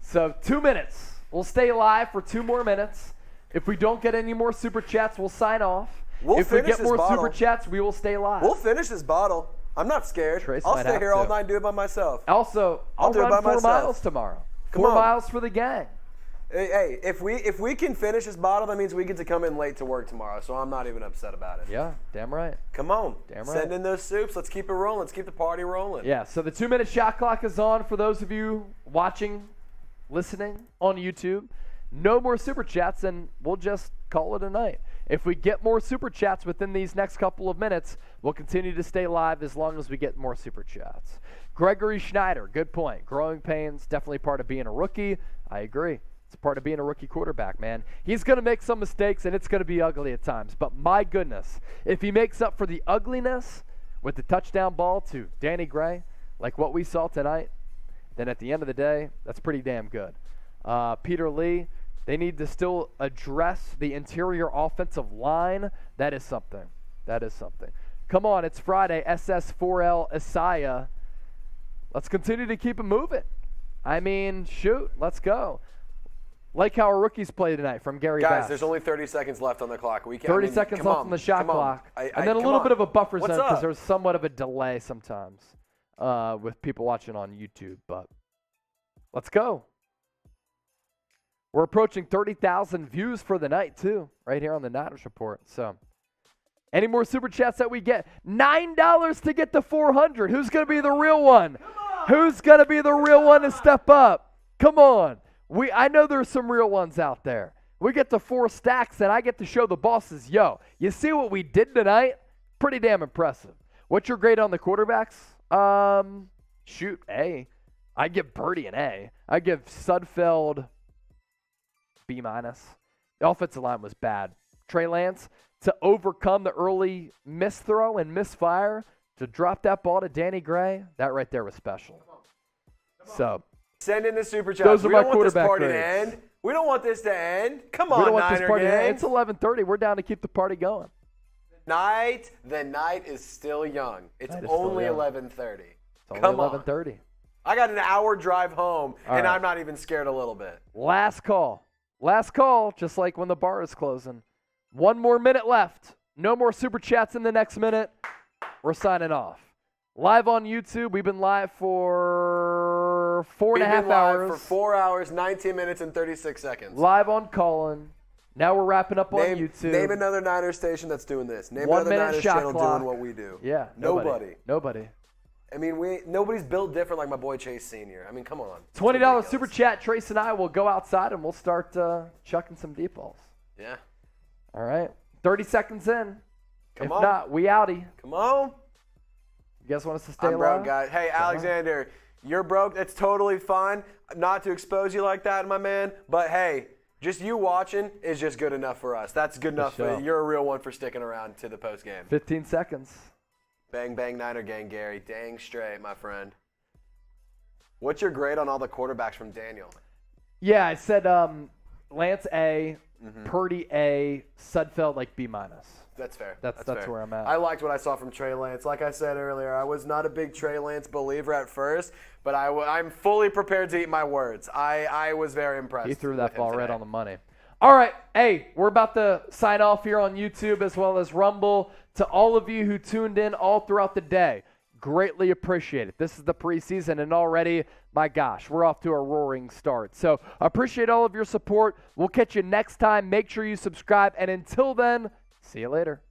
So 2 minutes. We'll stay live for 2 more minutes. If we don't get any more super chats, we'll sign off. If we get more super chats, we will stay live. We'll finish this bottle. I'm not scared. Trace I'll might stay have here all to. night and do it by myself. Also, I'll do it run by 4 myself. miles tomorrow. Come 4 on. miles for the gang. Hey, if we can finish this bottle, that means we get to come in late to work tomorrow. So I'm not even upset about it. Yeah, damn right. Come on. Damn right. Send in those soups. Let's keep it rolling. Let's keep the party rolling. Yeah, so the 2-minute shot clock is on for those of you watching, listening on YouTube. No more Super Chats, and we'll just call it a night. If we get more Super Chats within these next couple of minutes, we'll continue to stay live as long as we get more Super Chats. Gregory Schneider, good point. Growing pains, definitely part of being a rookie. I agree. It's part of being a rookie quarterback, man. He's going to make some mistakes, and it's going to be ugly at times. But my goodness, if he makes up for the ugliness with the touchdown ball to Danny Gray, like what we saw tonight, then at the end of the day, that's pretty damn good. Peter Lee, they need to still address the interior offensive line. That is something. That is something. Come on, it's Friday. SS4L Isaiah. Let's continue to keep it moving. I mean, shoot, let's go. Like how our rookies play tonight from Gary Guys, Bass. there's only 30 seconds left on the clock. 30 seconds left on the shot clock. And then a little bit of a buffer zone because there's somewhat of a delay sometimes with people watching on YouTube. But let's go. We're approaching 30,000 views for the night, too, right here on the Niners Report. So, any more Super Chats that we get? $9 to get to 400. Who's going to be the real one? Who's going to be the real one to step up? Come on. I know there's some real ones out there. We get to 4 stacks, and I get to show the bosses, yo, you see what we did tonight? Pretty damn impressive. What's your grade on the quarterbacks? Shoot, A. I give Birdie an A. I give Sudfeld B-. The offensive line was bad. Trey Lance, to overcome the early misthrow and misfire, to drop that ball to Danny Gray, that right there was special. So, send in the Super Chats. Those are my don't want this quarterback party grades. to end. We don't want this to end. Come on, we don't want Niner this party to gang. end. It's 11:30. We're down to keep the party going. The night is still young. It's only 11:30. It's Come only on. 11:30. I got an hour drive home, All and right. I'm not even scared a little bit. Last call. Last call, just like when the bar is closing. 1 more minute left. No more Super Chats in the next minute. We're signing off. Live on YouTube. We've been live for 4.5 hours. For 4 hours, 19 minutes, and 36 seconds. Live on Callin. Now we're wrapping up on YouTube. Name another Niners station that's doing this. Name 1 another minute Niners shot channel clock. doing what we do. Yeah. Nobody. I mean, nobody's built different like my boy Chase Sr. I mean, come on. It's $20 ridiculous. Super Chat. Trace and I will go outside and we'll start chucking some deep balls. Yeah. All right. 30 seconds in. Come if on. not, we outie. Come on. You guys want us to stay I'm alive? broke, guys. Hey, Alexander, you're broke. It's totally fine not to expose you like that, my man. But, hey, just you watching is just good enough for us. That's good enough. sure. You're a real one for sticking around to the post game. 15 seconds. Bang, bang, Niner gang, Gary. Dang straight, my friend. What's your grade on all the quarterbacks from Daniel? Yeah, I said Lance A, Purdy A, Sudfeld like B-. That's fair. That's fair. where I'm at. I liked what I saw from Trey Lance. Like I said earlier, I was not a big Trey Lance believer at first, but I'm fully prepared to eat my words. I was very impressed. He threw that with him ball right today. on the money. All right. Hey, we're about to sign off here on YouTube as well as Rumble. To all of you who tuned in all throughout the day, greatly appreciate it. This is the preseason, and already, my gosh, we're off to a roaring start. So appreciate all of your support. We'll catch you next time. Make sure you subscribe, and until then, see you later.